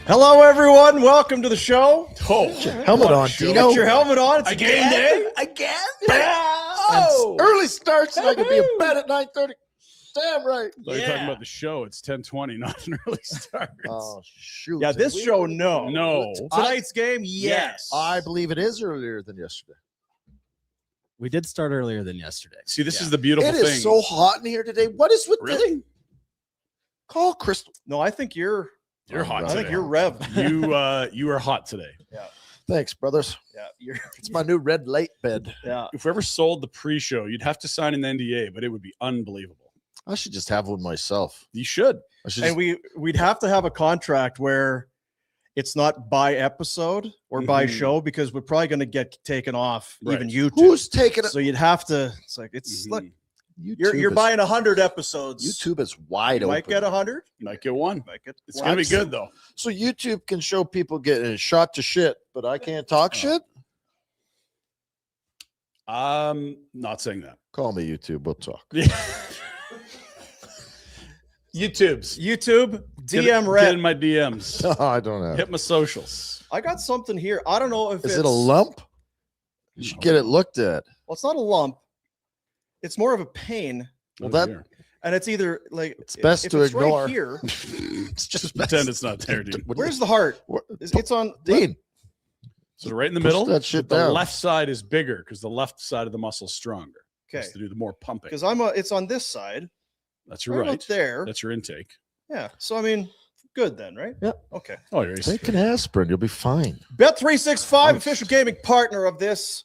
Hello, everyone. Welcome to the show. Oh, helmet on, Tino. Get your helmet on. It's a game day. Again? Oh. Early starts and I can be in bed at 9:30. Damn right. So you're talking about the show. It's 10:20, not an early start. Oh, shoot. Yeah, this show, no. No. Tonight's game, yes. I believe it is earlier than yesterday. We did start earlier than yesterday. See, this is the beautiful It thing. is so hot in here today. What is with Really? Call Crystal. No, I think you're hot I today. think you're Rev. You are hot today. Thanks, brothers. Yeah, It's my new red light bed. yeah. If we ever sold the pre-show, you'd have to sign an NDA, but it would be unbelievable. I should just have one myself. You should. I should And we'd have to have a contract where it's not by episode or by Mhm. show because we're probably going to get taken off Right. even YouTube. Who's taking it? So you'd have to. It's like it's Mhm. look. YouTube You're is- buying 100 episodes. YouTube is wide You open. might get 100. Might get one. Might get. It's one. gonna be good though. So YouTube can show people getting shot to shit, but I can't talk shit? Not saying that. Call me YouTube. We'll talk. YouTube's. YouTube DM Get Rhett. in my DMs. No, I don't have. Hit my socials. I got something here. I don't know if Is it's it a lump? You should get it looked at. Well, it's not a lump. It's more of a pain, Well, Over that- here. and it's either like It's best if to it's ignore. Right here. It's Just pretend it's not there, dude. Where's the heart? What- It's on. Dean? So right in the Push middle, that shit but the down. left side is bigger because the left side of the muscle is stronger. Okay, It's to do the more pumping. because it's on this side. That's your Right right. up there. That's your intake. Yeah. So I mean, good then, right? Yep. Okay. Oh, you're Take an aspirin. You'll be fine. Bet365, Oh. official gaming partner of this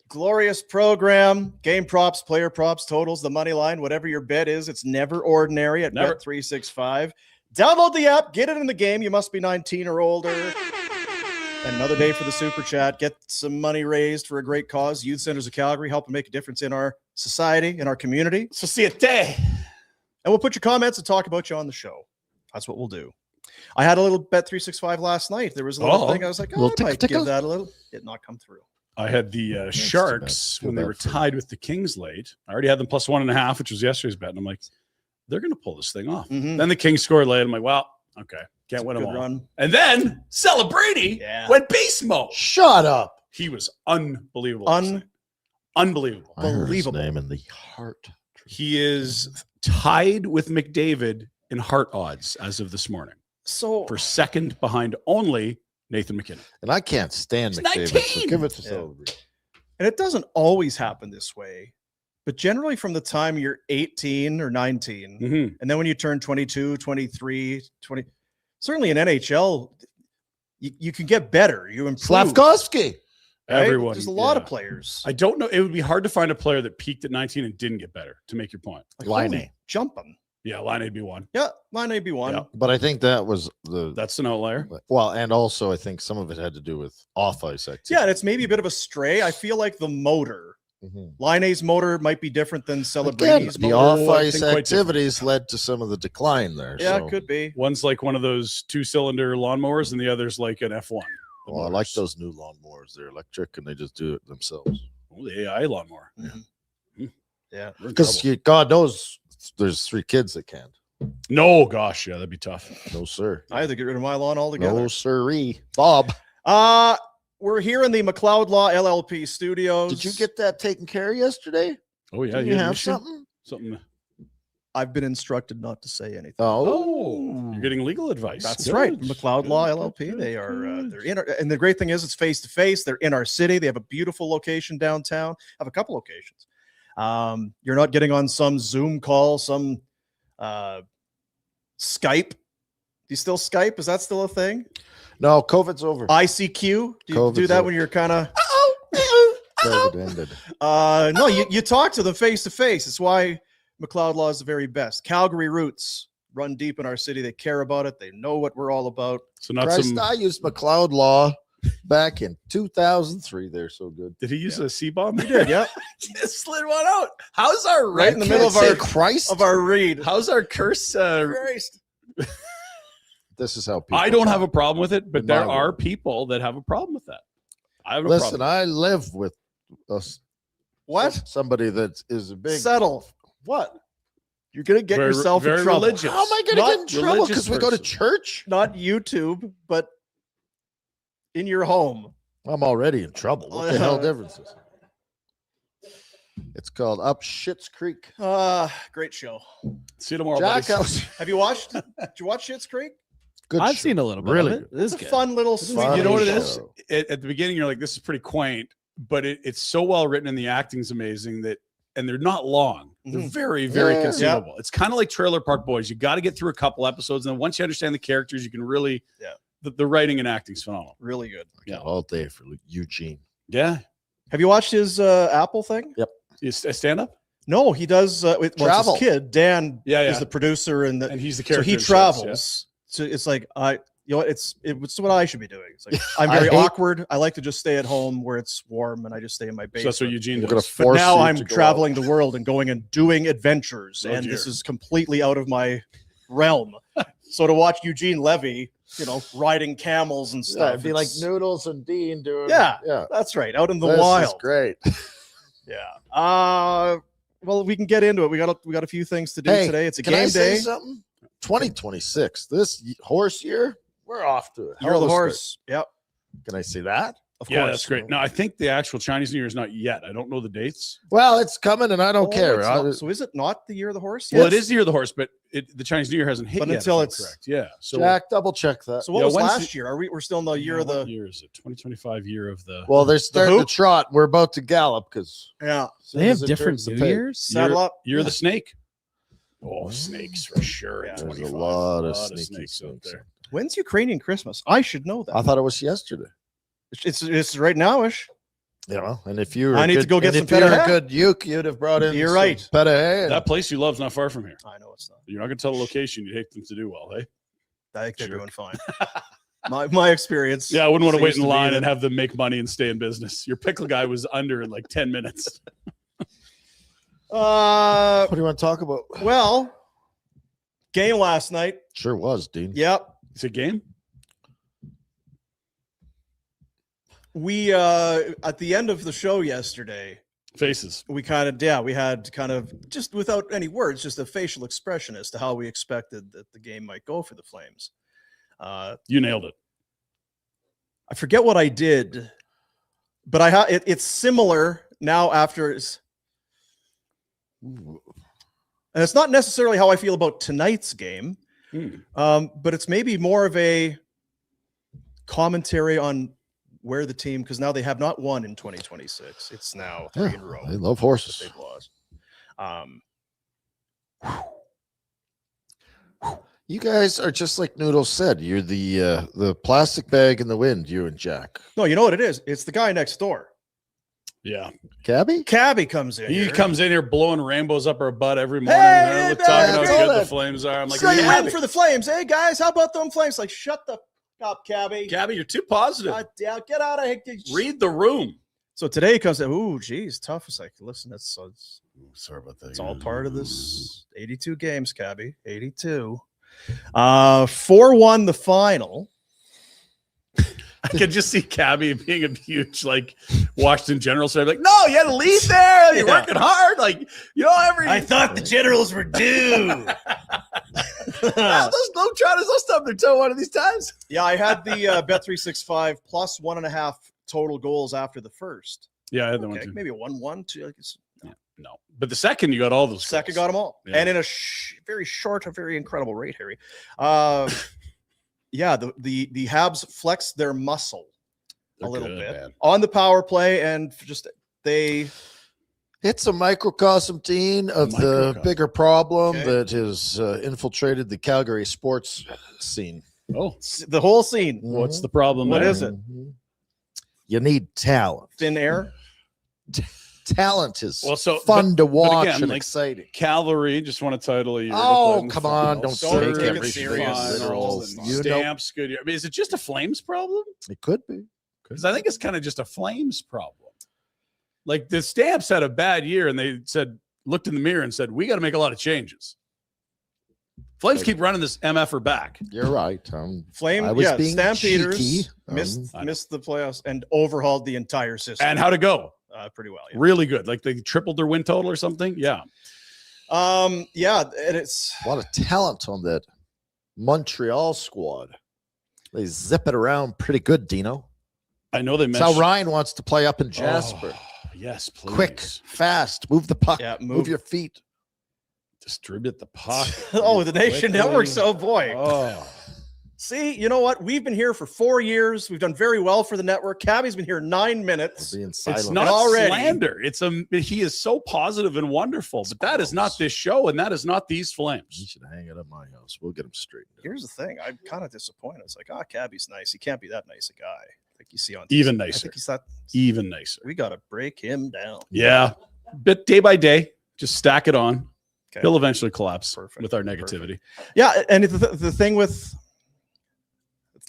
glorious program. Game props, player props, totals, the money line, whatever your bet is, it's never ordinary at Never. Bet365. Download the app, get it in the game. You must be 19 or older. And another day for the super chat. Get some money raised for a great cause. Youth Centers of Calgary helping make a difference in our society, in our community. Societe. And we'll put your comments and talk about you on the show. That's what we'll do. I had a little Bet365 last night. There was a little Oh. thing. I was like, Little I might tickle? give that a little. Did not come through. I had the too Sharks bad. when Feel they were bad for you. tied with the Kings late. I already had them plus 1.5, which was yesterday's bet. And I'm like, they're going to pull this thing off. Mhm. Then the Kings scored late. I'm like, well, okay. Can't It's a win them good all. run. And then Celebrity Yeah. went beast mode. Shut up. He was unbelievable. last night. Unbelievable. I heard his Believable. name in the heart. He is tied with McDavid in heart odds as of this morning So for second behind only Nathan McKinnon. And I can't stand He's McDavid. 19. So give it to Yeah. Celebrity. and it doesn't always happen this way, but generally from the time you're 18 or 19, Mm-hmm. and then when you turn 22, 23, 20, certainly in NHL, you can get better. You improve. Slavkovsky. right? Everyone. There's a lot of yeah. players. I don't know. It would be hard to find a player that peaked at 19 and didn't get better, to make your point. Like, Line holy A. jumping. Yeah, line A be one. Yeah, line A be one. Yeah. But I think that was the That's an outlier. well, and also I think some of it had to do with off ice activity. Yeah, and it's maybe a bit of a stray. I feel like the motor, Mhm. line A's motor might be different than Again, Celebrity's the motor. off I ice think quite activities led to some of the decline there. Yeah, so. it could be. One's like one of those 2-cylinder lawnmowers, and the other's like an F1. The Well, I like motors. those new lawnmowers. They're electric and they just do it themselves. Oh, the AI lawnmower. Yeah. We're in Because trouble. God knows there's 3 kids that can. No, gosh, yeah, that'd be tough. No, sir. I had to get rid of my lawn altogether. No, sirree. Bob, We're here in the McLeod Law LLP studios. did you get that taken care of yesterday? Oh, yeah. Did you you had an have issue? something? Something. I've been instructed not to say anything. Oh, You're getting legal advice. That's Good. right. McLeod Law Good, LLP. good, They are good. they're in our, and the great thing is it's face to face. They're in our city. They have a beautiful location downtown. Have a couple locations. You're not getting on some Zoom call, some Skype. Do you still Skype? Is that still a thing? no, COVID's over. ICQ. Do you do COVID's that over. when you're kind of COVID ended. no, you talk to them face to face. It's why McLeod Law is the very best. Calgary roots run deep in our city. They care about it. They know what we're all about. So not Christ, some. I used McLeod Law back in 2003. They're so good. Did he use a C-bomb? You did, yeah. Just slid one out. How's our Right in the middle of Can't say our Christ. of our read. How's our curse? Christ. This is how people. I don't have a problem with it, but In there my are world. people that have a problem with that. I have a Listen, problem. I live with us. What? Somebody that is a big. Settle. What? You're gonna get yourself in very trouble. religious. How am I going to get in trouble? religious Because we go to person. church? Not YouTube, but in your home. I'm already in trouble. What the hell difference is it? It's called Up Schitt's Creek. Great show. See you tomorrow, Jack, buddies. Have you watched? Did you watch Schitt's Creek? good I've show. seen a little bit Really of it. This It's is a good. fun little Fun. sweet. You know what it show. is? At the beginning, you're like, this is pretty quaint, but it's so well written and the acting's amazing that, and they're not long. They're Mhm. very, very Yeah. consumable. It's kind of like Trailer Park Boys. You got to get through a couple episodes, and then once you understand the characters, you can really, the writing and acting's phenomenal. Really good. Yeah. All day for Eugene. Yeah. Have you watched his Apple thing? Is a stand up? No, he does. With Travel. his kid, Dan, Yeah, is yeah. the producer, and And he's the so character. he in shows, travels. So it's like you know, it's what I should be doing. It's like I'm I very hate- awkward. I like to just stay at home where it's warm, and I just stay in my So basement. that's what Eugene We're going does. to But force now you I'm to go traveling the world and going and doing adventures, Oh, and dear. this is completely out of my realm. So to watch Eugene Levy, riding camels and out. stuff, Yeah, it'd be like it's- Noodles and Dean doing. Yeah. Yeah. That's right, out in the This is wild. great. Yeah. Well, we can get into it. We got a few things to do Hey, today. It's a Can I game say day. something? 2026. This horse year, we're off to it. You're the horse. Yep. Can I say that? Of Yeah, course. that's great. No, I think the actual Chinese New Year is not yet. I don't know the dates. Well, it's coming, and I don't care. it's I- not- so is it not the year of the horse? Well, Yes. it is the year of the horse, but the Chinese New Year hasn't hit But yet. until if I'm it's- correct. Yeah. So Jack, double check that. So what Yeah, was when's last the- year? We're still in the year of what the year is it? 2025 year of the. Well, they're starting to hoop? trot. We're about to gallop because yeah. They have different New Years. Saddle up. Year of the snake. Oh, snakes for sure. Yeah. in There's a 25. lot of Lot sneaky snakes out snakes. there. When's Ukrainian Christmas? I should know that. I thought it was yesterday. It's right nowish. And if you were I need to go get some if you're a feta. good uke, you'd have brought in. You're some right. Feta hay. That place you love's not far from here. I know it's not. You're not going to tell the location. You'd hate them to do well, hey? I think they're Sure. doing fine. my experience. Yeah, I wouldn't want to wait seems in be line that- and have them make money and stay in business. Your pickle guy was under in like 10 minutes. What do you want to talk about? Well, game last night. Sure was, Dean. Yep. It's a game? We at the end of the show yesterday, Faces. we had kind of just without any words, just a facial expression as to how we expected that the game might go for the Flames. You nailed it. I forget what I did, but it's similar now after and it's not necessarily how I feel about tonight's game, but it's maybe more of a commentary on where the team, because now they have not won in 2026. It's now 3 in a row. They love that horses. they've lost. You guys are just like Noodles said. You're the plastic bag in the wind. You and Jack. No, you know what it is? It's the guy next door. Yeah. Cabby. Cabby comes in. He here. comes in here blowing rainbows up our butt every morning. Hey, Look, talking how man, good the hold Flames are. I'm like, So you Cabby, win for the Flames. Hey guys, how about them Flames? Like, shut the up, Cabby. Cabby, you're too positive. God damn, get out of here. Read the room. So today he comes in. Ooh, geez, tough. It's like, listen, it's Sorry about that. It's all part of this 82 games, Cabby. 82. 4-1 the final. I could just see Cabby being a huge, like, Washington Generals fan. Like, no, you had a lead there. You're Yeah. working hard. Like, every. thought the Generals were due. Those Globetrotters, they'll stub their toe one of these times. Yeah, I had the Bet365 plus 1.5 total goals after the first. Yeah, I had the one Okay, too. maybe a 1-1, 2. Like it's, No. But the second, you got all those. second goals. got them all. Yeah. And in a very short, a very incredible rate, Harry. Yeah, the Habs flexed their muscle They're a little good, bit man. on the power play, and just they It's a microcosm, Dean, of the Microcosm. bigger problem Okay. that has infiltrated the Calgary sports scene. Oh, the whole scene. what's the problem? What there? is it? You need talent. Thin air. Talent is Well, so- fun but- to watch again, and like, exciting. Cavalry just won a title a year. Oh, ago, played in the come on, finals. don't take Surge, everything serious. finals, Finals, and you know- Stamps, good year. I mean, is it just a Flames problem? It could be. Because I think it's kind of just a Flames problem. Like the Stamps had a bad year, and they looked in the mirror and said, "We got to make a lot of changes." Flames keep running this MFer back. You're right. Flame. I was Yeah, being Stampeders cheeky. missed the playoffs and overhauled the entire system. And how'd it go? Pretty well. Yeah. Really good. Like they tripled their win total or something. Yeah. Yeah, and it's A lot of talent on that Montreal squad. They zip it around pretty good, Dino. I know they That's mentioned. how Ryan wants to play up in Jasper. Oh, yes, please. Quick, fast, move the puck, Yeah, move your feet. Distribute the puck. oh, the Nation quickly. Network's oh boy. Oh, See, you know what? We've been here for 4 years. We've done very well for the network. Cabby's been here 9 minutes. We're being silent. it's not already. slander. He is so positive and wonderful, but that is not this show, and that is not these You Flames. should hang it at my house. We'll get him straight. Here's the thing. I'm kind of disappointed. It's like, Cabby's nice. He can't be that nice a guy. Like you see on Even TV. I nicer. think he's that. Even nicer. We got to break him down. Yeah, bit day by day, just stack it on. Okay. He'll eventually collapse Perfect. with our negativity. Yeah, and the thing with,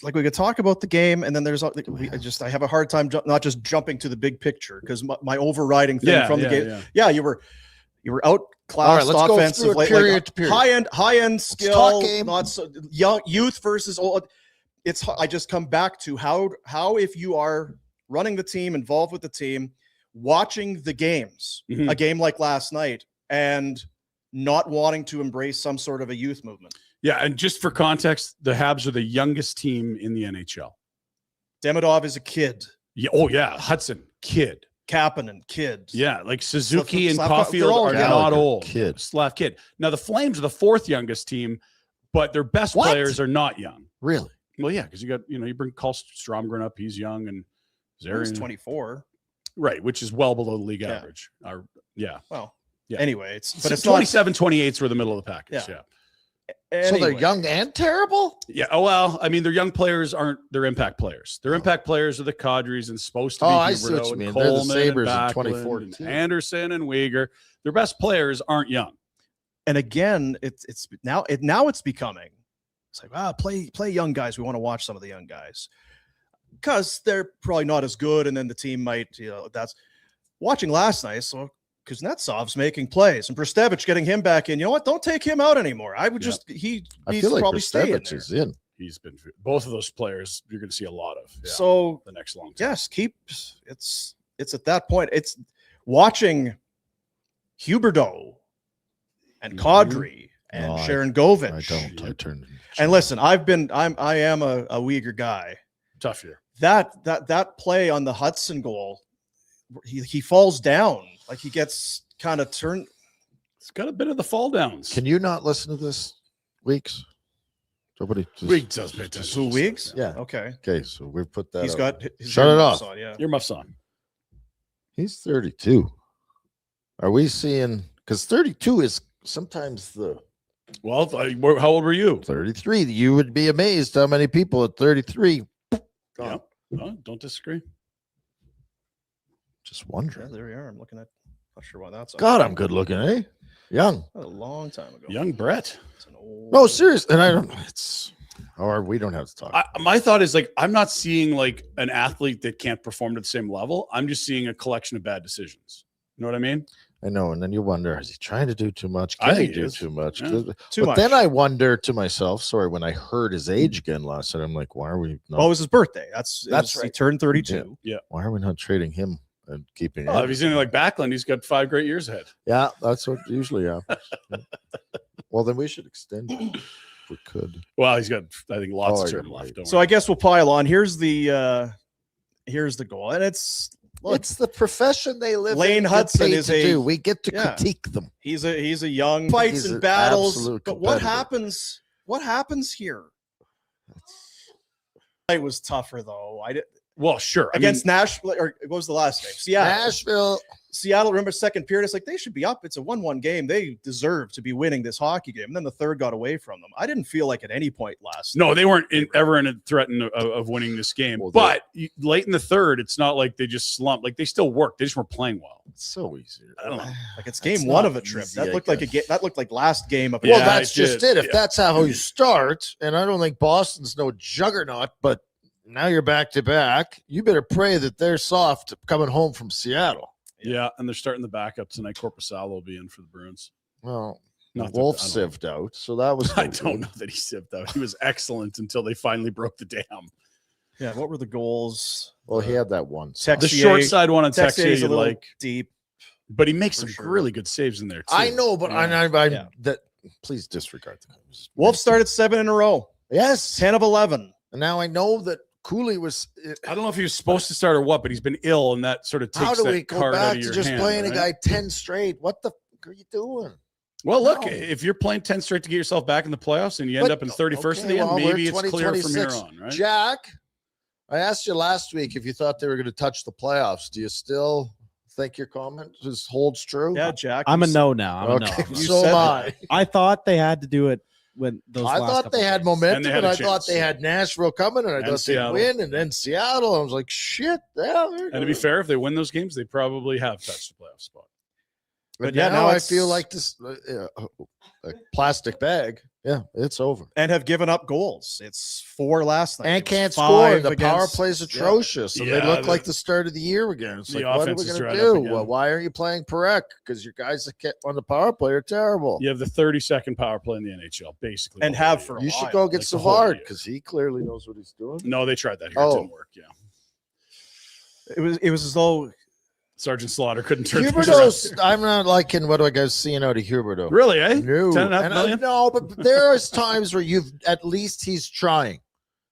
like, we could talk about the game, and then there's I have a hard time not just jumping to the big picture because my overriding thing from the game. Yeah. Yeah, you were outclassed All right, let's go offensively, through it period to period. high end talk skill, game. not so young youth versus old. I just come back to how if you are running the team, involved with the team, watching the games, Mhm. a game like last night, and not wanting to embrace some sort of a youth movement. Yeah, and just for context, the Habs are the youngest team in the NHL. Demidov is a kid. Yeah. Oh, yeah. Hudson, kid. Kapanen, kid. Yeah, like Suzuki and Slavkov, Caulfield they're all are Gallagher, not old. kid. Slav kid. Now, the Flames are the fourth youngest team, but their best What? players are not young. Really? Well, yeah, because you bring Carl Stromgren up, he's young, and He's Zarian, 24. right, which is well below the league Yeah. average. Yeah. Well, Yeah. anyway, it's But it's 27, 28s were the middle of the package. Yeah. Yeah. So they're anyway. young and terrible? Yeah. Oh, well, I mean, their young players aren't their impact players. Their impact players are the Kadris and supposed to be I see what Huberdeau you and mean. They're the Coleman Sabres in and Backlund 2014. and Anderson and Weegar. Their best players aren't young. And again, it's now it's becoming. It's like, play young guys. We want to watch some of the young guys because they're probably not as good. And then the team might, that's watching last night. So Kuznetsov's making plays and Brestevich getting him back in. You know what? Don't take him out anymore. I would just, he I needs feel to like probably stay in Brestevich there. is in. He's been both of those players. You're going to see a lot of So the next long time. yes, it's at that point. It's watching Huberdeau and Kadri and No, Sharon I Govich. don't. I turn. And listen, I am a Weegar guy. Tough year. That play on the Hudson goal, he falls down, like he gets kind of turned. It's got a bit of the fall downs. Can you not listen to this, Weeks? Somebody just, Weeks does pay attention. Who Weeks? Yeah. Okay. Okay, so we put that. He's up. got his Shut it earmuffs off. on, yeah. Your muff's on. He's 32. Are we seeing? Because 32 is sometimes the Well, how old were you? 33. You would be amazed how many people at 33. Yeah. No, don't disagree. Just Yeah, wondering. there we are. I'm looking at. Not sure why that's on. God, I'm good looking, eh? Young. A long time ago. Young Brett. It's an old, No, serious. And I don't. It's. Or we don't have to talk. My thought is like I'm not seeing like an athlete that can't perform to the same level. I'm just seeing a collection of bad decisions. You know what I mean? I know, and then you wonder: is he trying to do too much? I Can he think he do is. too much? Yeah. Too but much. then I wonder to myself. Sorry, when I heard his age again last night, I'm like, why are we not? Oh, it was his birthday. That's That's He right. turned 32. Why are we not trading him and keeping Oh, him? if he's anything like Backlund, he's got 5 great years ahead. Yeah, that's what usually happens. Well, then we should extend it if we could. Well, he's got I think lots Oh, of you're term right. left. Don't So worry. I guess we'll pile on. Here's the goal, and it's look, It's the profession they live Lane in. get Hudson paid is to a- do. We get to yeah. critique them. he's a young fights He's and an battles. absolute But what competitor. happens? What happens here? It was tougher though. I did well, sure. against Nashville, or what was the last name? Seattle. Nashville. Seattle, remember second period? It's like they should be up. It's a 1-1 game. They deserve to be winning this hockey game. And then the third got away from them. I didn't feel like at any point last. No, they weren't ever in a threat of winning this game. Well, but late in the third, it's not like they just slumped. Like they still worked. They just weren't playing well. It's so easy. I don't know. Like it's That's game one not of a trip. easy, That I looked like a guess. game. That looked like last game of a Well, Yeah, that's I just did. it. If that's how you start, and I don't think Boston's no juggernaut, but now you're back to back. You better pray that they're soft coming home from Seattle. Yeah, and they're starting the backup tonight. Corpusalo will be in for the Bruins. Well, Not that- Wolf I don't know. sieved out, so that was. I no don't good. know that he sipped out. He was excellent until they finally broke the dam. Yeah. What were the goals? Well, he had that one. Tex- The Texier- short side one on Texier's Texier, a you little like. deep. But he makes For some sure. really good saves in there too. I know, but Yeah. I that please disregard the names. Wolves started 7 in a row, Yes. 10 of 11. And now I know that Cooley was. I don't know if he was supposed to start or what, but he's been ill, and that sort of takes How do that we go card out back of to your just hand, playing right? a guy 10 straight? What the fuck are you doing? Well, look, No. if you're playing 10 straight to get yourself back in the playoffs and you end But- up in 31st in okay, the end, well, we're maybe it's clear from here 2026. on, right? Jack, I asked you last week if you thought they were going to touch the playoffs. Do you still think your comment holds true? Yeah, Jack. I'm you a no now. I'm Okay, a no. You so said am that. I. I thought they had to do it when those. I last thought couple they had games. momentum, And they had and a I thought chance. they had Nashville coming, and I And thought Seattle. they'd win, and then Seattle. I was like, shit. Yeah, And to be fair, if they win those games, they probably have touched the playoff spot. but But yeah, now now I it's- feel like this a plastic bag. Yeah, it's over. and have given up goals. It's 4 last night. And It was can't score. 5 The power against- play's yeah. atrocious, and they Yeah, look the- like the start of the year again. It's the like, what are offense we is going to dried up do? again. Well, why aren't you playing Perek? Because your guys that kept on the power play are terrible. You have the 32nd power play in the NHL, basically. And the whole have year. for a You while. should go get like the whole Savard year. because he clearly knows what he's doing. No, they tried that here. Oh. It didn't work. Yeah. It was as though Sergeant Slaughter couldn't turn things around. Huberdeau's, I'm not liking what I guys seeing out of Huberdeau. Really, eh? No, 10.5 and million? no, but there is times where at least he's trying,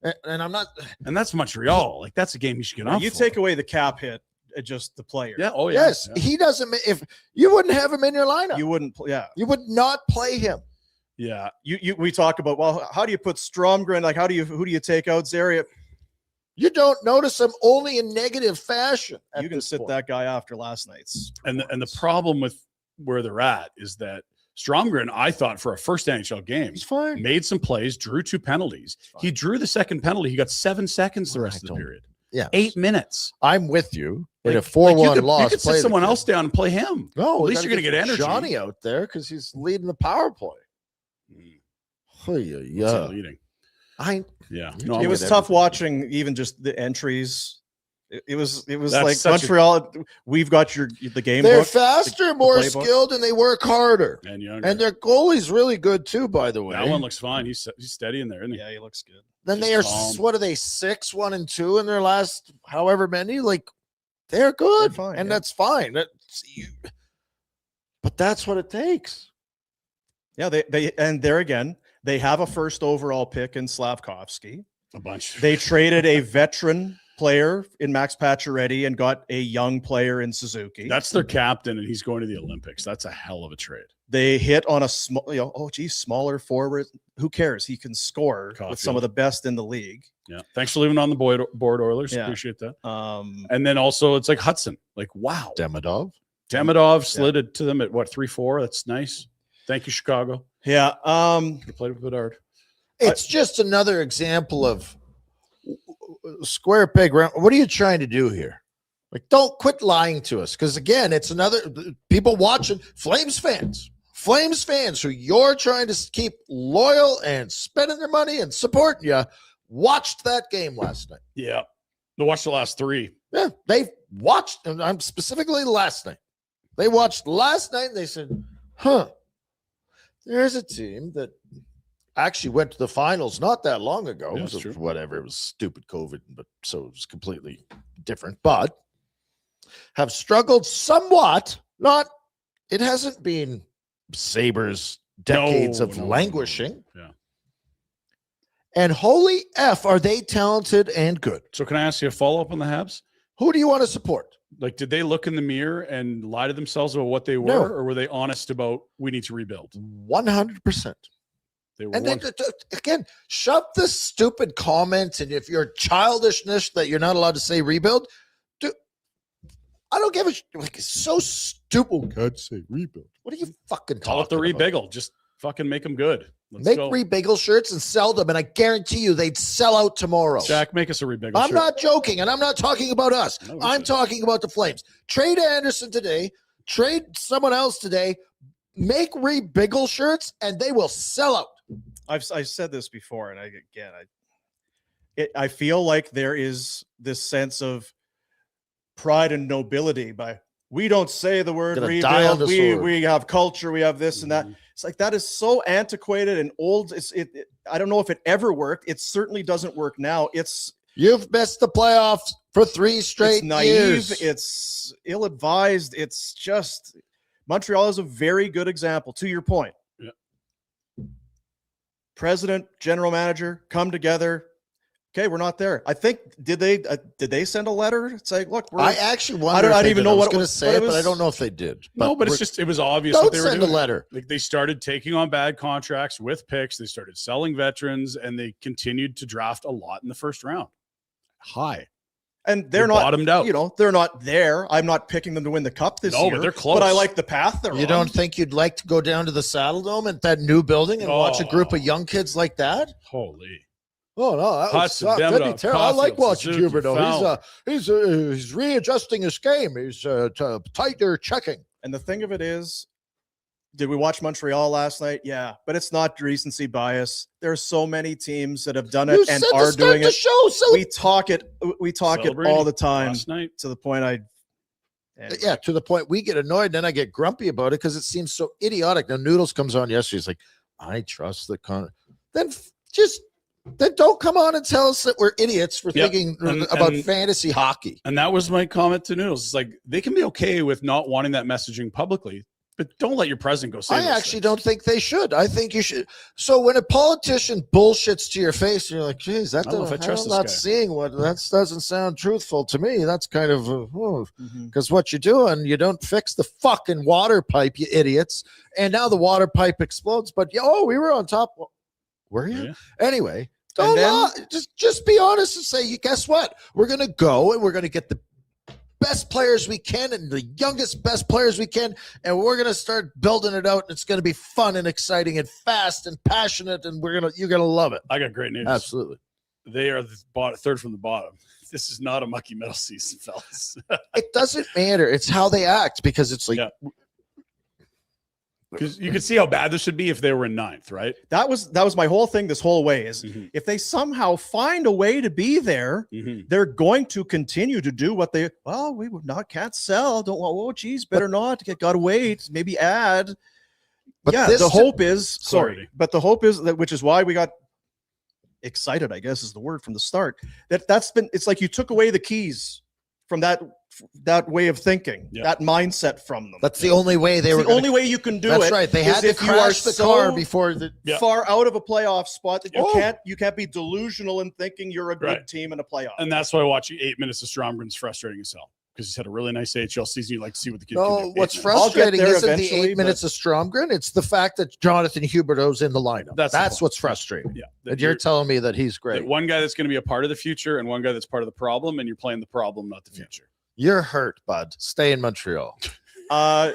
and I'm not. And that's Montreal. Like, that's a game you should get off you for. take away the cap hit, just the player. Yeah. Oh, yeah. Yes, Yeah. he doesn't. If you wouldn't have him in your lineup, You wouldn't. Yeah. you would not play him. Yeah. We talk about, well, how do you put Stromgren? Like, who do you take out Zaria? You don't notice him only in negative fashion. at You can this sit point. that guy after last night's. And the performance. problem with where they're at is that Stromgren, I thought for a first NHL game, He's fine. made some plays, drew 2 penalties. Fine. He drew the second penalty. He got 7 seconds the Well, rest I of the don't- period. Yeah, 8 minutes. I'm with you. In Like- a 4-1 you loss, could play sit the someone kid. else down and play him. No, At we least gotta you're going to get energy. Johnny out there because he's leading the power play. Oh, That's yeah. leading. I Yeah. You No, take It I'm was with tough everything. watching even just the entries. It was That's like such a- Montreal. We've got the game they're book. faster, more playbook. skilled, and they work harder. And younger. And their goalie's really good too, by the way. that one looks fine. He's steady in there, isn't he? Yeah, he looks good. Then just they are calm. what are they 6-1-2 in their last however many? Like they're good, They're fine, and yeah. that's fine. But that's what it takes. Yeah, they and there again, they have a first overall pick in Slavkovsky. A bunch. They traded a veteran player in Max Pacioretty and got a young player in Suzuki. That's their captain, and he's going to the Olympics. That's a hell of a trade. They hit on a small, smaller forward. Who cares? He can score with some Caulfield. of the best in the league. Yeah. Thanks for leaving on the board, Oilers. Yeah. Appreciate that. And And then also, it's like Hudson. Like, wow. Demidov. Demidov slid it to them at what, 3-4? That's nice. Thank you, Chicago. yeah, You played with Bedard. It's just another example of square peg round. What are you trying to do here? Like, don't quit lying to us. Because again, it's another people watching Flames fans who you're trying to keep loyal and spending their money and supporting you, watched that game last night. Yeah. They watched the last 3. Yeah, they watched, and I'm specifically last night. They watched last night and they said, there's a team that actually went to the finals not that long ago. Yeah, It was that's true. whatever, it was stupid COVID, but so it was completely different, but have struggled somewhat. It hasn't been Sabres decades of No. languishing. Yeah. And holy F, are they talented and good? So can I ask you a follow-up on the Habs? Who do you want to support? Like, did they look in the mirror and lie to themselves about what they were, No. or were they honest about we need to rebuild? 100%. They were And then, one- again, shove this stupid comment. And if you're childishness that you're not allowed to say rebuild, dude, I don't give a like. It's so stupid. Can't say rebuild. What are you fucking call it the talking about? rebiggle. Just fucking make them good. Let's Make go. rebiggle shirts and sell them, and I guarantee you they'd sell out tomorrow. Jack, make us a rebiggle. I'm shirt. not joking, and I'm not talking about us. No, we I'm should. talking about the Flames. Trade Anderson today. Trade someone else today. Make rebiggle shirts, and they will sell out. I've said this before, and I feel like there is this sense of pride and nobility by we don't say the word Gonna die on rebuild. the sword. We have culture. We have this and that. Mhm. It's like that is so antiquated and old. I don't know if it ever worked. It certainly doesn't work now. You've missed the playoffs for 3 straight It's naive. years. It's ill-advised. It's just Montreal is a very good example. To your point, president, general manager come together. Okay, we're not there. I think did they send a letter saying, "Look, I actually wonder. I don't even know I was what going to it was, say it, but I don't know if they did. But it was obvious Don't what they were send doing. a letter. Like they started taking on bad contracts with picks. They started selling veterans, and they continued to draft a lot in the first round. High. And they're not bottomed out. You know, they're not there. I'm not picking them to win the cup this year. But they're close. But I like the path they're on. You don't think you'd like to go down to the Saddle Dome at that new building and watch a group of young kids like that? Holy. Oh no, that would Hudson, suck. That'd be Demidov, terrible. I like Caulfield, watching Suzuki, Huberdeau. Fallon. He's readjusting his game. He's tighter checking. And the thing of it is, did we watch Montreal last night? Yeah, but it's not recency bias. There are so many teams that have done it and are doing it. We talk it all the time Last night. to the point Yeah, to the point we get annoyed, and then I get grumpy about it because it seems so idiotic. Now Noodles comes on yesterday. He's like, I trust the Then don't come on and tell us that we're idiots for thinking about fantasy hockey. And that was my comment to Noodles. It's like they can be okay with not wanting that messaging publicly, but don't let your president go say I actually don't think they should. I think you should. So when a politician bullshits to your face, you're like, geez, I'm not seeing what that doesn't sound truthful to me. That's kind of because what you're doing, you don't fix the fucking water pipe, you idiots. And now the water pipe explodes. But we were on top. Were you? Yeah. Anyway, just be honest and say, guess what? We're going to go and we're going to get the best players we can and the youngest best players we can, and we're going to start building it out, and it's going to be fun and exciting and fast and passionate, and you're going to love it. I got great news. Absolutely. They are the third from the bottom. This is not a mucky metal season, fellas. It doesn't matter. It's how they act, because it's like because you could see how bad this should be if they were in ninth, right? That was my whole thing this whole way is if they somehow find a way to be there, they're going to continue to do what we would not, can't sell. Don't want, better not, got to wait, maybe add. But the hope is that, which is why we got excited, I guess is the word from the start, it's like you took away the keys from that way of thinking, that mindset from them. That's the only way only way you can do it. That's right. They had to crash the car before far out of a playoff spot that you can't be delusional in thinking you're a good team in a playoff. And that's why watching 8 minutes of Stromgren is frustrating as hell, because he's had a really nice AHL season. You like to see what the kid can do. What's frustrating isn't the 8 minutes of Stromgren. It's the fact that Jonathan Huberdeau's in the lineup. That's what's frustrating. Yeah. And you're telling me that he's great. One guy that's going to be a part of the future and one guy that's part of the problem, and you're playing the problem, not the future. You're hurt, bud. Stay in Montreal. I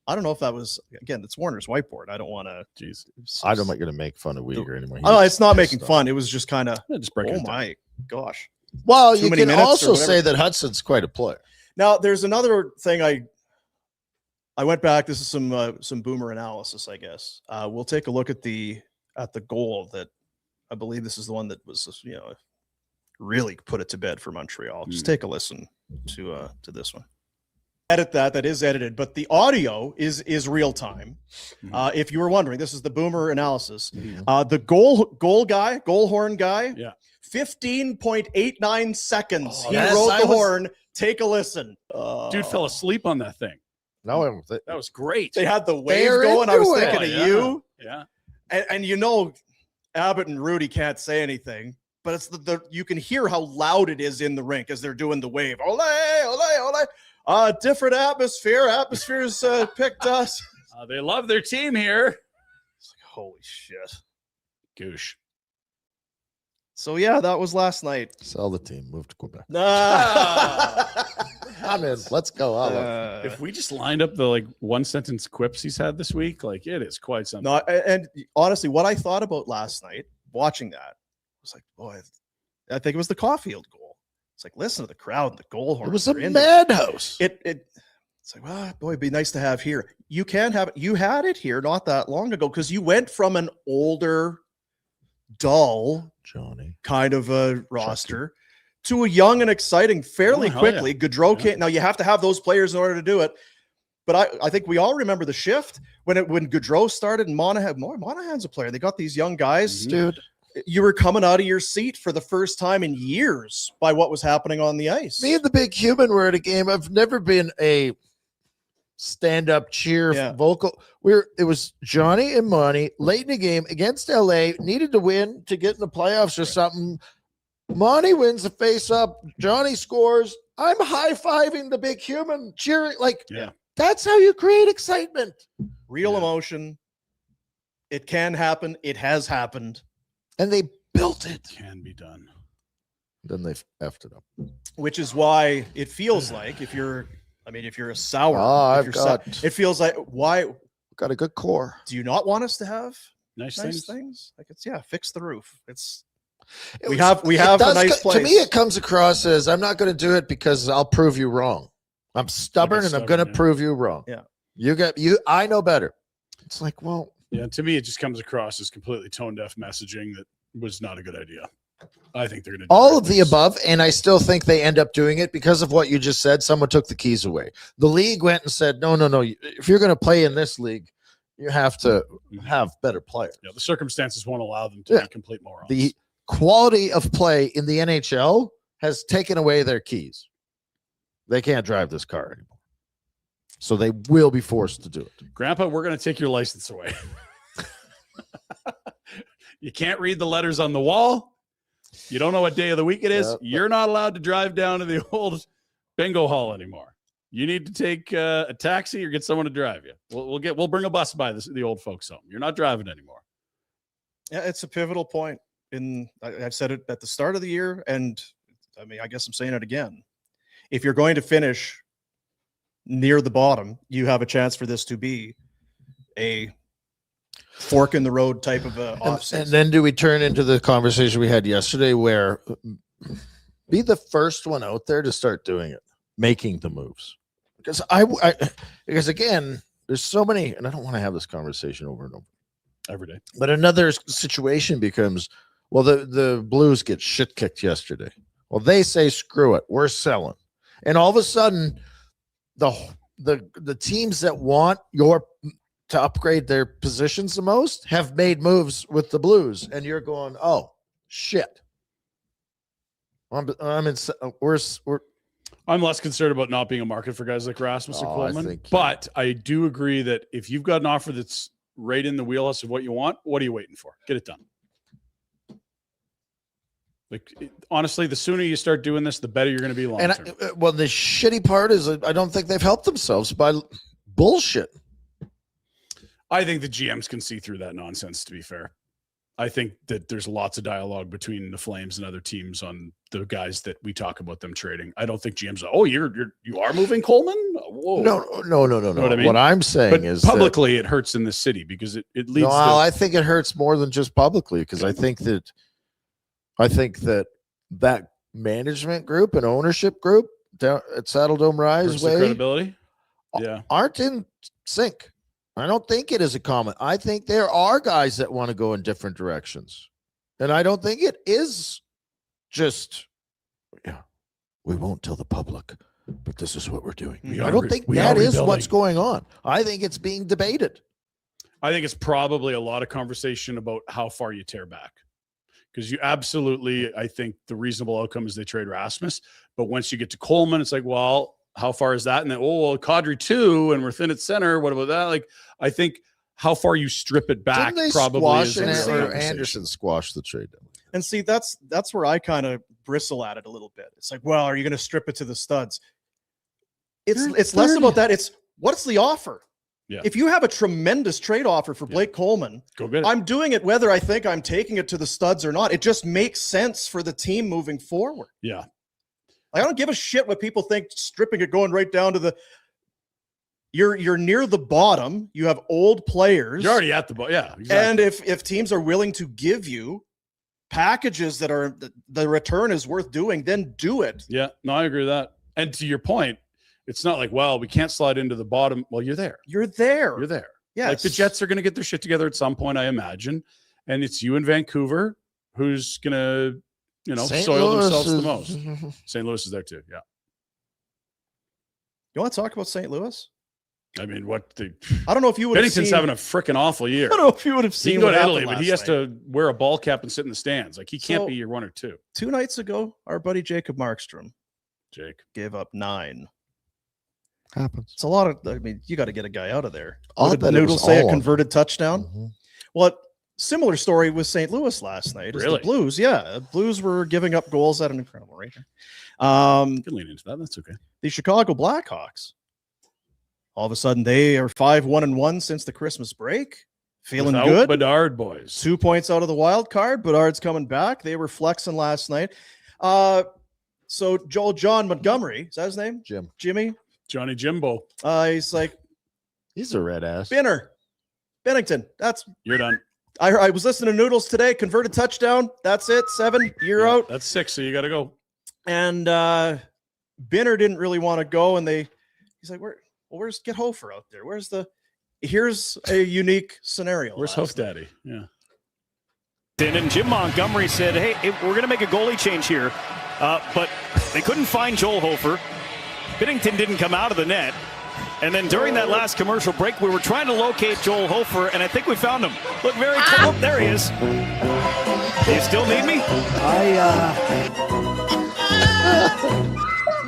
don't know if that was, again, it's Warner's whiteboard. I don't want to. I'm not going to make fun of Weegar anymore. Oh, it's not making fun. It was just kind of. Oh my gosh. Well, you can also say that Hudson's quite a player. Now, there's another thing I went back. This is some boomer analysis, I guess. We'll take a look at the goal that I believe this is the one that was really put it to bed for Montreal. Just take a listen to this one. Edit that is edited, but the audio is real time. If you were wondering, this is the boomer analysis. The goal horn guy. 15.89 seconds. He wrote the horn. Take a listen. Dude fell asleep on that thing. No, that was great. They had the wave going. I was thinking of you. Yeah. And Abbott and Rudy can't say anything, but it's you can hear how loud it is in the rink as they're doing the wave. Ole, ole, ole. Different atmosphere. Atmosphere's picked us. They love their team here. It's like, holy shit. Goosh. So, yeah, that was last night. Sell the team. Move to Quebec. I'm in. Let's go. If we just lined up the one sentence quips he's had this week, it is quite something. No, and honestly, what I thought about last night, watching that, was like, boy, I think it was the Caulfield goal. It's like, listen to the crowd and the goal horn. It was a madhouse. It's like, well, boy, it'd be nice to have here. You can have it. You had it here not that long ago because you went from an older, dull Johnny kind of a roster to a young and exciting fairly quickly. Gaudreau can't. Now you have to have those players in order to do it. But I think we all remember the shift when Gaudreau started and Monahan's a player. They got these young guys, dude. you were coming out of your seat for the first time in years by what was happening on the ice. Me and the Big Human were at a game. I've never been a stand-up cheer vocal. It was Johnny and Monty late in the game against LA, needed to win to get in the playoffs or something. Monty wins the face-up. Johnny scores. I'm high-fiving the Big Human, cheering. That's how you create excitement. Real emotion. It can happen. It has happened. And they built it. Can be done. Then they effed it up. Which is why it feels like if you're a sour, it feels like, why got a good core? Do you not want us to have nice things? Like fix the roof. We have a nice place. To me, it comes across as I'm not going to do it because I'll prove you wrong. I'm stubborn and I'm going to prove you wrong. Yeah. I know better. It's like, well, yeah, to me, it just comes across as completely tone deaf messaging that was not a good idea. I think they're going to do all of the above, and I still think they end up doing it because of what you just said. Someone took the keys away. The league went and said, no. If you're going to play in this league, you have to have better players. Yeah, the circumstances won't allow them to be complete morons. The quality of play in the NHL has taken away their keys. They can't drive this car anymore. So they will be forced to do it. Grandpa, we're going to take your license away. You can't read the letters on the wall. You don't know what day of the week it is. You're not allowed to drive down to the old bingo hall anymore. You need to take a taxi or get someone to drive you. We'll bring a bus by the old folks home. You're not driving anymore. Yeah, it's a pivotal point. I've said it at the start of the year, and I guess I'm saying it again. If you're going to finish near the bottom, you have a chance for this to be a fork in the road type of offseason. And then do we turn into the conversation we had yesterday where be the first one out there to start doing it, making the moves? Because again, there's so many, and I don't want to have this conversation over and over every day. But another situation becomes, well, the Blues get shit kicked yesterday. Well, they say, screw it, we're selling. And all of a sudden, the teams that want to upgrade their positions the most have made moves with the Blues, and you're going, oh shit. I'm less concerned about not being a market for guys like Rasmus or Coleman, but I do agree that if you've got an offer that's right in the wheelhouse of what you want, what are you waiting for? Get it done. Honestly, the sooner you start doing this, the better you're going to be long term. Well, the shitty part is I don't think they've helped themselves by bullshit. I think the GMs can see through that nonsense, to be fair. I think that there's lots of dialogue between the Flames and other teams on the guys that we talk about them trading. I don't think GMs are, you are moving Coleman? Whoa. No. What I mean? What I'm saying is publicly it hurts in this city because it leads to... I think it hurts more than just publicly because I think that management group and ownership group down at Saddle Dome Rise way credibility aren't in sync. I don't think it is a comment. I think there are guys that want to go in different directions. And I don't think it is just, we won't tell the public, but this is what we're doing. I don't think that is what's going on. I think it's being debated. I think it's probably a lot of conversation about how far you tear back. Because you absolutely, I think the reasonable outcome is they trade Rasmus. But once you get to Coleman, it's like, well, how far is that? And then, Kadri too, and we're thin at center. What about that? I think how far you strip it back probably is Anderson squashed the trade. And see, that's where I kind of bristle at it a little bit. It's like, well, are you going to strip it to the studs? It's less about that. It's what's the offer? Yeah. If you have a tremendous trade offer for Blake Coleman, go get it. I'm doing it whether I think I'm taking it to the studs or not. It just makes sense for the team moving forward. Yeah. I don't give a shit what people think, stripping it, going right down to the you're near the bottom. You have old players. You're already at the bottom. Yeah. Exactly. And if teams are willing to give you packages that are the return is worth doing, then do it. Yeah. No, I agree with that. And to your point, it's not like, well, we can't slide into the bottom. Well, you're there. You're there. You're there. Yeah. Like the Jets are going to get their shit together at some point, I imagine. And it's you in Vancouver who's going to, soil themselves the most. St. Louis is there too. Yeah. You want to talk about St. Louis? I mean, what the I don't know if you would have Bennington's seen. having a freaking awful year. I don't know if you would have He seen can go what to happened Italy, but he last has night. to wear a ball cap and sit in the stands. Like, he can't So- be your 1 or 2. 2 nights ago, our buddy Jacob Markstrom Jake. gave up 9. Happens. It's a lot of. I mean, you got to get a guy out of there. I'll What did bet it Noodle was say? A all on converted touchdown. Mhm. Well, similar story with St. Louis last night. Is Really? The Blues, yeah, the Blues were giving up goals at an incredible rate. You can lean into that. That's okay. The Chicago Blackhawks. All of a sudden, they are 5-1-1 since the Christmas break. Feeling Without good. Bedard, boys. 2 points out of the wild card. Bedard's coming back. They were flexing last night. So John Montgomery, is that his name? Jim. Jimmy. Johnny Jimbo, He's like, He's a red ass. Bennington. That's you're done. I was listening to Noodles today. Converted touchdown. That's it. 7. You're Yeah, out. That's 6, so you got to go. And Binner didn't really want to go, and he's like, where's get Hofer out there? Here's a unique scenario. Where's last Hoof night. Daddy? Yeah. And Jim Montgomery said, hey, we're going to make a goalie change here. But they couldn't find Joel Hofer. Binnington didn't come out of the net. And then during that last commercial break, we were trying to locate Joel Hofer, and I think we found him. Look very close. Oh, there he is. Do you still need me?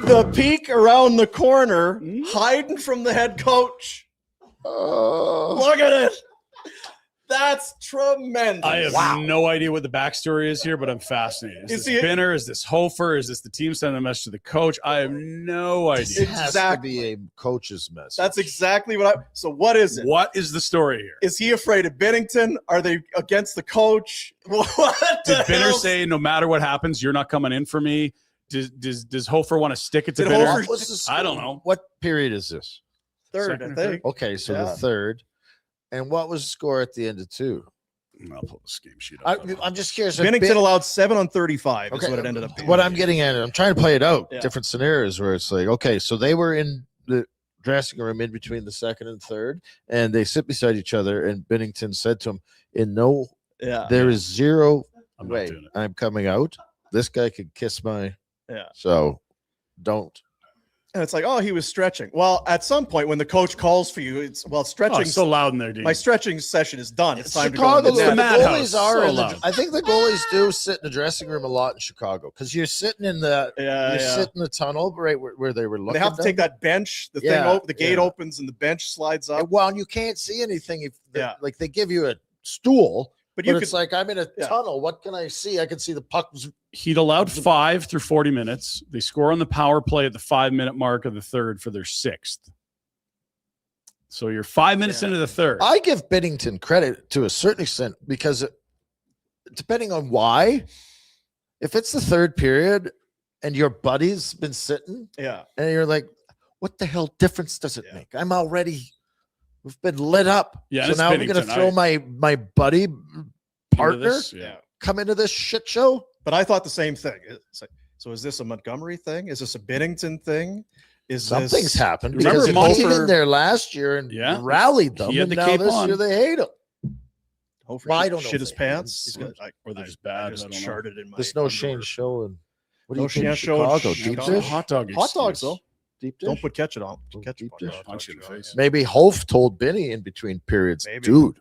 The peek around the corner, hiding from the head coach. Look at it. That's tremendous. I have no idea what the backstory is here, but I'm fascinated. Is this Binner? Is this Hofer? Is this the team sending a message to the coach? I have no It idea. has Exactly. to be a coach's message. That's exactly so what is it? What is the story here? Is he afraid of Binnington? Are they against the coach? What Did the Binner hell? say, no matter what happens, you're not coming in for me? Does Hofer want to stick it to Did Binner? Hofer- What's the score? I don't know. What period is this? Third, Second I or think. Okay, so Yeah. the third. And what was the score at the end of 2? I'll pull this game sheet up. I'm just curious. if Binnington allowed 7 on 35 is Okay, what it ended up being. What I'm getting at, I'm trying to play it out. Yeah. Different scenarios where it's like, okay, so they were in the dressing room in between the second and third, and they sit beside each other. And Binnington said to him, there is zero I'm not way doing it. I'm coming out. This guy could kiss my. Yeah. So don't. And it's like, oh, he was stretching. Well, at some point when the coach calls for you, Oh, stretching. it's so loud in there, dude. My stretching session is done. It's time Chicago, to go. the In the net. madhouse. goalies are. So in the, loud. I think the goalies do sit in the dressing room a lot in Chicago because you're sitting in the Yeah, you yeah. sit in the tunnel right where they were looking. They have to down. take that bench. The Yeah, the gate yeah. opens and the bench slides up. Well, and you can't see anything if Yeah. like they give you a stool, But but you it's could, like I'm in a Yeah. tunnel. What can I see? I can see the puck. He'd allowed 5 through 40 minutes. They score on the power play at the 5-minute mark of the third for their 6th. So you're 5 minutes Yeah. into the third. I give Binnington credit to a certain extent because depending on why, if it's the third period and your buddy's been sitting yeah. and you're like, what the hell difference does it Yeah. make? I'm already, we've been lit up. Yeah, So it's now we're going to Binnington. throw my buddy Into partner this, Yeah. come into this shit show. But I thought the same thing. It's like, so is this a Montgomery thing? Is this a Binnington thing? Is Something's this, happened Remember because he Mulder- came in there last year and Yeah. rallied them, He had and the now cape this on. year they hate him. Hofer Well, I shit- don't know shit if his they- pants? it's- He's got- or they're I- just I bad. just I don't know. charted in my There's no underwear. Shane show and what do No you think? Shane show in Chicago deep Chicago. dish. Hot dog. Hot dogs, excuse. though. Deep dish. Don't put ketchup on. Don't Ketchup deep on dish. hot Punch you in the dogs, face. Maybe Hof told Benny in between periods, Maybe. dude,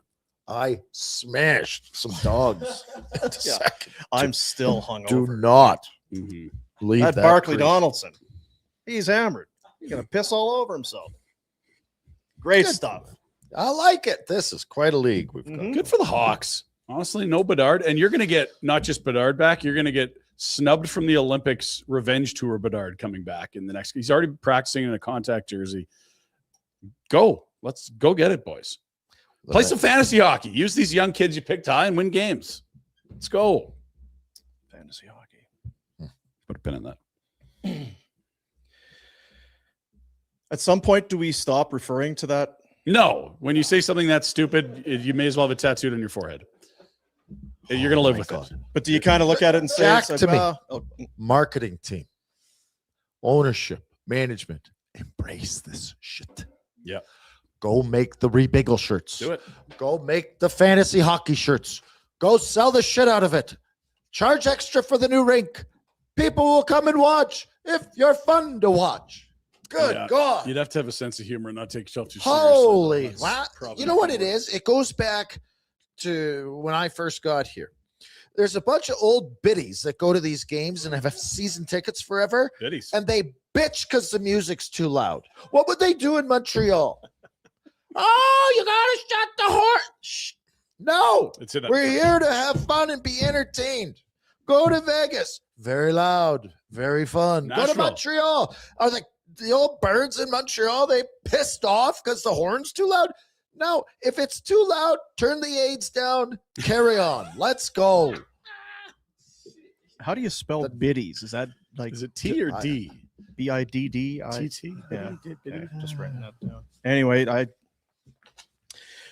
I smashed some dogs. Yeah. I'm still hungover. Do not Mhm. leave That that Barkley crease. Donaldson. He's hammered. He's gonna piss all over himself. Great Good. stuff. I like it. This is quite a league we've got. Mhm. Good for the Hawks. Honestly, no Bedard. And you're going to get not just Bedard back, you're going to get snubbed from the Olympics revenge tour Bedard coming back in the next. He's already practicing in a contact jersey. Go. Let's go get it, boys. Play some fantasy hockey. Use these young kids you picked high and win games. Let's go. Fantasy hockey. Put a pin in that. At some point, do we stop referring to that? No, when you say something that's stupid, you may as well have it tattooed on your forehead. You're going to live my with God. it. But do you kind of look at it and say, Jack it's to like, me. oh, Marketing team, ownership, management, embrace this shit. Yeah. Go make the Rebiggle shirts. Do it. Go make the fantasy hockey shirts. Go sell the shit out of it. Charge extra for the new rink. People will come and watch if you're fun to watch. Good Yeah. God. You'd have to have a sense of humor and not take yourself too Holy, seriously. wow. Probably You know not what gonna it work. is? It goes back to when I first got here. There's a bunch of old biddies that go to these games and have season tickets forever, Biddies. and they bitch because the music's too loud. What would they do in Montreal? Oh, you gotta shut the horn. Shh. No, It's in that we're here to have fun and be entertained. Go to Vegas. Very loud, very fun. Go to Nashville. Montreal. Are the old birds in Montreal, they pissed off because the horn's too loud? No, if it's too loud, turn the aids down. Carry on. Let's go. How do you spell biddies? Is that like Is it T or D? BIDD? TT? Yeah. Okay, just writing that down. Anyway,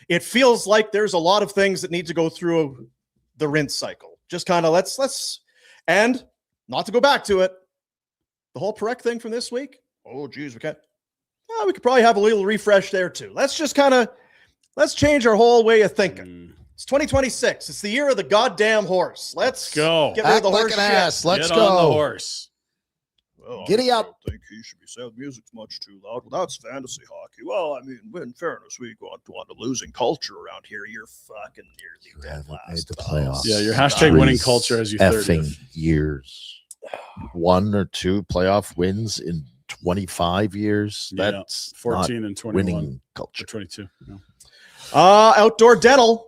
it feels like there's a lot of things that need to go through the rinse cycle. Just kind of let's and not to go back to it. The whole Perec thing from this week. Oh, geez, we could probably have a little refresh there too. Let's change our whole way of thinking. It's 2026. It's the year of the goddamn horse. Let's go. Get rid of the Act horse like an shit. ass. Let's Get go. on the horse. Well, Giddy I up. don't think he should be saying music's much too loud. Well, that's fantasy hockey. Well, I mean, in fairness, we go on to losing culture around here. You're fucking nearly dead haven't made last. the playoffs. Yeah, your hashtag Three winning culture as you 30th. effing years. 1 or 2 playoff wins in 25 years. Yeah, That's 14 and 21. winning Or culture. 22. No. Outdoor Dental.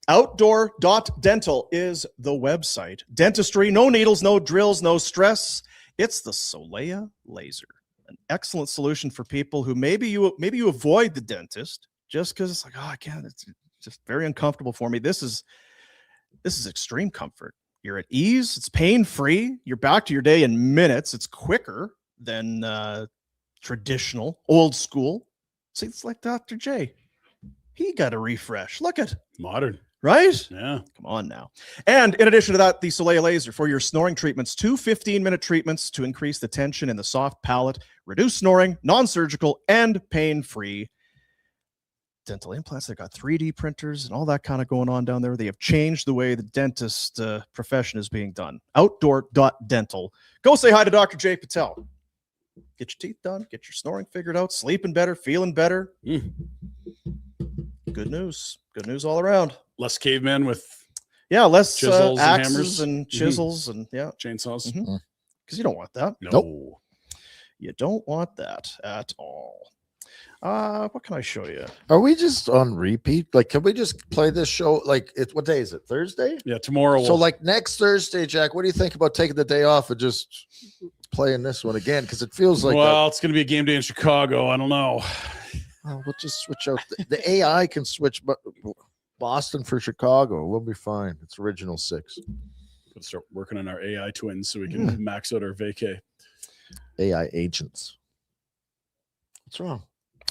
Outdoor.dental is the website. Dentistry, no needles, no drills, no stress. It's the Soleil laser. An excellent solution for people who maybe you avoid the dentist just because it's like, oh, I can't. It's just very uncomfortable for me. This is extreme comfort. You're at ease. It's pain-free. You're back to your day in minutes. It's quicker than traditional, old school. See, it's like Dr. J. He got a refresh. Look at Modern. right? Yeah. Come on now. And in addition to that, the Soleil laser for your snoring treatments, 2 15-minute treatments to increase the tension in the soft palate, reduce snoring, non-surgical, and pain-free. Dental implants, they've got 3D printers and all that kind of going on down there. They have changed the way the dentist profession is being done. Outdoor.dental. Go say hi to Dr. J. Patel. Get your teeth done, get your snoring figured out, sleeping better, feeling better. Good news. Good news all around. Less cavemen with Yeah, less Chisels and axes hammers. and chisels and yeah, chainsaws. because you don't want that. No. Nope. You don't want that at all. What can I show you? Are we just on repeat? Like, can we just play this show? Like, what day is it? Thursday? Yeah, tomorrow. So, like next Thursday, Jack, what do you think about taking the day off and just playing this one again? Because it feels like well, it's going to be a game day in Chicago. I don't know. we'll just switch out. The AI can switch Boston for Chicago. We'll be fine. It's original 6. We'll start working on our AI twins so we can max out our vacay. AI agents. What's wrong?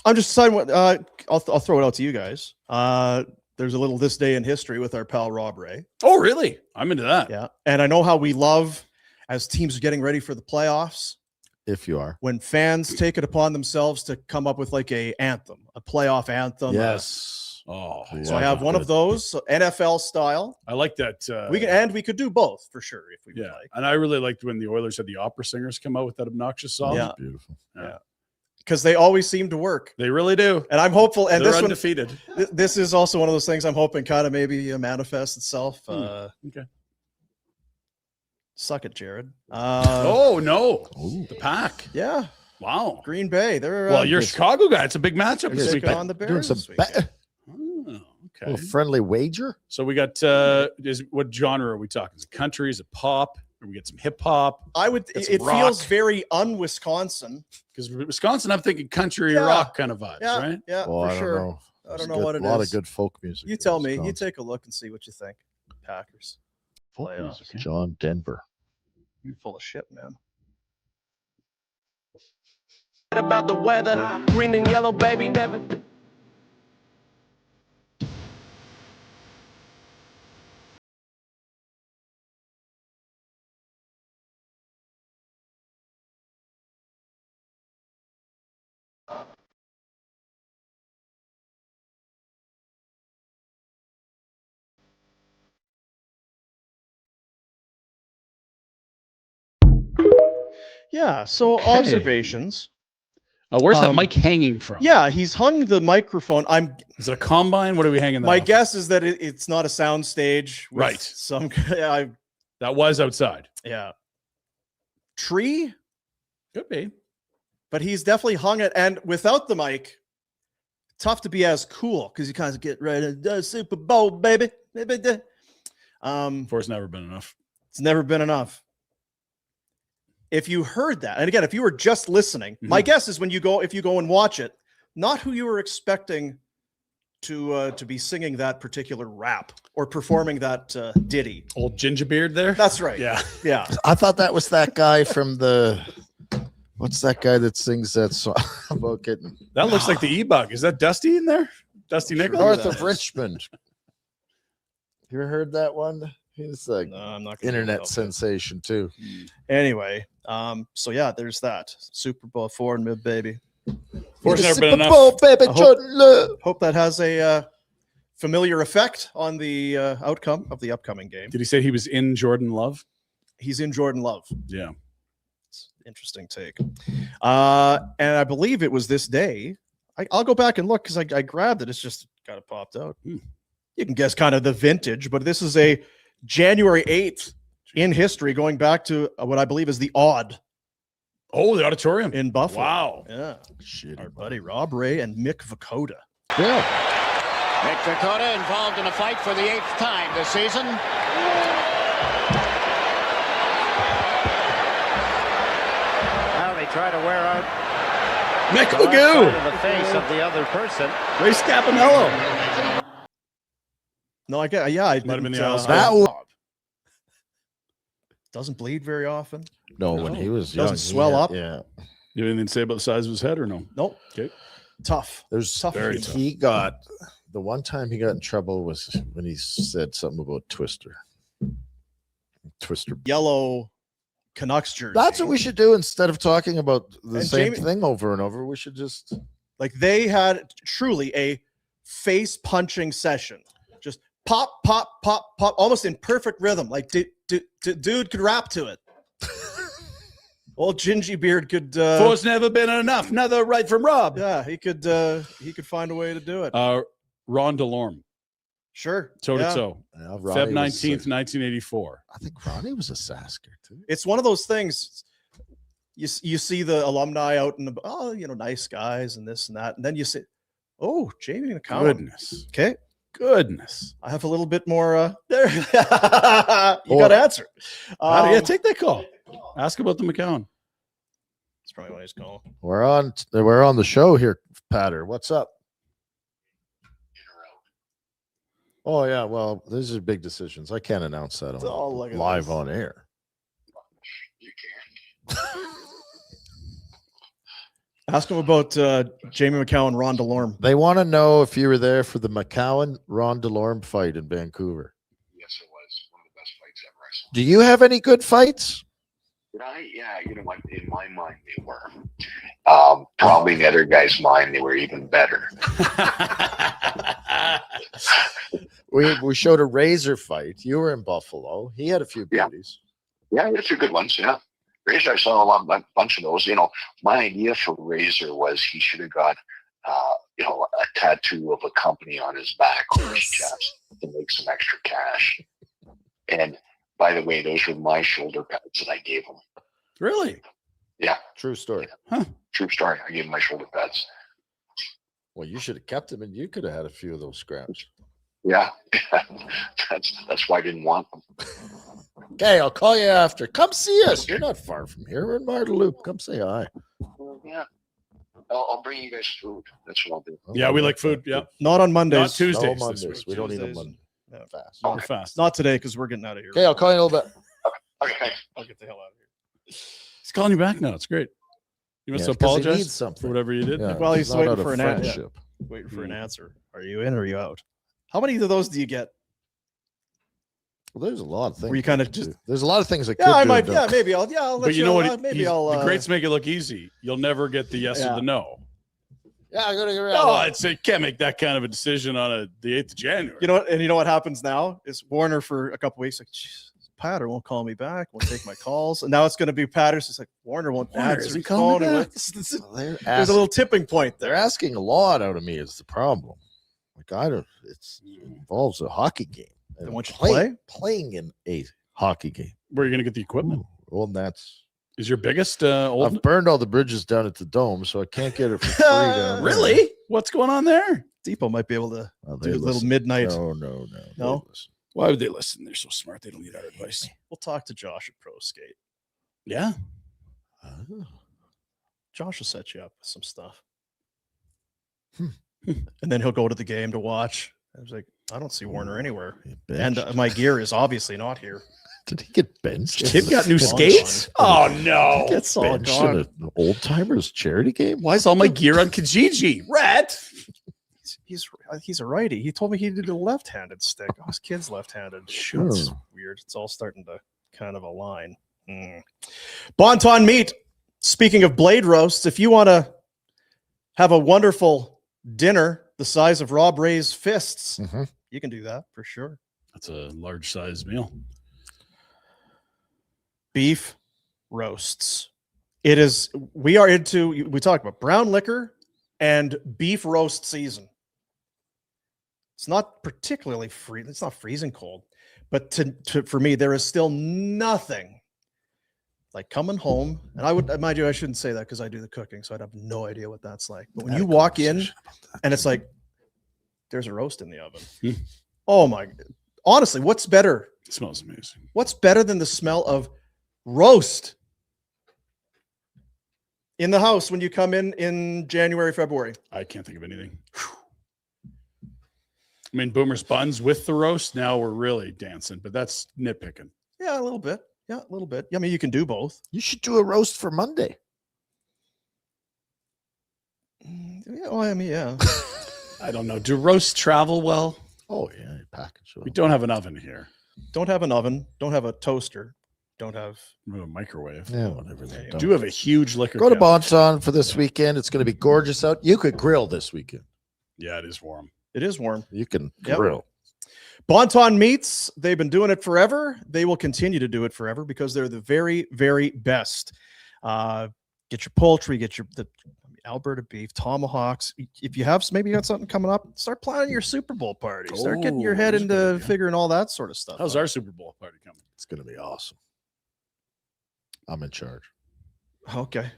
I'm just deciding what I'll throw it out to you guys. There's a little this day in history with our pal Rob Ray. Oh, really? I'm into that. Yeah, and I know how we love as teams are getting ready for the playoffs. If you are. When fans take it upon themselves to come up with like a playoff anthem. Yes. Oh, So I have one of those, so NFL style. I like that. We could do both for sure if we would Yeah, like. and I really liked when the Oilers had the opera singers come out with that obnoxious song. Yeah. Beautiful. Because they always seem to work. They really do. And I'm hopeful. And They're this one, undefeated. this is also one of those things I'm hoping kind of maybe manifests itself. Okay. Suck it, Jared. Oh no, Ooh. the Pack. Yeah, Wow. Green Bay. They're Well, you're a Chicago guy. It's a big matchup they're this taking weekend. on the Doing Bears some this weekend. Oh, okay. little friendly wager. So we got what genre are we talking? Is it country? Is it pop? Or we get some hip hop? I would. It's It rock. feels very un-Wisconsin. Because Wisconsin, I'm thinking country Yeah. rock kind of vibes, Yeah, right? yeah, Oh, for I don't sure. know. I There's don't know good- what it A lot is. of good folk music. You in tell me. You Wisconsin. take a look and see what you think. Packers. Folk playoffs. music. John Denver. You're full of shit, man. About the weather, green and yellow, baby, never. Yeah. So Okay. observations. Where's that mic hanging from? Yeah, he's hung the microphone. Is it a combine? What are we hanging that My off? guess is that it's not a sound stage. With Right. Some. That was outside. Yeah. Tree, Could be. but he's definitely hung it. And without the mic, tough to be as cool because you kind of get ready to the Super Bowl, baby. Force never been enough. It's never been enough. If you heard that, and again, if you were just listening, my guess is if you go and watch it, not who you were expecting to be singing that particular rap or performing that ditty. Old Gingerbeard there. That's right. Yeah. Yeah. I thought that was that guy from what's that guy that sings that song about getting That looks like the E-Bug. Is that Dusty in there? Dusty Nichols? north of Richmond. You ever heard that one? He's like No, I'm not gonna internet look it up. sensation too. Anyway, so yeah, there's that Super Bowl 4 and mid, baby. Force never been Super enough. Bowl, baby, Jordan Love. Hope that has a familiar effect on the outcome of the upcoming game. Did he say he was in Jordan Love? He's in Jordan Love. Yeah. Interesting take. And I believe it was this day. I'll go back and look because I grabbed it. It's just kind of popped out. You can guess kind of the vintage, but this is a January 8th in history, going back to what I believe is the Odd Oh, the auditorium. in Buffalo. Wow. Yeah. Shit. Our buddy Rob Ray and Mick Vukota. Yeah. Mick Vukota involved in a fight for the 8th time this season. Now they try to wear out Mick the face of the other person. Ray Scapinello. No, I get. Yeah, I Might have been didn't, the Alice That Cooper. was, doesn't bleed very often. no, when he was Doesn't young, swell he had- up. Yeah. You have anything to say about the size of his head or no? Nope. Okay. Tough. There's Tough. Very Tough. he got the one time he got in trouble was when he said something about Twister. Twister. Yellow Canucks jersey. That's what we should do instead of talking about the And same Jamie- thing over and over. We should just Like they had truly a face punching session. Just pop, pop, pop, pop, almost in perfect rhythm. Like dude could rap to it. Old Gingy Beard could. Force never been enough. Another right from Rob. Yeah, he could find a way to do it. Ron DeLorme. Sure. Toe yeah. to toe. yeah, Feb Ronnie was, 19th, 1984. I think Ronnie was a Sasker too. It's one of those things. You see the alumni out in the nice guys and this and that, and then you say, "Oh, Jamie McCown." Goodness. Okay, Goodness. I have a little bit more there. You got to answer. Yeah, take that call. Ask about the McCown. That's probably what he's calling. We're on the show here, Patter. What's up? Oh yeah, well, these are big decisions. I can't announce that Oh, look at live this. on air. Ask him about Jamie McCown, Ron DeLorme. They want to know if you were there for the McCowan Ron DeLorme fight in Vancouver. Yes, it was one of the best fights ever I saw. Do you have any good fights? Did I? Yeah, you know what? In my mind, they were. Probably in the other guy's mind, they were even better. We showed a Razor fight. You were in Buffalo. He had a few Yeah. beauties. Yeah, that's a good ones. Yeah, Razor. I saw a bunch of those. You know, my idea for Razor was he should have got, a tattoo of a company on his back or his chest to make some extra cash. And by the way, those were my shoulder pads that I gave him. Really? Yeah, True story. true story. I gave him my shoulder pads. Well, you should have kept him, and you could have had a few of those scraps. Yeah, that's why I didn't want them. Okay, I'll call you after. Come see us. You're not far from here. We're in Marteloup. Come say hi. Yeah, I'll bring you guys food. That's what I'll do. Yeah, we like food. Yeah. Not on Mondays. Not Tuesdays. No this Mondays. week. We don't eat Tuesdays. them Yeah. fast. We're fast. Not today because we're getting out of here. Okay, I'll call you in a little bit. Okay. I'll get the hell out of here. He's calling you back now. It's great. You must Yeah, 'cause he apologize needs something. for whatever you did. Yeah, Well, he's it's not waiting out of for an answer. friendship. Waiting for an answer. Are you in or are you out? How many of those do you get? Well, there's a lot of things. Were you I kind of could just? do. There's a lot of things I could Yeah, I do might. and Yeah, don't. maybe I'll. Yeah, I'll let But you know what? Maybe I'll. The greats make it look easy. You'll never get the yes or Yeah. the no. Yeah, I gotta get No, I'd say can't make that kind of a decision on the 8th of January. You know what? And you know what happens now is Warner for a couple weeks. Like, "Jeez, Patter won't call me back, won't take my calls. And now it's going to be Patterson. It's like, Warner won't Warner answer isn't his calling phone. me And back. there's a little tipping point They're there. asking a lot out of me is the problem. Like it involves a hockey game. They want you to play? Playing in a hockey game. Where are you going to get the equipment? Well, that's Is your biggest old? I've burned all the bridges down at the Dome, so I can't get it for free down there. Really? What's going on there? Depot might be able to Oh, do they a little listen. midnight. No. No? They listen. Why would they listen? They're so smart. They don't need our advice. We'll talk to Josh at Pro Skate. Yeah. Oh. Josh will set you up with some stuff. Hmm. And then he'll go to the game to watch. I was like, I don't see Warner anywhere. He And benched. my gear is obviously not here. Did he get benched? Tim got new It's skates? gone. Oh, no. It's all benched gone. at an old timers charity game? Why is all my gear on Kijiji? Rhett. He's a righty. He told me he did a left-handed stick. Oh, his kid's left-handed. Shoot, it's Oh. weird. It's all starting to kind of align. Bonton meat. Speaking of blade roasts, if you want to have a wonderful dinner the size of Rob Ray's fists, Mhm. you can do that for sure. That's a large size meal. Beef roasts. It is. We are into. We talk about brown liquor and beef roast season. It's not particularly free. It's not freezing cold, but for me, there is still nothing like coming home. And I would, mind you, I shouldn't say that because I do the cooking, so I'd have no idea what that's like. But when Had you a walk in conversation about that. and it's like, there's a roast in the oven. Hmm. Oh my! Honestly, what's better? It smells amazing. What's better than the smell of roast in the house when you come in January, February? I can't think of anything. I mean, Boomer's buns with the roast. Now we're really dancing, but that's nitpicking. Yeah, a little bit. Yeah, a little bit. I mean, you can do both. You should do a roast for Monday. Yeah, well, I mean, yeah. I don't know. Do roasts travel well? Oh yeah, package. We don't have an oven here. Don't have an oven. Don't have a toaster. Don't have. We have a microwave. Yeah, whatever. Yeah, they you don't. Do have a huge liquor. Go to cabinet. Bonton for this weekend. It's going to be gorgeous out. You could grill this weekend. Yeah, it is warm. It is warm. You can Yep. grill. Bonton Meats, they've been doing it forever. They will continue to do it forever because they're the very, very best. Get your poultry, get the Alberta beef, tomahawks. If you have, maybe you got something coming up, start planning your Super Bowl party. Start getting your Oh, head that's a good into idea. figuring all that sort of stuff. How's out. our Super Bowl party coming? It's going to be awesome. I'm in charge. Okay.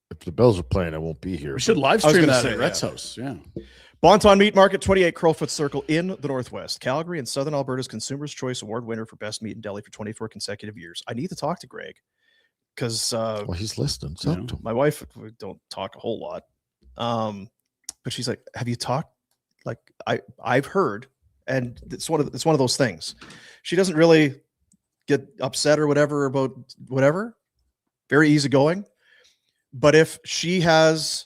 If the Bills are playing, I won't be here. We should live I was stream gonna that say, at Rhett's yeah. house. Yeah. Bonton Meat Market, 28 Crowfoot Circle in the Northwest. Calgary and Southern Alberta's Consumer's Choice Award winner for Best Meat in Deli for 24 consecutive years. I need to talk to Greg because Well, he's listening. So Yeah. my wife, we don't talk a whole lot. But she's like, have you talked? Like I've heard, and it's one of those things. She doesn't really get upset or whatever about whatever. Very easygoing. But if she has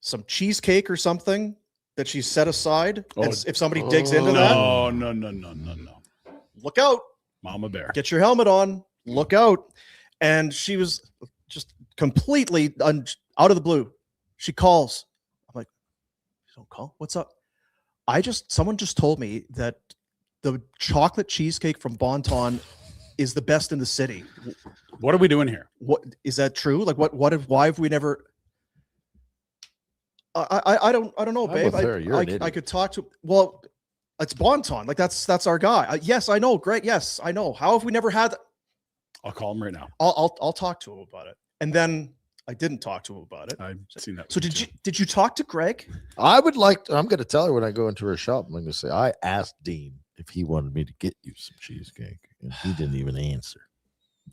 some cheesecake or something that she's set aside, and Oh. if somebody digs into that, No. look out. Mama Bear. Get your helmet on. Look out. And she was just completely out of the blue. She calls. I'm like, don't call. What's up? Someone just told me that the chocolate cheesecake from Bonton is the best in the city. What are we doing here? What is that true? Like why have we never? I don't know, I'm babe. with her. You're an I idiot. could talk to. Well, it's Bonton. Like that's our guy. Yes, I know. Great. Yes, I know. How have we never had? I'll call him right now. I'll talk to him about it. And then I didn't talk to him about it. I've seen that. So did you talk to Greg? I would like to, I'm going to tell her when I go into her shop. I'm going to say, I asked Dean if he wanted me to get you some cheesecake, and he didn't even answer.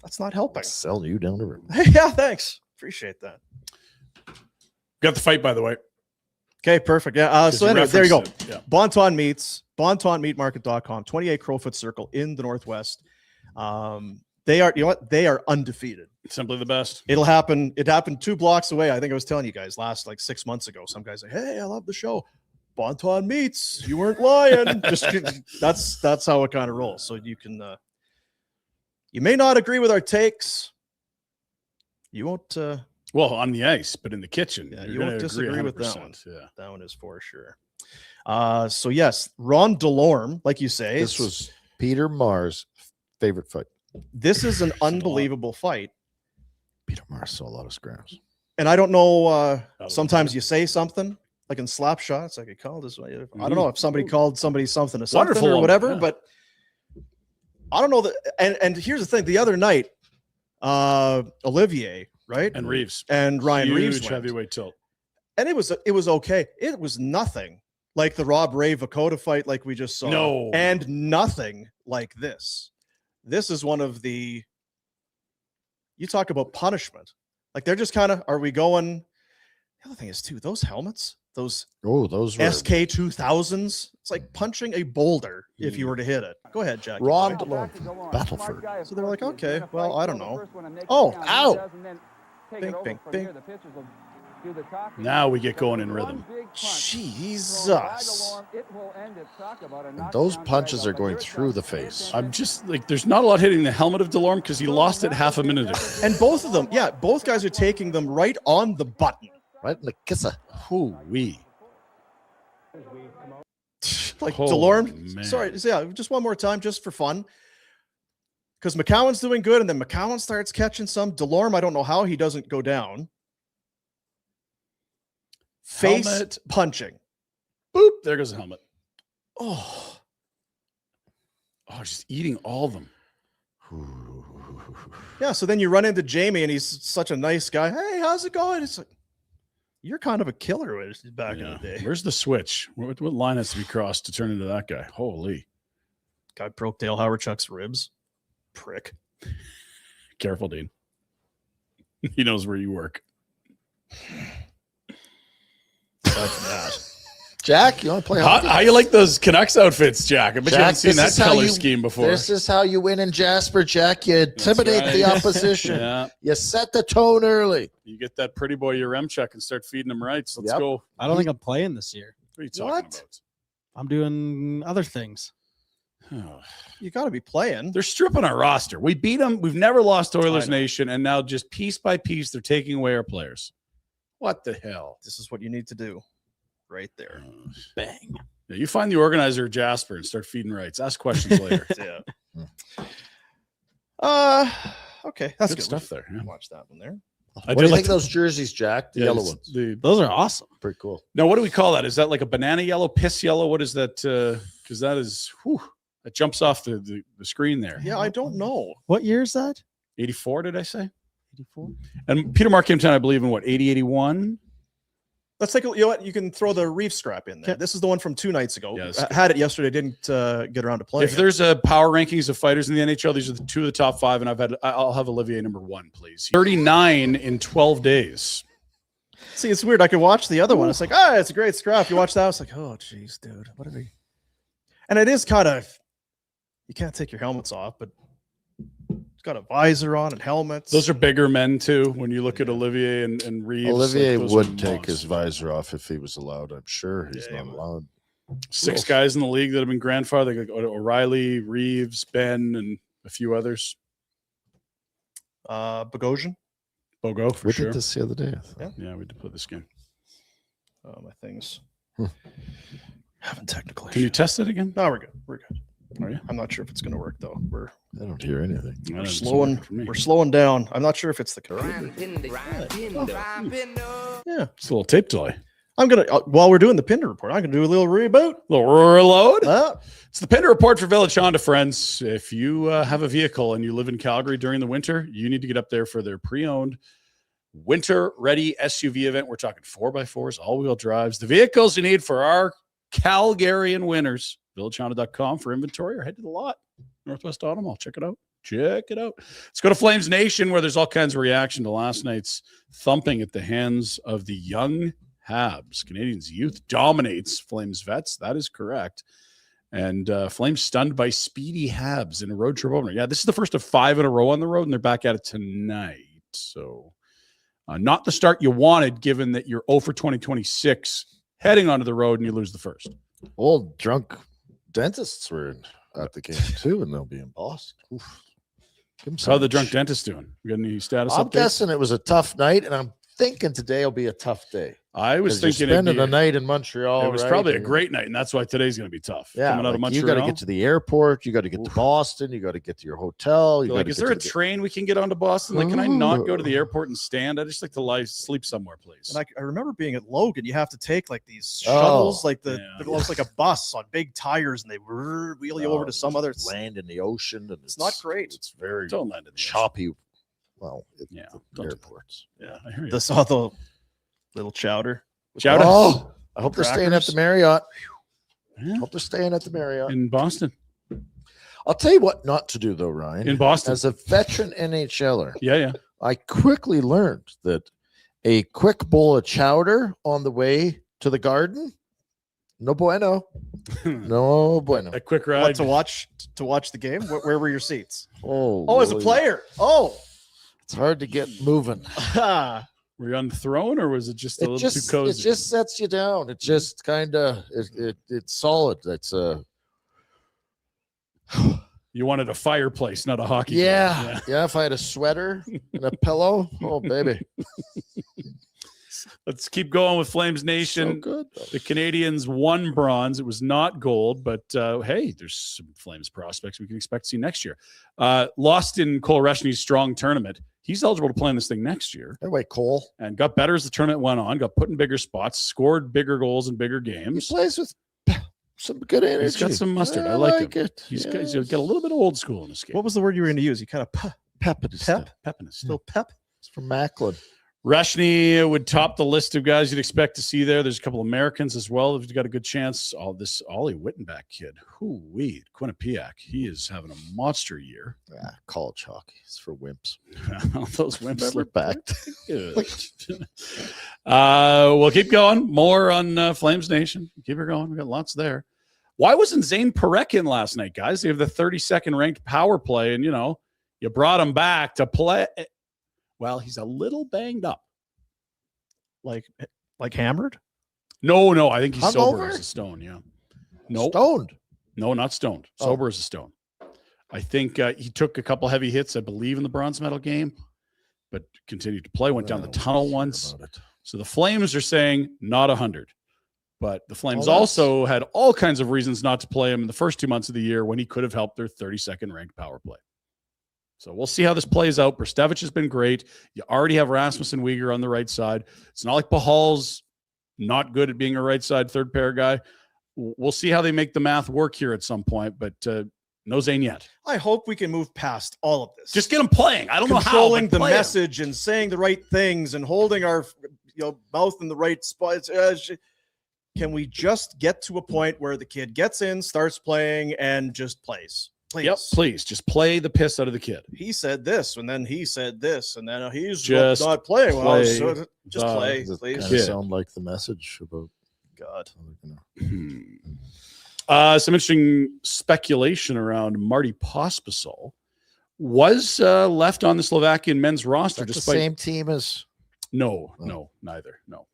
That's not helping. I'm selling you down the river. Yeah, thanks. Appreciate that. Got the fight, by the way. Okay, perfect. Yeah. So You anyway, there you go. referenced it. Yeah. Bonton Meats, bontonmeatmarket.com, 28 Crowfoot Circle in the Northwest. They are, you know what? They are undefeated. Simply the best. It'll happen. It happened 2 blocks away. I think I was telling you guys last like 6 months ago. Some guys say, "Hey, I love the show. Bonton Meats. You weren't lying." Just that's how it kind of rolls. So you can you may not agree with our takes. You won't Well, on the ice, but in the kitchen, Yeah, you're you gonna won't agree disagree with that 100%. one. Yeah. that one is for sure. So yes, Ron Delorme, like you say, This was Peter Mars' Favorite fight. This is an unbelievable fight. Peter Marks saw a lot of scrams. And I don't know, sometimes you say something, like in slap shots, like I called this way. I don't know if somebody called somebody something or something Wonderful or whatever, moment, yeah. but I don't know that. And here's the thing: the other night, Olivier, right, And Reeves. and Ryan Huge Reeves went. heavyweight tilt. And it was okay. It was nothing like the Rob Ray Vakota fight, like we just saw. No. And nothing like this. This is one of the. You talk about punishment. Like they're just kind of. Are we going? The other thing is too those helmets. Those Those were SK 2000s. It's like punching a boulder if you were to hit it. Go ahead, Jack. Ron DeLore, Battleford. So they're like, okay, well, I don't know. Oh, ow. Bing, bing, bing. Now we get going in rhythm. Jesus. Those punches are going through the face. I'm just like, there's not a lot hitting the helmet of DeLorme because he lost it half a minute ago. And both of them, yeah, both guys are taking them right on the button. Right in the kisser. Hoo-wee. Like Oh, DeLorme. man. Sorry, yeah, just one more time, just for fun. Because McCowan's doing good, and then McCowan starts catching some. DeLorme, I don't know how he doesn't go down. Face Helmet. punching. Boop. There goes the helmet. Oh, Just eating all of them. yeah. So then you run into Jamie, and he's such a nice guy. Hey, how's it going? It's like, you're kind of a killer back in the day. Where's the switch? What line has to be crossed to turn into that guy? Holy. Guy broke Dale Howardchuck's ribs. Prick. Careful, Dean. He knows where you work. That's that. Jack, you want to play hockey? How you like those Canucks outfits, Jack? I bet you haven't seen that this is how color you- scheme before. This is how you win in Jasper, Jack. You intimidate right. the opposition. Yeah. You set the tone early. You get that pretty boy Yaremchuk and start feeding him rights. Let's Yep. go. I don't think I'm playing this year. What are you talking What? I'm doing other things. about? You got to be playing. They're stripping our roster. We beat them. We've never lost to Oilers I know. Nation, and now just piece by piece, they're taking away our players. What the hell? This is what you need to do right there. Bang. Yeah, you find the organizer of Jasper and start feeding rights. Ask questions later. Yeah. Okay. That's Good good stuff there. Yeah. Watch that one there. I What do did you like think of those jerseys, Jack? The Yeah, yellow it's ones. Those are awesome. Pretty cool. Now, what do we call that? Is that like a banana yellow, piss yellow? What is that? Because that is, that jumps off the screen there. Yeah, I don't know. What year is that? 84, did I say? 84. And Peter Mark came to town, I believe, in what, 80, 81? Let's take a. You know what? You can throw the reef scrap in there. Okay. This is the one from 2 nights ago. Yeah, this- I had it yesterday. Didn't get around to playing. If there's a power rankings of fighters in the NHL, these are the 2 of the top 5, and I'll have Olivier number 1, please. 39 in 12 days. See, it's weird. I could watch the other one. It's like, it's a great scrap. You watch that, it's like, oh, geez, dude, what are we? And it is kind of. You can't take your helmets off, but it's got a visor on and helmets. Those are bigger men too. When you look at Olivier and Reeves, Olivier those are would take his monsters. visor off if he was allowed. I'm sure he's Yeah, not he would. allowed. 6 guys in the league that have been grandfathered, like O'Reilly, Reeves, Ben, and a few others. Bogosian. Bogo for We sure. did this the other day. Yeah, we did play this game. My things. Hmm. Having technical Can you issues. test it again? No, we're good. We're good. Are you? I'm not sure if it's going to work though. We're I don't hear anything. That doesn't slowing. work for me. We're slowing down. I'm not sure if it's the computer. Yeah, It's a little tape delay. I'm gonna while we're doing the Pinder report, I'm gonna do a little reboot. Little reload. Ah, It's the Pinder Report for Village Honda, friends. If you have a vehicle and you live in Calgary during the winter, you need to get up there for their pre-owned winter-ready SUV event. We're talking 4x4s, all-wheel drives, the vehicles you need for our Calgarian winters. VillageHonda.com for inventory, or head to the lot. Northwest Auto Mall. Check it out. Check it out. Let's go to Flames Nation, where there's all kinds of reaction to last night's thumping at the hands of the young Habs. Canadians youth dominates Flames vets. That is correct. And Flames stunned by speedy Habs in a road trip opener. Yeah, this is the first of 5 in a row on the road, and they're back at it tonight. So not the start you wanted, given that you're 0 for 2026 heading onto the road and you lose the first. Old drunk dentists were at the game too, and they'll be embossed. Oof. Give 'em How some the drunk sh- dentist doing? You got any status I'm updates? guessing it was a tough night, and I'm thinking today will be a tough day. I was 'Cause you're thinking spending the night in Montreal. it was right? probably a great night, and that's why today's going to be tough. Yeah, Coming out of like Montreal. you got to get to the airport. You got to get to Boston. You got to get to your hotel. You Like, gotta is get there a to the- train we can get onto Boston? Like, can I not go to the airport and stand? I just like to sleep somewhere, please. And I remember being at Logan. You have to take like these shuttles, like yeah. it looks like a bus on big tires, and they wheel you over to some other. land in the ocean, and It's not great. It's very Don't land in the choppy. Well, Yeah, the don't do airports. Yeah, I hear you. This all the little chowder. Chowder Oh, I hope they're staying at the Crackers. Marriott. Yeah. Hope they're staying at the Marriott. in Boston. I'll tell you what not to do though, Ryan. In Boston. As a veteran NHLer, Yeah. I quickly learned that a quick bowl of chowder on the way to the garden, no bueno. No bueno. A quick What ride. to watch the game? Where were your seats? Oh, As a Lord. player. Oh, It's hard to get moving. Were you on the throne, or was it just a little too It cozy? just sets you down. It just kind of it's solid. It's You wanted a fireplace, not a hockey game. yeah. If I had a sweater and a pillow, oh baby, Let's keep going with Flames so Nation. good. The Canadians won bronze. It was not gold, but hey, there's some Flames prospects we can expect to see next year. Lost in Cole Reshny's strong tournament. He's eligible to play in this thing next year, Anyway, Cole, and got better as the tournament went on. Got put in bigger spots, scored bigger goals in bigger he games. plays with some good energy. He's got some mustard. I like him. He's got a little bit of old school in his game. what was the word you were going to use? You kind of pep. Peppiness. little pep. It's from Macklin. Reshny would top the list of guys you'd expect to see there. There's a couple Americans as well who've got a good chance. This Ollie Wittenbach kid, Quinnipiac, he is having a monster year. Yeah, college hockey. It's for wimps. Those wimps Never look backed. good. We'll keep going. More on Flames Nation. Keep it going. We got lots there. Why wasn't Zane Parekh in last night, guys? They have the 32nd ranked power play, and you brought him back to play. Well, he's a little banged up. Like hammered. No. I think he's sober Hungover? as a stone. Yeah. No, Stoned. no, not stoned. Oh. Sober as a stone. I think he took a couple heavy hits, I believe, in the bronze medal game, but continued to play. Went down the tunnel once. So the Flames are saying not 100. But the Flames also had all kinds of reasons not to play him in the first 2 months of the year when he could have helped their 32nd ranked power play. So we'll see how this plays out. Brstevich has been great. You already have Rasmus and Weegar on the right side. It's not like Pahal's not good at being a right side third pair guy. We'll see how they make the math work here at some point, but no Zane yet. I hope we can move past all of this. Just get him playing. I don't know how. Controlling but the play him. message and saying the right things and holding our mouth in the right spots. Can we just get to a point where the kid gets in, starts playing, and just plays? Please. Yep, please. Just play the piss out of the kid. He said this, and then he said this, and then he's Just not playing well. play So just the- play, Does it please. kind of sound like the message about God. Some interesting speculation around Marty Pospisil was left on the Slovakian men's roster. the Despite same team as no, neither. No.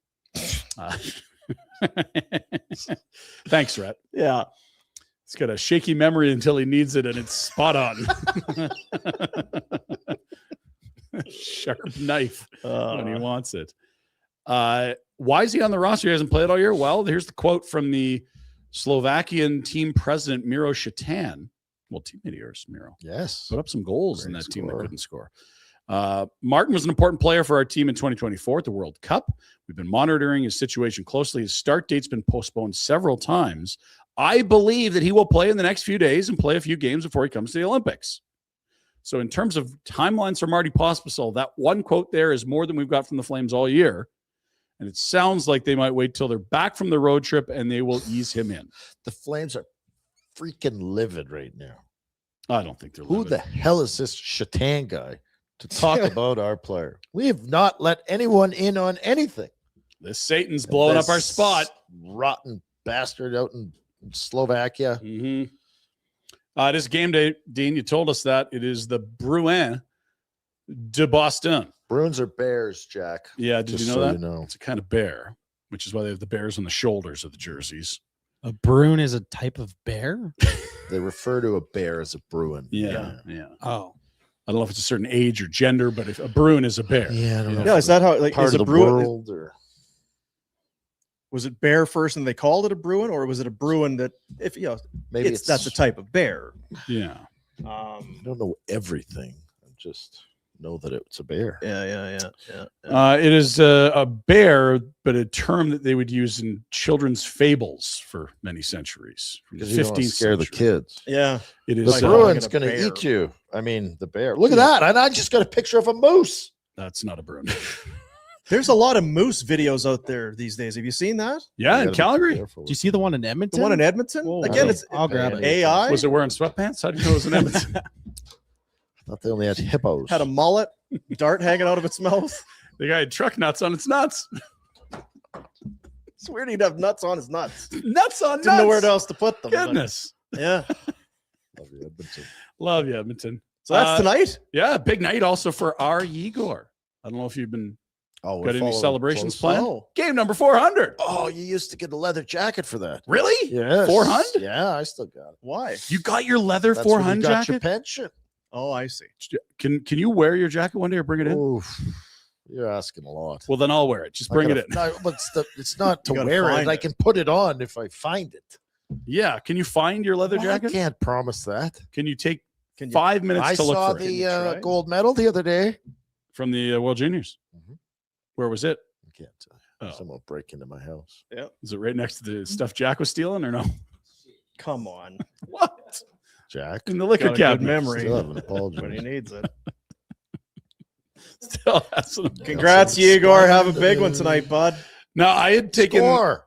Thanks, Rhett. Yeah. He's got a shaky memory until he needs it, and it's spot on. Sharp knife when he wants it. Why is he on the roster? He hasn't played all year. Well, here's the quote from the Slovakian team president, Miro Shatan. Well, teammate of yours, Miro. yes. Put up some goals in Great that team that scorer. couldn't score. Martin was an important player for our team in 2024 at the World Cup. We've been monitoring his situation closely. His start date's been postponed several times. I believe that he will play in the next few days and play a few games before he comes to the Olympics. So in terms of timelines for Marty Pospisil, that one quote there is more than we've got from the Flames all year. And it sounds like they might wait till they're back from the road trip and they will ease him in. The Flames are freaking livid right now. I don't think they're Who livid. the hell is this Shatan guy to talk about our player? We have not let anyone in on anything. This Satan's blowing up our This spot. Rotten bastard out in Slovakia. Mm-hmm. It is game day, Dean. You told us that. It is the Bruin de Boston. Bruins are bears, Jack. Yeah, did Just you know so that? you know. It's a kind of bear, which is why they have the bears on the shoulders of the jerseys. A Bruin is a type of bear? They refer to a bear as a Bruin. Yeah. Oh. I don't know if it's a certain age or gender, but if a Bruin is a bear. Yeah, I don't know. Yeah, is that how like Part is of a the Bruin? world, or Was it bear first and they called it a Bruin, or was it a Bruin that if maybe that's a type of bear? Yeah. I don't know everything. I just know that it's a bear. Yeah. It is a bear, but a term that they would use in children's fables for many centuries. From the Because you don't want to 15th scare the century. kids. Yeah. It The is. Like, Bruin's like a going to bear. eat you. I mean, the bear. Look at that. And I just got a picture of a moose. That's not a Bruin. There's a lot of moose videos out there these days. Have you seen that? Yeah, in You gotta be Calgary. careful Do you see the one in Edmonton? The one in Edmonton? Whoa. Again, it's I'll grab it. AI. Was it wearing sweatpants? How do you know it was an Edmonton? I thought they only had hippos. Had a mullet, dart hanging out of its mouth. The guy had truck nuts on its nuts. It's weird he'd have nuts on his nuts. Nuts on nuts. Didn't know where else to put them. but- Goodness. Yeah. Love you, Edmonton. Love you, Edmonton. So that's tonight. Yeah, big night also for our Igor. I don't know if you've been Oh, got any celebrations close. planned. Oh. Game number 400. Oh, you used to get a leather jacket for that. Really? Yes. 400? Yeah, I still got it. Why? You got your leather That's when you 400 got your jacket? pension. Oh, I see. Can you wear your jacket one day or bring it in? Oof, you're asking a lot. Well, then I'll wear it. Just bring it in. No, but it's not to You gotta wear it. find I it. can put it on if I find it. Yeah. Can you find your leather Well, jacket? I can't promise that. Can you take Can you? 5 minutes I to look saw for it Can you the try? gold medal the other day. from the World Juniors? Mhm. Where was it? I can't tell you. Oh. Someone break into my house. Is it right next to the stuff Jack was stealing or no? Come on. What? Jack, In the liquor Got a good cabinet. memory. still haven't apologized. When he needs it. Still has some- Congrats, Igor. Have a big one tonight, bud. No, I had taken. Score.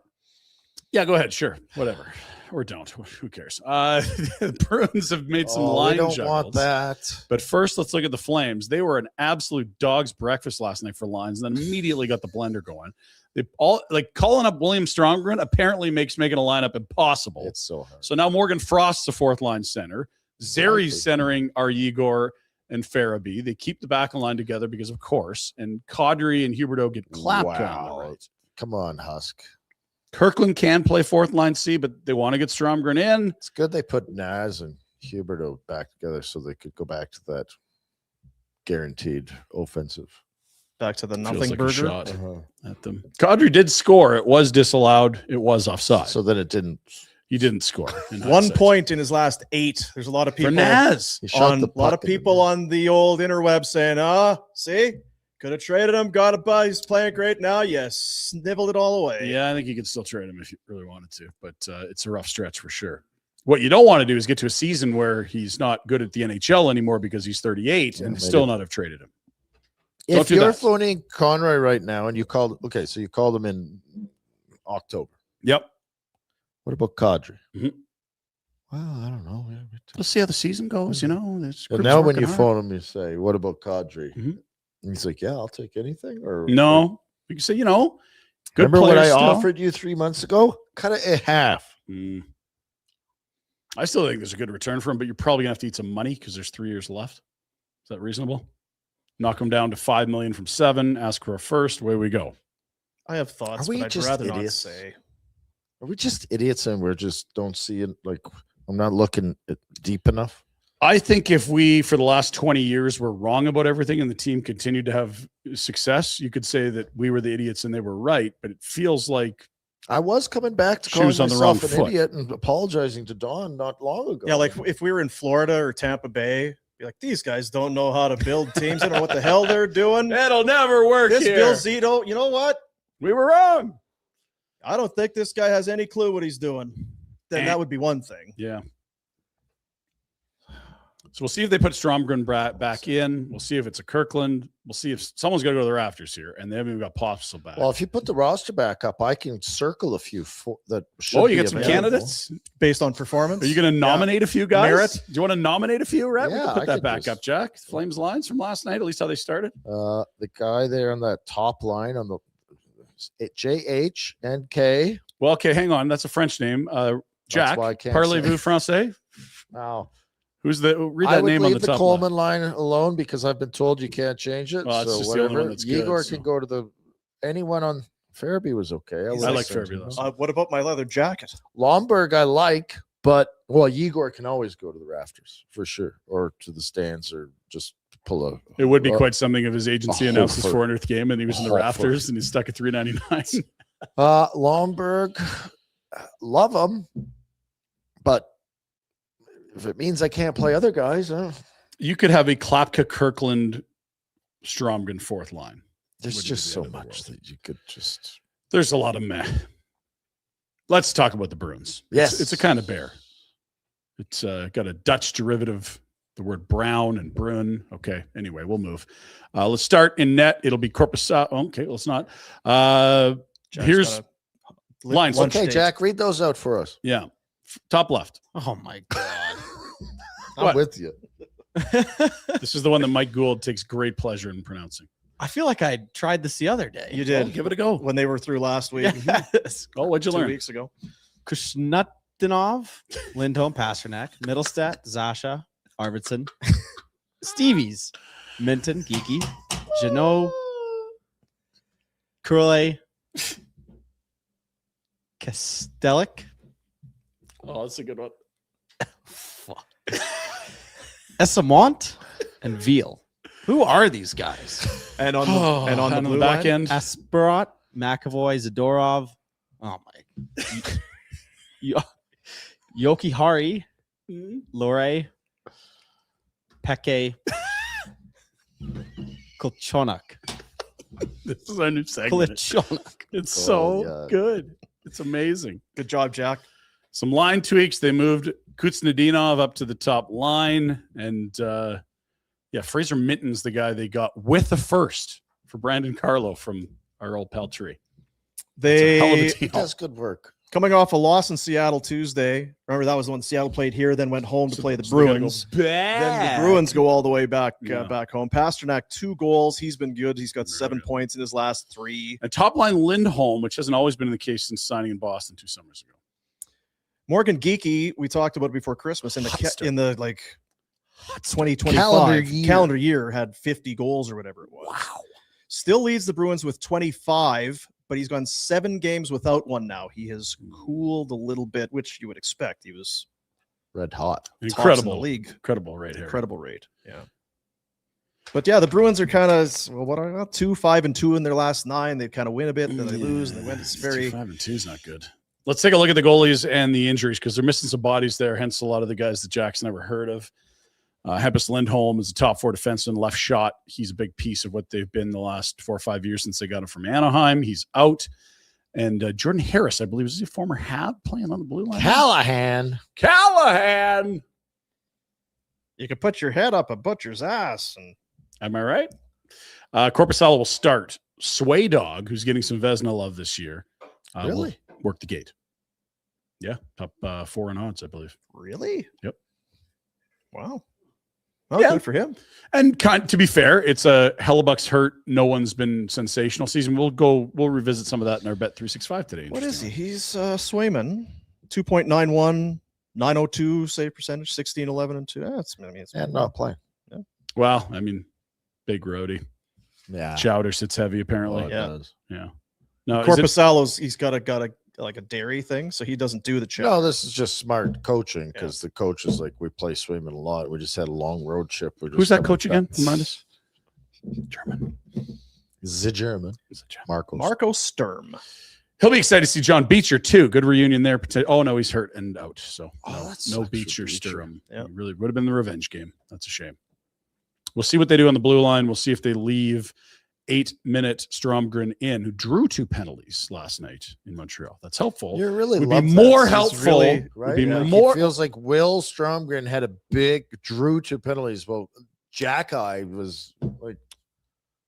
Yeah, go ahead. Sure. Whatever. Or don't. Who cares? The Bruins have made some Oh, line we don't juggles. want that. But first, let's look at the Flames. They were an absolute dog's breakfast last night for lines, and then immediately got the blender going. They all like calling up William Stromgren apparently makes making a lineup impossible. It's so hard. So now Morgan Frost's the fourth line center. Zeri's centering our Igor and Farabee. They keep the back line together because, of course, and Kadri and Huberdeau get clapped on the Wow. right. Come on, Husk. Kirkland can play fourth line C, but they want to get Stromgren in. It's good they put Naz and Huberdeau back together so they could go back to that guaranteed offensive. Back to the Feels nothing like a burger. shot at them. Kadri did score. It was disallowed. It was offside. So then it didn't. He didn't score. in 1 hindsight. point in his last 8. There's a lot of for people Naz. He shot on the a lot of puck in the people net. on the old interweb saying, see, could have traded him, got a buy, he's playing great now. Yes, snivelled it all away. Yeah, I think you could still trade him if you really wanted to, but it's a rough stretch for sure. What you don't want to do is get to a season where he's not good at the NHL anymore because he's 38 and maybe. still not have traded him. Don't If do you're that. phoning Conroy right now and you called, okay, so you called him in October. Yep. What about Kadri? Mhm. Well, I don't know. Yeah, Let's see how the season goes. You know, this and group's now when working you hard. phone him, you say, "What about Kadri?" Mhm. And he's like, "Yeah, I'll take anything." Or No, you can say, you know, good remember what I players still. offered you 3 months ago? Cut it in half. Mm. I still think there's a good return for him, but you're probably gonna have to eat some money because there's 3 years left. Is that reasonable? Knock him down to $5 million from 7. Ask for a first. Away we go. I have thoughts, Are we but I'd just rather idiots? not say. Are we just idiots and we're just don't see it? Like I'm not looking at deep enough. I think if we, for the last 20 years, were wrong about everything and the team continued to have success, you could say that we were the idiots and they were right. But it feels like I was coming back to calling Shoes on the wrong myself an foot. idiot and apologizing to Don not long ago. Yeah, like if we were in Florida or Tampa Bay, be like, these guys don't know how to build teams. They don't know what the hell they're doing. that'll never work This here. Bill Zito, you know what? We were wrong. I don't think this guy has any clue what he's doing. Then that would be one thing. Yeah. So we'll see if they put Stromgren back in. We'll see if it's a Kirkland. We'll see if someone's got to go to the rafters here, and they haven't even got Popsicle back. well, if you put the roster back up, I can circle a few that should oh, you be got some available. candidates? Based on performance. Are you going to nominate a few guys? Merit? Do you want to nominate a few, Rhett? We Yeah, can put I that could back just- up, Jack. Flames lines from last night, at least how they started. The guy there on that top line on the JHNK. Well, okay, hang on. That's a French name. Jack, why I can't parlez-vous say. français? Now, Who's the read I that would name on leave the the top Coleman line alone because I've been told you can't change it. Well, that's so just the only whatever. one that's good, Igor so. can go to the anyone on Farabee was okay. He's I would've like sent Farabee him. less. What about my leather jacket? Lomberg, I like, but well, Igor can always go to the rafters for sure, or to the stands, or just pull a. It would be quite something if his agency announced his Hofer. 400th game and he was in the Hofer. rafters and he's stuck at 399. Lomberg, love him, but if it means I can't play other guys, You could have a Klapka, Kirkland, Stromgren fourth line. there's Wouldn't just be the so end of the much world. that you could just. There's a lot of meh. Let's talk about the Bruins. Yes. It's a kind of bear. It's got a Dutch derivative, the word brown and brun. Okay. Anyway, we'll move. Let's start in net. It'll be Corpus. Okay, let's not. Jack's Here's got a lines. lunch Okay, date. Jack, read those out for us. Yeah. Top left. Oh my god. I'm What? with you. This is the one that Mike Gould takes great pleasure in pronouncing. I feel like I tried this the other day. You Well, did give it a go. when they were through last week. Yes. Oh, what'd you 2 learn? weeks ago. Kushnutinov, Lindholm, Pasternak, Middlestat, Zasha, Arvidsson, Stevie's, Minton, Geeky, Janot, Curle, Kastelik, Oh, that's a good one. Essamont, and Veal. Who are these guys? And on the, and on the blue back line, end. Asperat, McAvoy, Zadorov. Oh my. Yoki Hari, Lore, Peke, Kolchonak. This is our new segment. Kolchonak. It's Oh, so God. good. It's amazing. good job, Jack. Some line tweaks. They moved Kuznetsov up to the top line. And Fraser Minton's the guy they got with the first for Brandon Carlo from our old pal Tree. It's a hell of a They deal. That's good work. coming off a loss in Seattle Tuesday. Remember that was the one Seattle played here, then went home to play the So they gotta go Bruins. back. Then the Bruins go all the way back Yeah. back home. Pasternak 2 goals. He's been good. He's got Very 7 good. points in his last 3. And top line Lindholm, which hasn't always been the case since signing in Boston 2 summers ago. Morgan Geeky, we talked about it before Christmas in the Hot start. in the like 2025 Calendar calendar year. year had 50 goals or whatever it was. Wow. Still leads the Bruins with 25, but he's gone 7 games without one now. He has cooled a little bit, which you would expect. He was Red hot. tops in the Incredible league. Incredible right here. Incredible rate. Yeah. But yeah, the Bruins are kind of, well, what are 2-5-2 in their last 9. They kind of win a bit, then they lose, and they win. It's very 5-2 is not good. Let's take a look at the goalies and the injuries because they're missing some bodies there. Hence, a lot of the guys that Jack's never heard of. Hampus Lindholm is a top 4 defenseman, left shot. He's a big piece of what they've been the last 4 or 5 years since they got him from Anaheim. He's out. And Jordan Harris, I believe, is he a former Hab playing on the blue line? Callahan. Callahan. you could put your head up a butcher's ass and Am I right? Corpusalo will start. Sway Dog, who's getting some Vezina love this year, will Really? work the gate. Yeah, top 4 in odds, I believe. really? Yep. Wow. Well, Yeah. good for him. And to be fair, it's a Hellebuck's hurt. No one's been sensational season. We'll revisit some of that in our Bet 365 today. What is he? He's Swayman, 2.91, 902 save percentage, 16, 11, and 2. That's, I mean, it's And not playing. Well, I mean, big roadie. Yeah. Chowder sits heavy apparently. Oh, it Yeah. does. Yeah. No, is it- Corpusalo's, he's got a like a dairy thing, so he doesn't do the check. No, this is just smart coaching because the coach is like, we play swimming a lot. We just had a long road trip. We're who's just that coming coach again? back. Remind us. German. The German. Marco. Marco Sturm. He'll be excited to see John Beecher too. Good reunion there. Oh no, he's hurt and out. So Oh, no, that no sucks for Beecher Beecher. Sturm. Yeah. It really would have been the revenge game. That's a shame. We'll see what they do on the blue line. We'll see if they leave 8-minute Stromgren in, who drew 2 penalties last night in Montreal. That's helpful. You really Would love be that. more This is helpful. really- Would right? be Like, more. it feels like Will Stromgren had a big drew 2 penalties. Well, Jack Eye was like,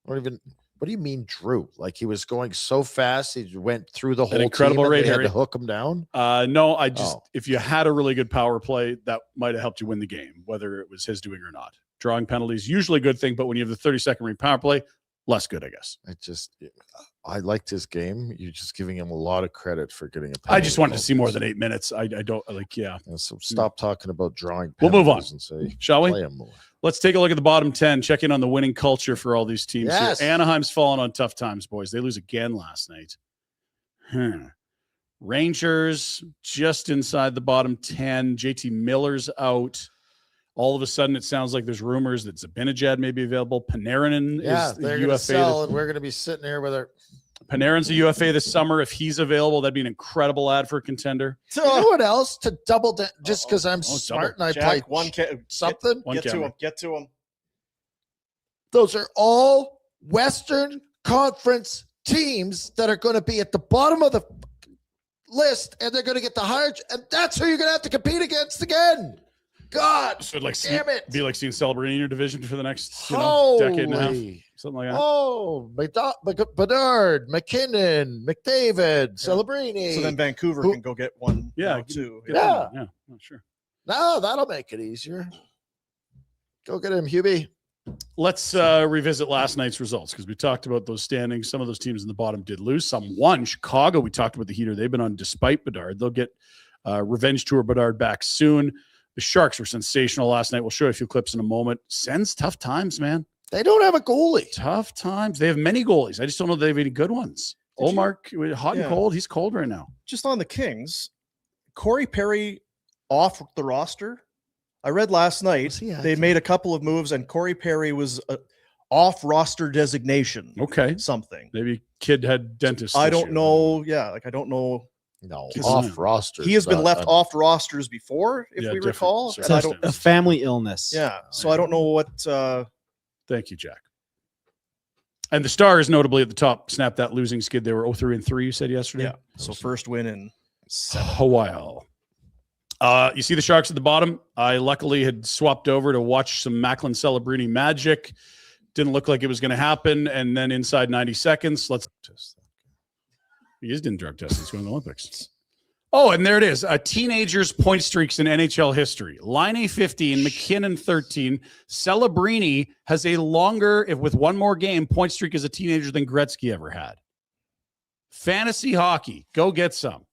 what do you mean drew? Like he was going so fast, he went through the whole incredible team and rate, they had Harry. to hook him down. No, I just Oh. if you had a really good power play, that might have helped you win the game, whether it was his doing or not. Drawing penalties usually a good thing, but when you have the 30-second ring power play, less good, I guess. I liked his game. You're just giving him a lot of credit for getting a I just penalty wanted to call. see more than 8 minutes. I don't like, yeah. And so stop talking about drawing We'll move on. penalties and say, Shall we? play him more. Let's take a look at the bottom 10, check in on the winning culture for all these teams Yes. here. Anaheim's fallen on tough times, boys. They lose again last night. Rangers just inside the bottom 10. JT Miller's out. All of a sudden, it sounds like there's rumors that Zibanejad may be available. Panarin is the they're going to UFA. sell, and we're going to be sitting here with our. Panarin's a UFA this summer. If he's available, that'd be an incredible ad for a contender. You know what else to double down? Just because I'm smart and I Jack, play something. One Get to camera. him. Get to him. Those are all Western Conference teams that are going to be at the bottom of the list, and they're going to get the higher, and that's who you're going to have to compete against again. God, So like damn it. be like seeing Celebrini in your division for the next decade and a half, Holy. something like that. Oh, Bedard, McKinnon, McDavid, Celebrini. So then Vancouver can go get one. Yeah, too. Yeah. Yeah, sure. No, that'll make it easier. Go get him, Hubie. Let's revisit last night's results because we talked about those standings. Some of those teams in the bottom did lose. Some won. Chicago, we talked about the heater. They've been on despite Bedard. They'll get revenge tour Bedard back soon. The Sharks were sensational last night. We'll show you a few clips in a moment. Sens, tough times, man. They don't have a goalie. Tough times. They have many goalies. I just don't know if they have any good ones. Olmark, hot and cold. He's cold right now. Just on the Kings, Corey Perry off the roster. I read last night they made a couple of moves, and Corey Perry was off roster designation. Okay. Something. Maybe kid had dentist. I don't know. Yeah, like I don't know. No, 'Cause off roster. He has been left off rosters before, if we different recall. And I don't, circumstances. A family illness. yeah, so I don't know what. Thank you, Jack. And the Stars, notably at the top, snapped that losing skid. They were 0-3-3, you said yesterday? Yeah, so first win in A while. You see the Sharks at the bottom. I luckily had swapped over to watch some Macklin Celebrini magic. Didn't look like it was going to happen. And then inside 90 seconds, let's test that. He just didn't drug test. He's going to the Olympics. Oh, and there it is. Teenagers' point streaks in NHL history. Line 15, McKinnon 13. Celebrini has a longer, if with one more game, point streak as a teenager than Gretzky ever had. Fantasy hockey. Go get some.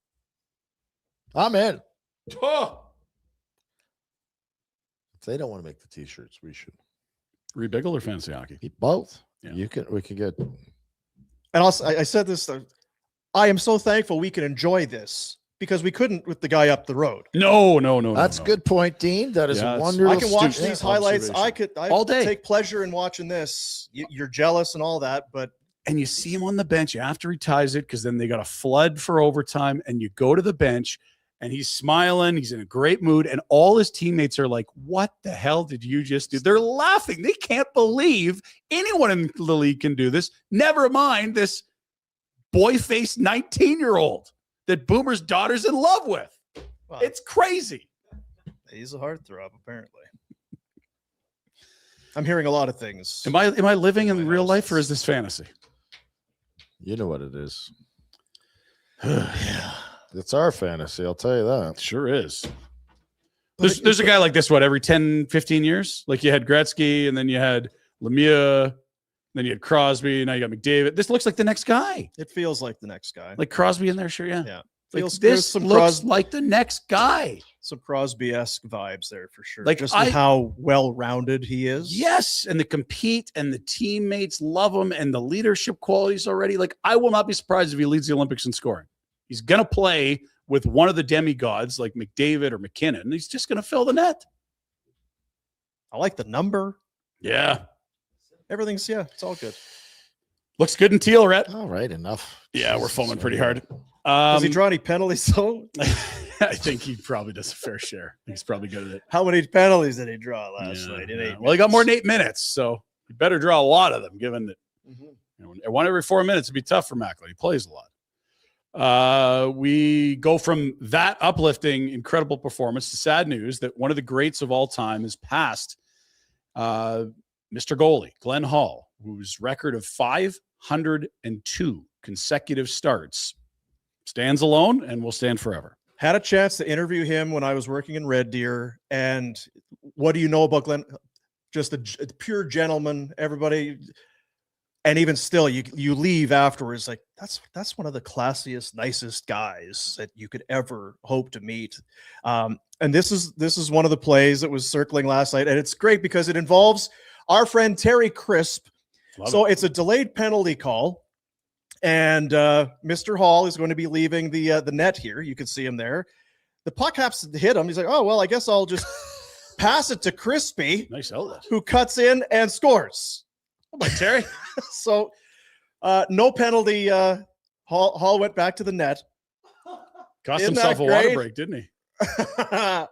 I'm in. Oh. If they don't want to make the t-shirts, we should. Rebiggle or fantasy hockey? Both. Yeah. We can get. And also, I said this. I am so thankful we can enjoy this because we couldn't with the guy up the road. No. That's a good point, Dean. That is Yeah, a it's- wonderful. I can watch student these highlights. observation. I All day. take pleasure in watching this. You're jealous and all that, but And you see him on the bench after he ties it because then they got a flood for overtime. And you go to the bench and he's smiling. He's in a great mood. And all his teammates are like, what the hell did you just do? They're laughing. They can't believe anyone in the league can do this. Never mind this boy-faced 19-year-old that Boomer's daughter's in love with. well, It's crazy. he's a heartthrob, apparently. I'm hearing a lot of things. Am I living in real life or is this fantasy? You know what it is. It's our fantasy. I'll tell you that. Sure is. There's a guy like this, every 10, 15 years? Like you had Gretzky and then you had Lemieux, then you had Crosby, now you got McDavid. This looks like the next guy. It feels like the next guy. Like Crosby in there, sure, yeah. Yeah. Like Feels this some looks like the next guy. some Crosby-esque vibes there for sure. Like, Just with how well-rounded he is. Yes, and the compete and the teammates love him and the leadership qualities already. Like I will not be surprised if he leads the Olympics in scoring. He's going to play with one of the demigods like McDavid or McKinnon. And he's just going to fill the net. I like the number. Yeah. Everything's, it's all good. Looks good in teal, Rhett. All right, enough. Yeah, we're foaming pretty hard. Does he draw any penalties, though? I think he probably does a fair share. He's probably good at it. How many penalties did he draw last night? In 8 Well, he got more than minutes? 8 minutes, so you better draw a lot of them, given that Mhm. one every 4 minutes would be tough for Macklin. He plays a lot. We go from that uplifting, incredible performance to sad news that one of the greats of all time has passed. Mr. Goalie, Glenn Hall, whose record of 502 consecutive starts stands alone and will stand forever. Had a chance to interview him when I was working in Red Deer. And what do you know about Glenn? Just a pure gentleman, everybody. And even still, you leave afterwards like that's one of the classiest, nicest guys that you could ever hope to meet. And this is one of the plays that was circling last night, and it's great because it involves our friend Terry Crisp. It's a delayed penalty call, and Mr. Hall is going to be leaving the net here. You can see him there. The puck happens to hit him. He's like, oh well, I guess I'll just pass it to Crispy, Nice outlet. who cuts in and scores. Oh, my Terry. So no penalty. Hall went back to the net. Cost Isn't himself that a water great? break, didn't he?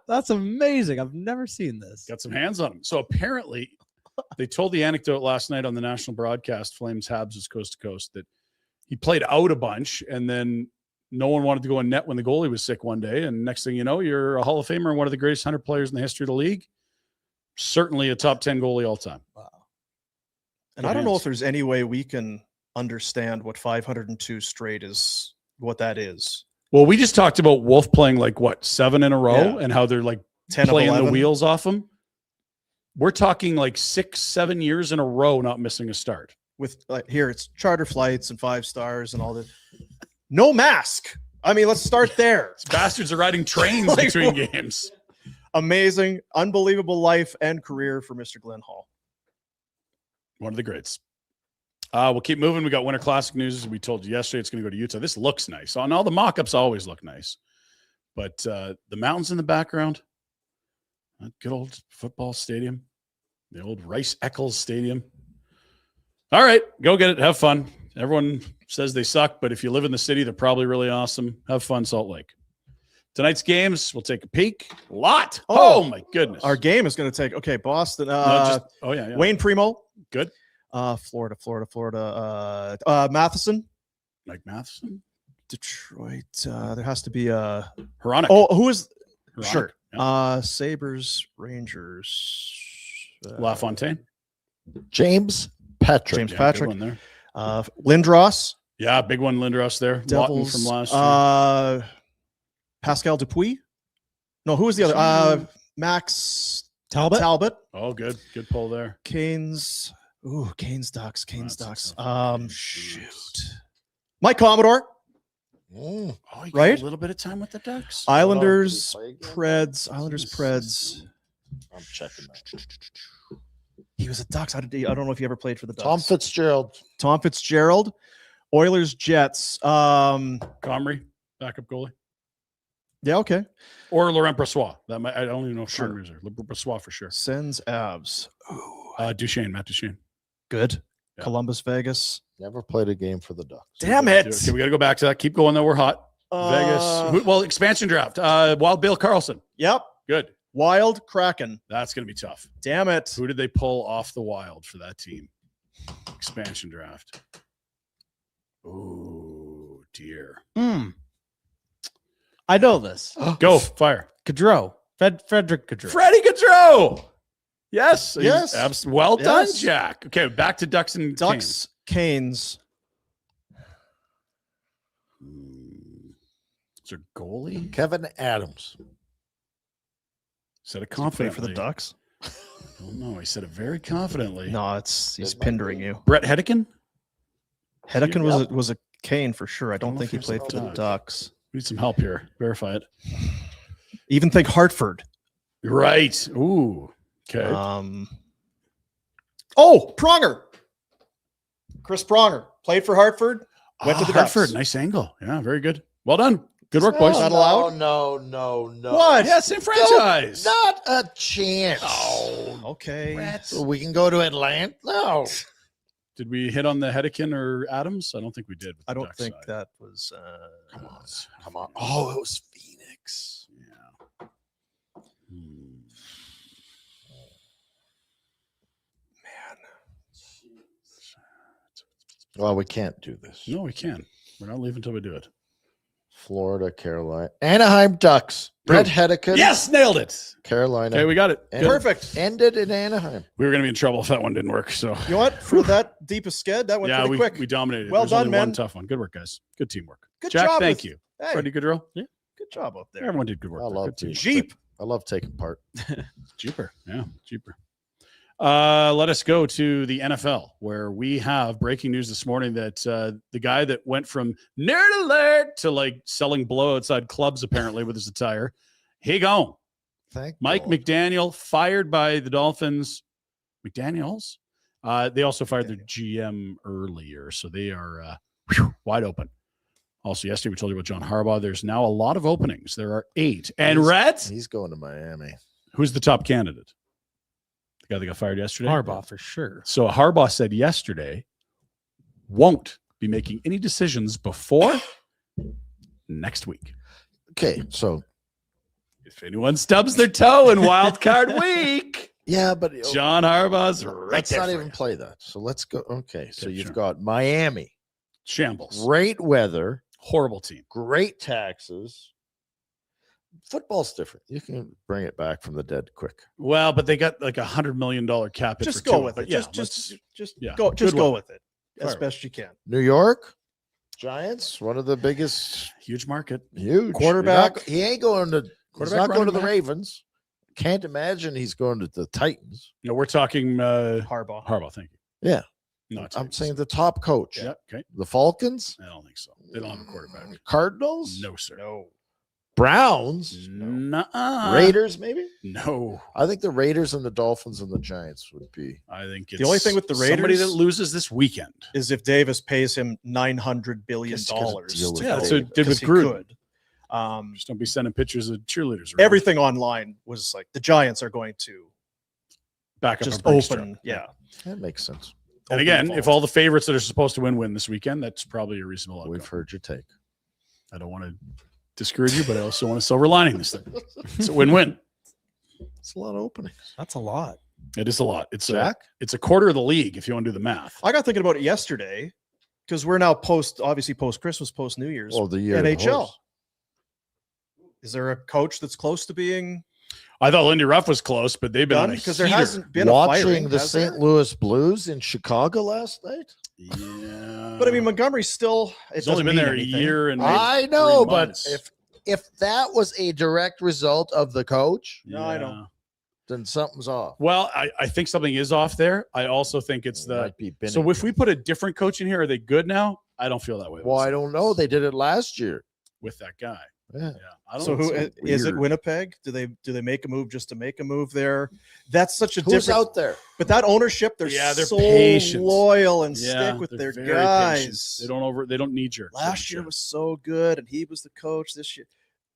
That's amazing. I've never seen this. Got some hands on him. So apparently, they told the anecdote last night on the national broadcast, Flames Habs was coast to coast, that he played out a bunch and then no one wanted to go in net when the goalie was sick one day. And next thing you know, you're a Hall of Famer and one of the greatest 100 players in the history of the league. Certainly a top 10 goalie all time. Wow. And I don't know if there's any way we can understand what 502 straight is, what that is. Well, we just talked about Wolf playing like what, 7 in a row, Yeah. and how they're like 10 of playing the 11. wheels off him. We're talking like 6-7 years in a row not missing a start. With here, it's charter flights and 5 stars and all that. No mask. I mean, let's start there. These bastards are riding trains Like, between games. Amazing, unbelievable life and career for Mr. Glenn Hall. One of the greats. We'll keep moving. We got Winter Classic news. We told you yesterday it's going to go to Utah. This looks nice. On all the mock-ups always look nice. But the mountains in the background, that good old football stadium, the old Rice Eccles Stadium. All right, go get it. Have fun. Everyone says they suck, but if you live in the city, they're probably really awesome. Have fun, Salt Lake. Tonight's games, we'll take a peek. Lot. Oh my goodness. Our game is going to take, Boston. Yeah. Wayne Primo. Good. Florida. Matheson. Mike Matheson. Detroit. There has to be Hronik. Oh, who is? Hronik. Sure. Yeah. Sabres, Rangers. LaFontaine. James Patrick. James Yeah, Patrick. good one there. Lindros. Yeah, big one, Lindros there. Lawton Devils from last year. Pascal Dupuis. No, who was the other? Max Talbot. Oh, good pull there. Canes. Ooh, Canes Ducks. That's tough. Shoot. Mike Commodore. Mm. Oh, you got Right? a little bit of time with the Ducks. Islanders, Did he play again? Preds. Islanders, Preds. I'm checking that. He was a Ducks. I don't know if he ever played for the Ducks. Tom Fitzgerald. Oilers, Jets. Comrie, backup goalie. Yeah, okay. Or Laurent Brossois. That might, I don't even know if Sure. Comrie's there. Brossois for sure. Sens, Avs. Ooh, Duchesne, Matt Duchesne. good. Yeah. Columbus, Vegas. Never played a game for the Ducks. Damn Okay, it. we got to go back to that. Keep going though. We're hot. Vegas. Well, expansion draft. Wild Bill Carlson. Yep. Good. Wild Kraken. That's going to be tough. Damn it. Who did they pull off the Wild for that team? Expansion draft. Oh, dear. I know this. Go, fire. Gaudreau. Frederick Gaudreau. Freddie Gaudreau. Yes. Yes. Well done, Yes. Jack. Okay, back to Ducks and Ducks, Canes. Canes. Is there goalie? Kevin Adams. Said it Play for confidently. the Ducks. I don't know. He said it very confidently. No, he's Good luck. pindering you. Brett Hedekin? Hedekin was a Cane for sure. I don't know think if he he was played a for the Duck. Ducks. We need some help here. Verify it. Even think Hartford. Right. Ooh. Okay. Pronger. Chris Pronger played for Hartford. Went to the Hartford. Ducks. Nice angle. Yeah, very good. Well done. Good work, boys. that allowed? No. What? Yeah, same franchise. Not a chance. Okay. We can go to Atlanta. No. Did we hit on the Hedekin or Adams? I don't think we did. With I the don't Ducks think side. that was. Come on. Oh, it was Phoenix. Yeah. Well, we can't do this. No, we can. We're not leaving until we do it. Florida, Carolina, Anaheim Ducks. Brett Hedekin. Yes, nailed it. Carolina. Okay, we got it. And Good. Perfect. Ended in Anaheim. We were going to be in trouble if that one didn't work. So You know what? For that deepest sked, that went yeah, pretty quick. we dominated. Well There's done, only one man. tough one. Good work, guys. Good teamwork. Good Jack, job thank with- you. Hey, Freddie Gaudreau. Yeah, good job up there. everyone did good work. I there. love Good team. Jeep. I love taking part. Cheaper. Yeah, cheaper. Let us go to the NFL, where we have breaking news this morning that the guy that went from nerd alert to like selling blow outside clubs apparently with his attire, he gone. Thank Mike God. McDaniel fired by the Dolphins. McDaniels. They also fired their GM earlier, so they are wide open. Also, yesterday we told you about John Harbaugh. There's now a lot of openings. There are 8. And Rhett, He's going to Miami. Who's the top candidate? The guy that got fired yesterday? Harbaugh for sure. So Harbaugh said yesterday won't be making any decisions before next week. Okay, so If anyone stubs their toe in wild card week, yeah, but John Harbaugh's right let's there not for even you. play that. So let's go. Okay, so Okay, you've sure. got Miami, Shambles. great weather, Horrible team. great taxes. Football's different. You can bring it back from the dead quick. Well, but they got like $100 million cap hit Just for go Tua, with but it. yeah, Just yeah, go. Just good go one. with it as Fire. best you can. New York Giants, one of the biggest, huge market. huge Quarterback. He ain't going to. He's Quarterback not going to running the back. Ravens. Can't imagine he's going to the Titans. No, we're talking Harbaugh. Harbaugh. Thank you. Yeah, Not I'm Titans. saying the top coach. Yeah. Okay. The Falcons, I don't think so. They don't have a quarterback. Cardinals, No, sir. No. Browns, Nuh-uh. Raiders, maybe. No. I think the Raiders and the Dolphins and the Giants would be. I think it's The only thing with the somebody Raiders- that loses this weekend. Is if Davis pays him $900 billion Just 'cause of deal with Yeah, that's Davis. what it did with he Gruden. could. Just don't be sending pictures of cheerleaders. around. Everything online was like the Giants are going to back up just a Brinks open. truck. Yeah. That makes sense. And open again, the if vault. all the favorites that are supposed to win this weekend, that's probably a reasonable outcome. We've heard your take. I don't want to discourage you, but I also want a silver lining this thing. It's a win-win. It's a lot of openings. That's a lot. It is a lot. It's Jack? it's a quarter of the league if you want to do the math. I got thinking about it yesterday because we're now obviously post Christmas, post New Year's. Oh, the year of the NHL. horse. Is there a coach that's close to being I thought Lindy Ruff was close, but they've been done? on a Because there heater. hasn't been a Watching firing, the has St. there? Louis Blues in Chicago last night. Yeah, But I mean, Montgomery's still. he's only been there a year and I know, 3 but months. if that was a direct result of the coach, No, I know. then something's off. Well, I think something is off there. I also think it's the. Might be So Binnington. if we put a different coach in here, are they good now? I don't feel that way. Well, I don't know. They did it last year. with that guy. Yeah. Yeah, I don't. So who it's is it? weird. Winnipeg? Do they make a move just to make a move there? That's such a Who's different. out there? But that ownership, they're Yeah, they're so patient. loyal and Yeah, stick with they're their very patient. guys. They don't need your Last year was so good, and he was the coach this year.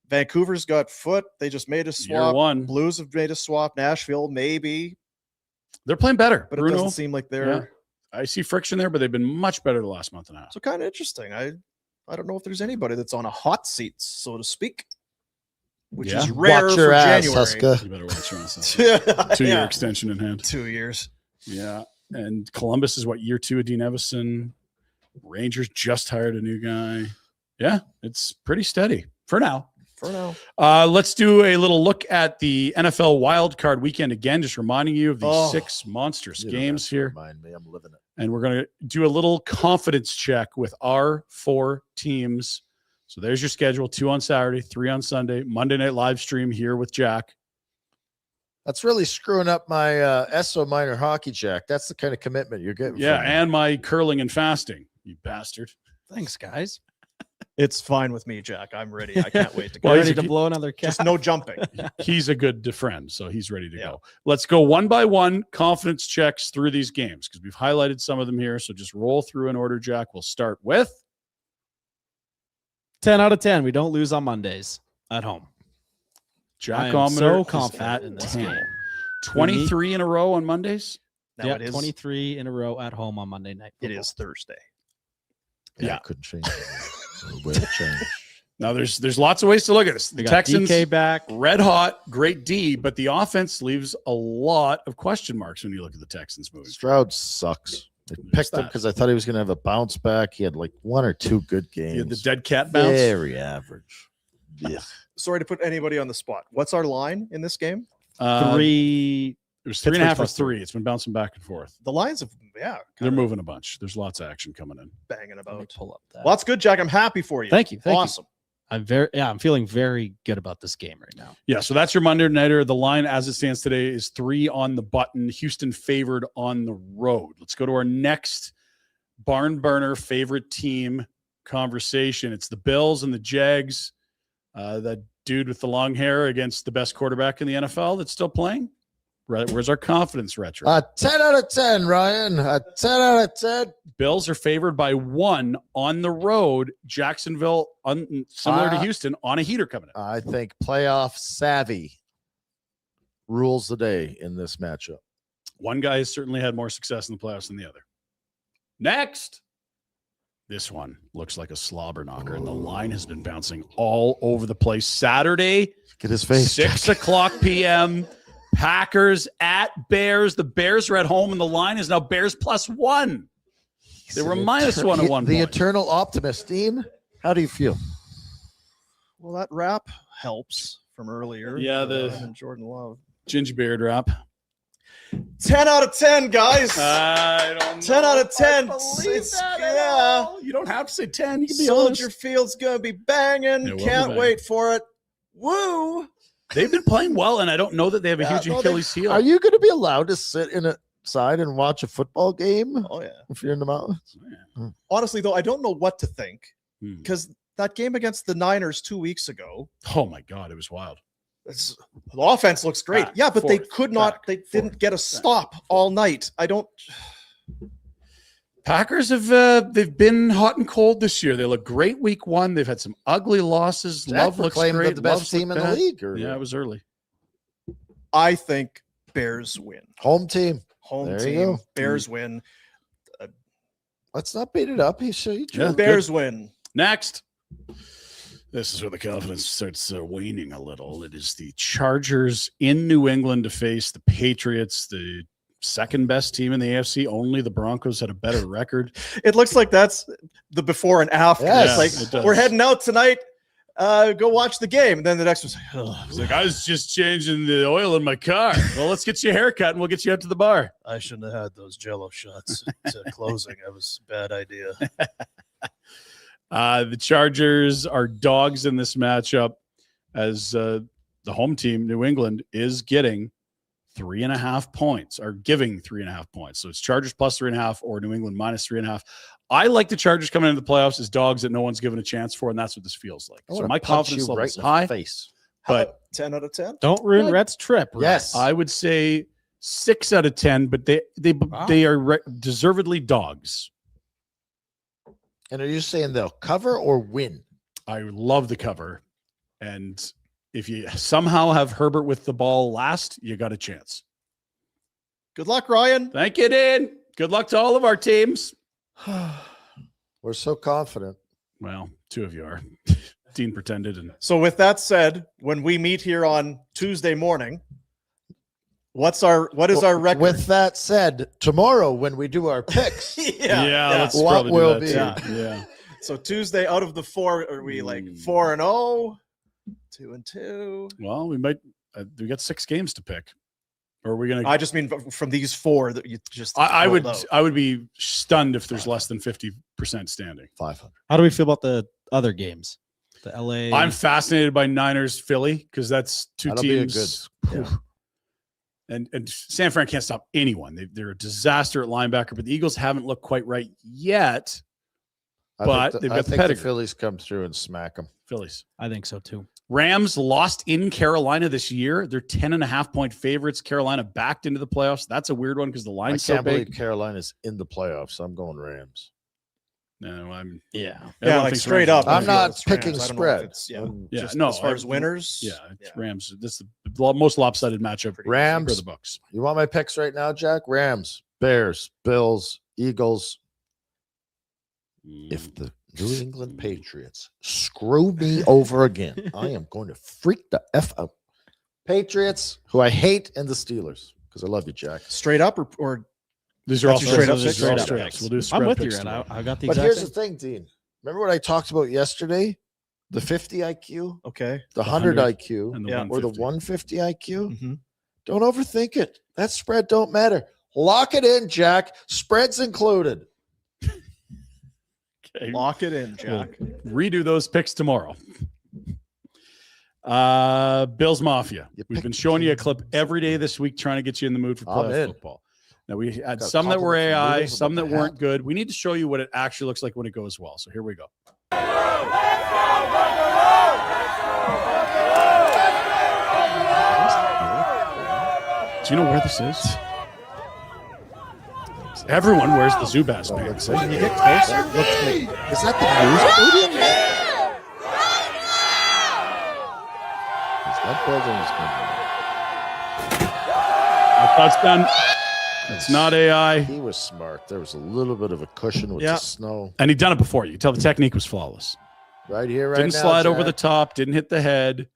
Vancouver's got foot. They just made a year swap. one. Blues have made a swap. Nashville, maybe, They're playing better. but it Bruno, doesn't seem like they're yeah. I see friction there, but they've been much better the last month and a half. so kind of interesting. I don't know if there's anybody that's on a hot seat, so to speak, which Yeah. is rare Watch for your ass, January. Huska. You better watch your ass. 2-year Yeah. extension in hand. 2 years. Yeah. And Columbus is what, year 2 of Dean Evison. Rangers just hired a new guy. Yeah, it's pretty steady for now. For now. Let's do a little look at the NFL wild card weekend again. Just reminding you of these Oh. 6 monstrous You don't games have to here. Remind me, I'm living it. And we're going to do a little confidence check with our 4 teams. So there's your schedule: 2 on Saturday, 3 on Sunday, Monday night live stream here with Jack. That's really screwing up my ESO minor hockey, Jack. That's the kind of commitment you're getting. Yeah, from me. and my curling and fasting, you bastard. Thanks, guys. It's fine with me, Jack. I'm ready. I can't wait to go. Well, Ready he's a- to blow another cap. Just no jumping. He's a good friend, so he's ready to Yeah. go. Let's go one by one, confidence checks through these games because we've highlighted some of them here. So just roll through in order, Jack. We'll start with 10 out of 10. We don't lose on Mondays at home. Jack I am Ometer so is confident at in this 10. game. 23 in a row on Mondays. Now Yeah, it is 23 in a row at home on Monday night. It football. is Thursday. Yeah. I couldn't change it. So it will change. Now there's lots of ways to look at this. We The got Texans DK back. red hot, great D, but the offense leaves a lot of question marks when you look at the Texans moving. Stroud sucks. I picked him that. because I thought he was going to have a bounce back. He had like 1 or 2 good You games. had the dead cat bounce. Very average. Yeah. Sorry to put anybody on the spot. What's our line in this game? 3. It was 3.5 or plus 3. It's been bouncing back and forth. The lines of They're kinda moving a bunch. There's lots of action coming in. banging Let me about. pull up that. Well, that's good, Jack. I'm happy for you. Thank you. Thank you. Awesome. I'm feeling very good about this game right now. Yeah, so that's your Monday nighter. The line as it stands today is 3 on the button. Houston favored on the road. Let's go to our next barn burner favorite team conversation. It's the Bills and the Jags. That dude with the long hair against the best quarterback in the NFL that's still playing. Right, where's our confidence retro? 10 out of 10, Ryan. 10 out of 10. Bills are favored by 1 on the road. Jacksonville, similar to Houston, on a heater coming in. I think playoff savvy rules the day in this matchup. One guy has certainly had more success in the playoffs than the other. Next. This one looks like a slobber knocker, and the line has been bouncing all over the place. Saturday, get his face. 6 o'clock p.m. Packers at Bears. The Bears are at home, and the line is now Bears +1. They were -1 at one point. The eternal optimist, Dean. How do you feel? Well, that rap helps from earlier. Yeah, the and Jordan Love. Ginger beard rap. 10 out of 10, guys. I don't know 10 out of 10. You don't have to say 10. You can be Soldier honest. Field's going to be banging. It will Can't be wait for it. Woo. They've been playing well, and I don't know that they have a huge Achilles heel. Are you going to be allowed to sit in a side and watch a football game? Oh, yeah. If you're in the mountains? Honestly, though, I don't know what to think Hmm. because that game against the Niners 2 weeks ago, Oh, my God. It was wild. the offense looks great. Back, Yeah, but they forth, could not, back, they forth, didn't get a back, stop all night. I don't. Packers have they've been hot and cold this year. They look great week one. They've had some ugly losses. Zach Love looks proclaimed great. them the best Love's team in looked the bad. league. Earlier. Yeah, it was early. I think Bears win. Home team. Home There you team. go. Bears win. Let's not beat it up. Yeah. Bears win. Next. This is where the confidence starts waning a little. It is the Chargers in New England to face the Patriots, the second best team in the AFC. Only the Broncos had a better record. It looks like that's the before and after. Yes. It's It like does. we're heading out tonight. Go watch the game. And then the next one's like, oh, He's like, I was just changing the oil in my car. Well, let's get you a haircut and we'll get you out to the bar. I shouldn't have had those Jello shots to closing. That was a bad idea. The Chargers are dogs in this matchup as the home team, New England, is getting 3.5 points, or giving 3.5 points. So it's Chargers +3.5 or New England -3.5. I like the Chargers coming into the playoffs as dogs that no one's given a chance for, and that's what this feels like. So my confidence level is high, face. but 10 out of 10. Don't ruin Rhett's trip. Rhett. Yes. I would say 6 out of 10, but they are deservedly dogs. And are you saying they'll cover or win? I love the cover. And if you somehow have Herbert with the ball last, you got a chance. Good luck, Ryan. Thank you, Dan. Good luck to all of our teams. We're so confident. Well, 2 of you are. Dean pretended. And So with that said, when we meet here on Tuesday morning, what is our record? With that said, tomorrow when we do our picks, let's What probably do will that be? too. Yeah. So Tuesday out of the 4, are we like 4-0, 2-2? Well, we might. We got 6 games to pick. Or are we gonna? I just mean from these 4 that you just. I would. rolled out. I would be stunned if there's less than 50% standing. 500. How do we feel about the other games? The LA. I'm fascinated by Niners Philly because that's 2 That'll be a teams. good. And San Fran can't stop anyone. They're a disaster at linebacker, but the Eagles haven't looked quite right yet. But they've got the the pedigree. Phillies come through and smack them. Phillies. I think so too. Rams lost in Carolina this year. They're 10.5-point favorites. Carolina backed into the playoffs. That's a weird one because the I line's so can't believe big. Carolina's in the playoffs. I'm going Rams. No, I'm. Yeah. everyone like thinks straight Rams up. are I'm the not it's picking Rams. I don't know if spread. it's- yeah. Yeah, Just no, as far I- as winners. Yeah, it's Rams. This is the most lopsided matchup. Rams. For the Bucks. You want my picks right now, Jack? Rams, Bears, Bills, Eagles. If the New England Patriots screw me over again, I am going to freak the F out. Patriots, who I hate, and the Steelers, because I love you, Jack. Straight up or These are all That's your straight up these are picks? all Straight up straight picks. ups. We'll do spread I'm with you, picks Rhett. tomorrow. I got the But exact here's same. the thing, Dean. Remember what I talked about yesterday? The 50 IQ, okay. the 100 IQ, And the Yeah. or the 150. 150 IQ. Mhm. Don't overthink it. That spread don't matter. Lock it in, Jack. Spreads included. Okay. Lock it in, Jack. Redo those picks tomorrow. Bills Mafia. You We've picked been the showing you a team. clip every day this week trying to get you in the mood for I'm playoff in. football. Now we had Got a some that were compliment from AI, Noodles some about that the weren't hat. good. We need to show you what it actually looks like when it goes well. So here we go. Do you know where this is? Everyone wears the Zubaz pants. Can you get closer? Is that the news podium? That building is good. A touchdown. It's not AI. He was smart. There was a little bit of a cushion with the snow. And he'd done it before. You can tell the technique was flawless. Right here, right Didn't now. slide over the Jack. top. Didn't hit the head.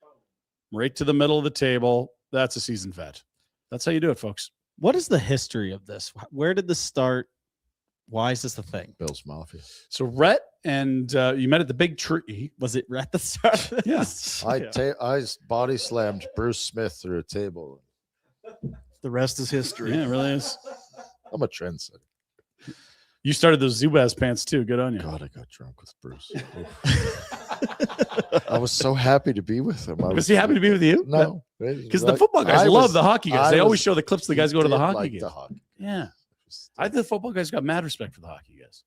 Right to the middle of the table. That's a seasoned vet. That's how you do it, folks. What is the history of this? Where did this start? Why is this a thing? Bill's Mafia. So Rhett and you met at the big tree. Was it at the start? Of Yes. I body slammed Bruce Smith through a table. The rest is history. Yeah, it really is. I'm a trendsetter. You started those Zubaz pants too. Good on you. God, I got drunk with Bruce. I was so happy to be with him. Was he happy to be with you? No. Because the football guys love the hockey guys. They always show the clips of the guys go to the hockey games. Yeah. I think the football guys got mad respect for the hockey guys.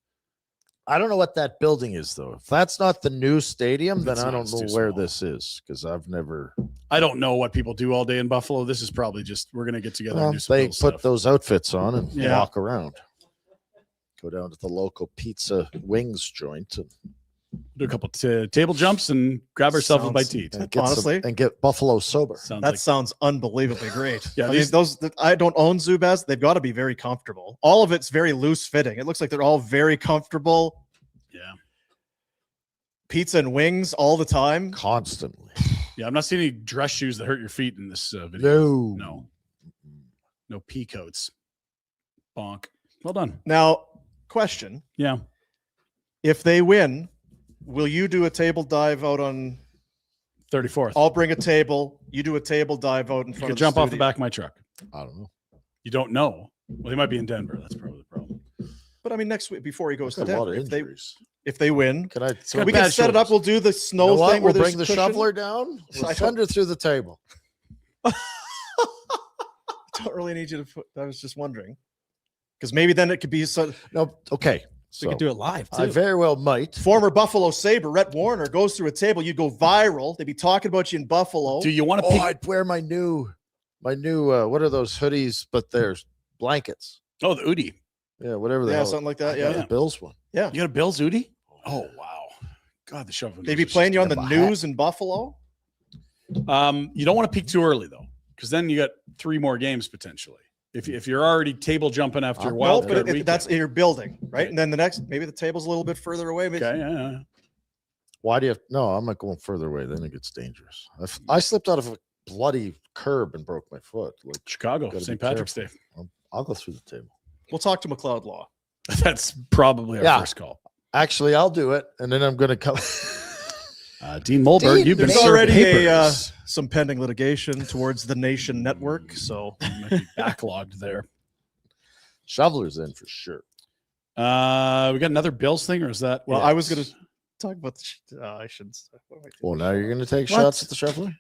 I don't know what that building is, though. If that's not the new stadium, then It's I not, don't it's know too where small. this is because I've never. I don't know what people do all day in Buffalo. This is probably just we're gonna get together Well, and do some they Bills put stuff. those outfits on and Yeah. walk around. Go down to the local pizza wings joint and Do a couple table jumps and grab ourselves a bite to eat. get Honestly? and get Buffalo sober. Sounds That like sounds unbelievably great. Yeah, I mean, these- those I don't own Zubaz. They've got to be very comfortable. All of it's very loose fitting. It looks like they're all very comfortable. yeah. Pizza and wings all the time. Constantly. Yeah, I'm not seeing any dress shoes that hurt your feet in this video. No. No pea coats. Bonk. Well done. Now, question: Yeah. if they win, will you do a table dive out on? 34th. I'll bring a table. You do a table dive out in You front can of jump the off the studio. back of my truck. I don't know. You don't know. Well, they might be in Denver. That's probably the problem. But I mean, next week before he goes to Got a lot Denver, of if they injuries. win, Can I? got we bad can set it up. shoulders. We'll do the You snow know what? thing. Where We'll there's bring the cushion. shoveler down. I We'll don't- send her through the table. Don't really need you to put. I was just wondering, because maybe then it could be so. No. Okay. We could do it live too. I very well might. Former Buffalo Sabre Rhett Warner goes through a table. You'd go viral. They'd be talking about you in Buffalo. Do you want to Oh, peek? I'd wear my new. What are those hoodies? But they're blankets. Oh, the Udi. Yeah, whatever the Yeah, hell. something like that. I got Yeah, the Bills one. You got a Bills Udi? Oh, wow. God, the shovel. they'd be playing you on the have a hat. news in Buffalo. You don't want to peak too early though, because then you got 3 more games potentially. If you're already table jumping after No, No, wild but card it, weekend. that's your building, right? And then the next, maybe the table's a little bit further away. But okay. Yeah. Why do you have? No, I'm not going further away. Then it gets dangerous. I slipped out of a bloody curb and broke my foot. Like, Chicago, Gotta be St. Patrick's Day. I'll go through the table. we'll talk to McLeod Law. That's probably our Yeah. first call. Actually, I'll do it, and then I'm going to come. Dean Mulberg, Dean, you've been There's served already papers. some pending litigation towards the Nation Network. So Might be backlogged there. Shoveler's in for sure. We got another Bills thing, or is that? well, it? I was going to talk about. I shouldn't. What am I doing? Well, now you're going to take What? shots at the shoveler.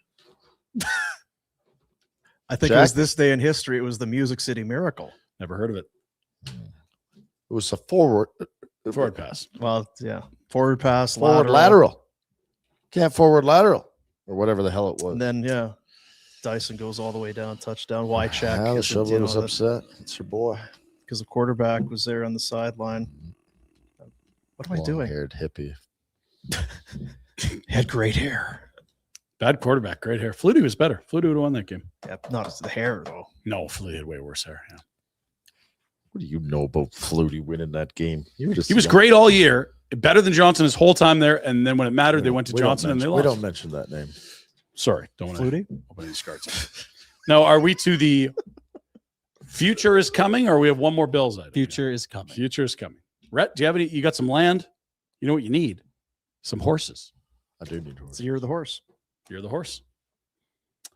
I think it Jack? was this day in history. It was the Music City Miracle. Never heard of it. It was a forward Forward pass. Well, yeah, forward pass, forward lateral. Can't forward lateral or whatever the hell it was. and then yeah, Dyson goes all the way down, touchdown, wide check. Now the shoveler was upset. It's your boy. because the quarterback was there on the sideline. What am I doing? Long-haired hippie. He had great hair. Bad quarterback, great hair. Flutie was better. Flutie would have won that game. Yeah, not the hair though. No, Flutie had way worse hair. Yeah. What do you know about Flutie winning that game? You were just He was young. great all year, better than Johnson his whole time there. And then when it mattered, they went to We don't Johnson and they mention- lost. We don't mention that name. Sorry, don't want to Flutie? open any cards. Now, are we to the future is coming, or we have one more Bills item? Future is coming. Future is coming. Rhett, do you have any? You got some land? You know what you need? Some horses. I do need to. It's the year of the horse. You're the horse.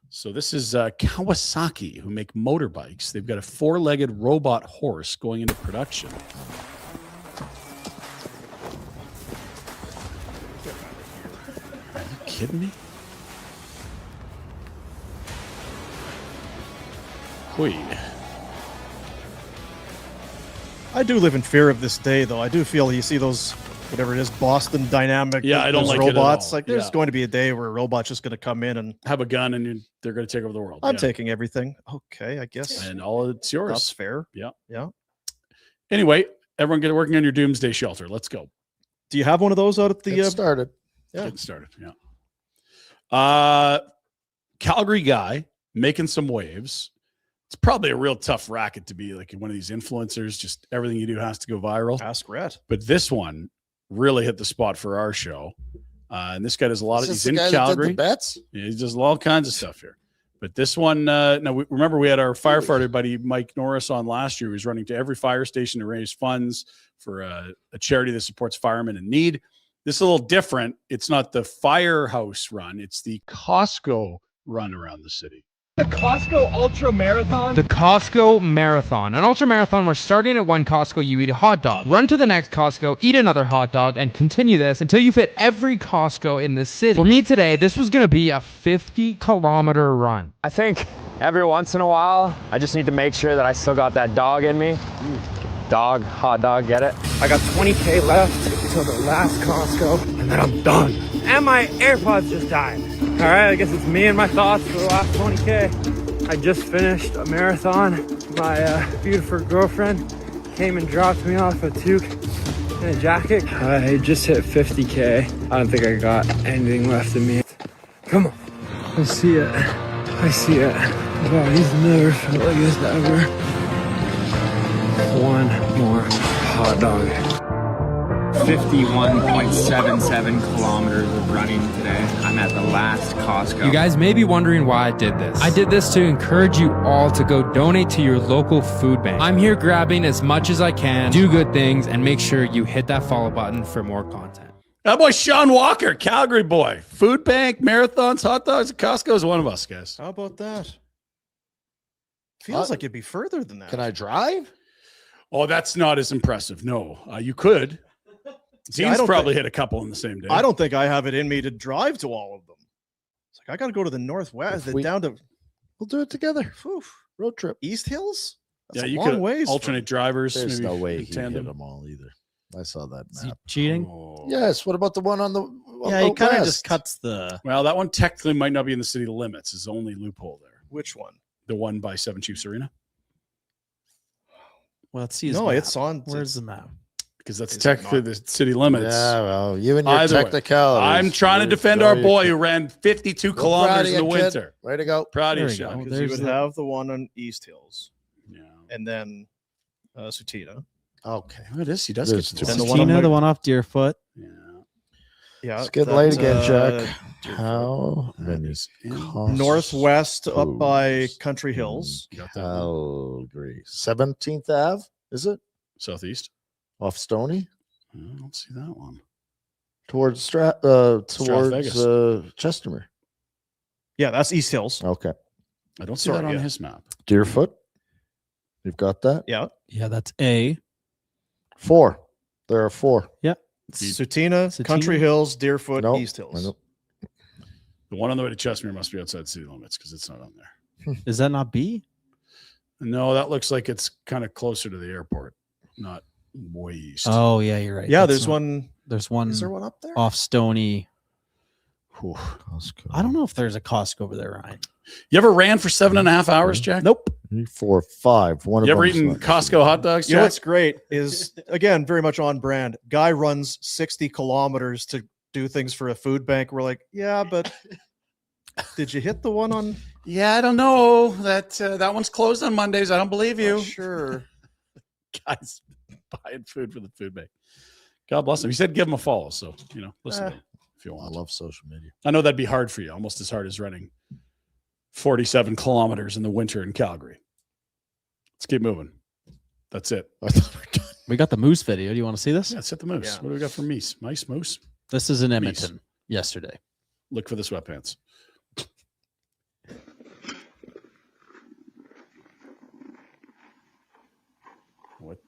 So this is Kawasaki, who make motorbikes. They've got a 4-legged robot horse going into production. Are you kidding me? Hui. I do live in fear of this day, though. I do feel you see those, whatever it is, Boston Dynamic. Yeah, I don't those like it at robots. all. Like, there's Yeah. going to be a day where a robot's just going to come in and Have a gun and they're going to take over the world. I'm Yeah. taking everything. Okay, I guess And all it's yours. that's fair. Yeah. Yeah. Anyway, everyone get working on your doomsday shelter. Let's go. Do you have one of those out at the? Get started. Yeah. Get started. Yeah. Calgary guy making some waves. It's probably a real tough racket to be like one of these influencers. Just everything you do has to go viral. Ask Rhett. But this one really hit the spot for our show. And this guy does a lot of, he's in Calgary. Bets? Yeah, he does all kinds of stuff here. But this one, remember we had our firefighter buddy Mike Norris on last year. He was running to every fire station to raise funds for a charity that supports firemen in need. This is a little different. It's not the firehouse run. It's the Costco run around the city. The Costco Ultra Marathon? The Costco Marathon. An ultra marathon where starting at one Costco, you eat a hot dog. Run to the next Costco, eat another hot dog, and continue this until you fit every Costco in the city. For me today, this was going to be a 50-kilometer run. I think every once in a while, I just need to make sure that I still got that dog in me. Dog, hot dog, get it? I got 20K left until the last Costco, and then I'm done. And my AirPods just died. All right, I guess it's me and my thoughts for the last 20K. I just finished a marathon. My beautiful girlfriend came and dropped me off a toque and a jacket. I just hit 50K. I don't think I got anything left in me. Come on, I see it. I see it. My body's never felt like this ever. One more hot dog. 51.77 kilometers of running today. I'm at the last Costco. You guys may be wondering why I did this. I did this to encourage you all to go donate to your local food bank. I'm here grabbing as much as I can, do good things, and make sure you hit that follow button for more content. That boy Sean Walker, Calgary boy. Food bank, marathons, hot dogs, Costco is one of us, guys. How about that? Feels like it'd be further than that. Can I drive? Oh, that's not as impressive. No, you could. Dean's probably hit a couple in the same day. I don't think I have it in me to drive to all of them. It's like I got to go to the northwest, down to. We'll do it together. Oof. Road trip. East Hills. That's you a long could ways. alternate drivers. There's maybe no way in he tandem. hit them all either. I saw that Is he map. cheating? Oh. Yes. What about the one on the? Yeah, he kind of just cuts the. Well, that one technically might not be in the city limits. Is the only loophole there. Which one? The one by Seven Chiefs Arena. Well, let's see. His No, map. it's on. Where's the map? Because that's technically the city limits. Yeah, well, you and your Either way. technicalities. I'm trying to defend our boy who ran 52 kilometers in the winter. Way to go. Proud of There you, we go. Sean. Because you would have the one on East Hills, Yeah. and then Sutina. Okay. Oh, it is. He does There's get two. to And the do one on Tina, the- the one off Deerfoot. Yeah. Yeah, Let's get that, late again, Jack. Deerfoot. How many? Northwest up by Country Hills. You got that one? Calgary. 17th Ave, is it? Southeast. Off Stony? I don't see that one. Towards Vegas. Chestermere. Yeah, that's East Hills. Okay. I don't see Sorry, that on yeah. his map. Deerfoot. You've got that? Yeah, Yeah, that's A. 4. There are 4. Sutina, Sutina? Country Hills, Deerfoot, Nope. East Hills. Nope. The one on the way to Chestermere must be outside city limits because it's not on there. Is that not B? No, that looks like it's kind of closer to the airport, not way east. Oh, yeah, you're right. Yeah, That's there's not- one. There's one Is there one up there? off Stony. Whew. I don't know if there's a Costco over there, Ryan. You ever ran for 7.5 hours, Jack? Nope. 3, 4, 5. One You of ever them's eaten not- Costco hot dogs, You know Jack? what's great is, again, very much on brand. Guy runs 60 kilometers to do things for a food bank. We're like, yeah, but did you hit the one on? Yeah, I don't know. That one's closed on Mondays. I don't believe you. Sure. Guys buying food for the food bank. God bless him. He said give him a follow. So, listen to him if you I want. love social media. I know that'd be hard for you, almost as hard as running 47 kilometers in the winter in Calgary. Let's keep moving. That's it. I thought we were done. We got the moose video. Do you want to see this? Yeah, let's hit the moose. Yeah. What do we got for Mice? Mice, moose? This is in Edmonton yesterday. Look for the sweatpants. What?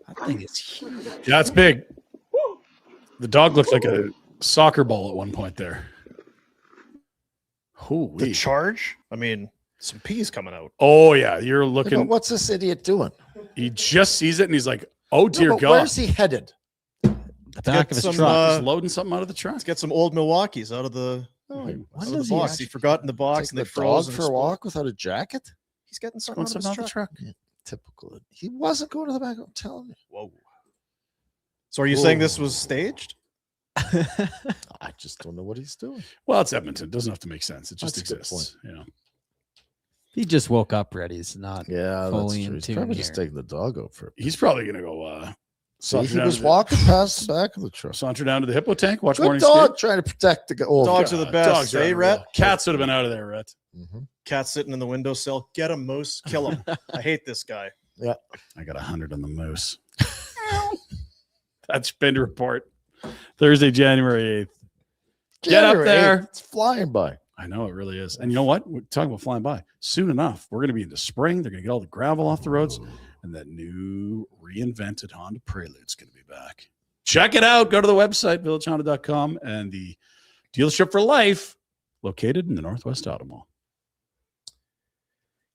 That thing is huge. Yeah, it's big. The dog looked like a soccer ball at one point there. The charge? I mean, some peas coming out. Oh, yeah. You're Yeah, but looking. what's this idiot doing? He just sees it and he's like, oh, dear No, but God. where's he headed? The back of his some, truck. He's loading something out of the truck. Let's get some old Milwaukee's out of the, Oh, out When of the does he box. actually He forgot in the box take and they the froze. dog and for a walk without a jacket? He's getting Going something out of his truck. Yeah, typical. He wasn't going to the back. I'm telling you. Whoa. So are you saying this was staged? I just don't know what he's doing. Well, it's Edmonton. It doesn't have to make sense. It just That's a good exists. You know. He just woke up ready. He's not Yeah, fully that's true. in He's tune probably here. just taking the dog out for. He's probably going to go. See, he was walking past the back of the truck. Saunter down to the hippo tank. Watch Good morning dog skate. trying to protect the old Dogs are the best. Dogs are Hey, unreal. Rhett? Cats would have been out of there, Rhett. Cat sitting in the windowsill. Get him, Moose. Kill him. I hate this guy. Yeah. I got 100 on the moose. That's Pinder Report. Thursday, January 8th. Get up there. It's flying by. I know it really is. And you know what? We're talking about flying by. Soon enough, we're going to be in the spring. They're going to get all the gravel off the roads. And that new reinvented Honda Prelude's going to be back. Check it out. Go to the website, villagehonda.com, and the dealership for life located in the Northwest Auto Mall.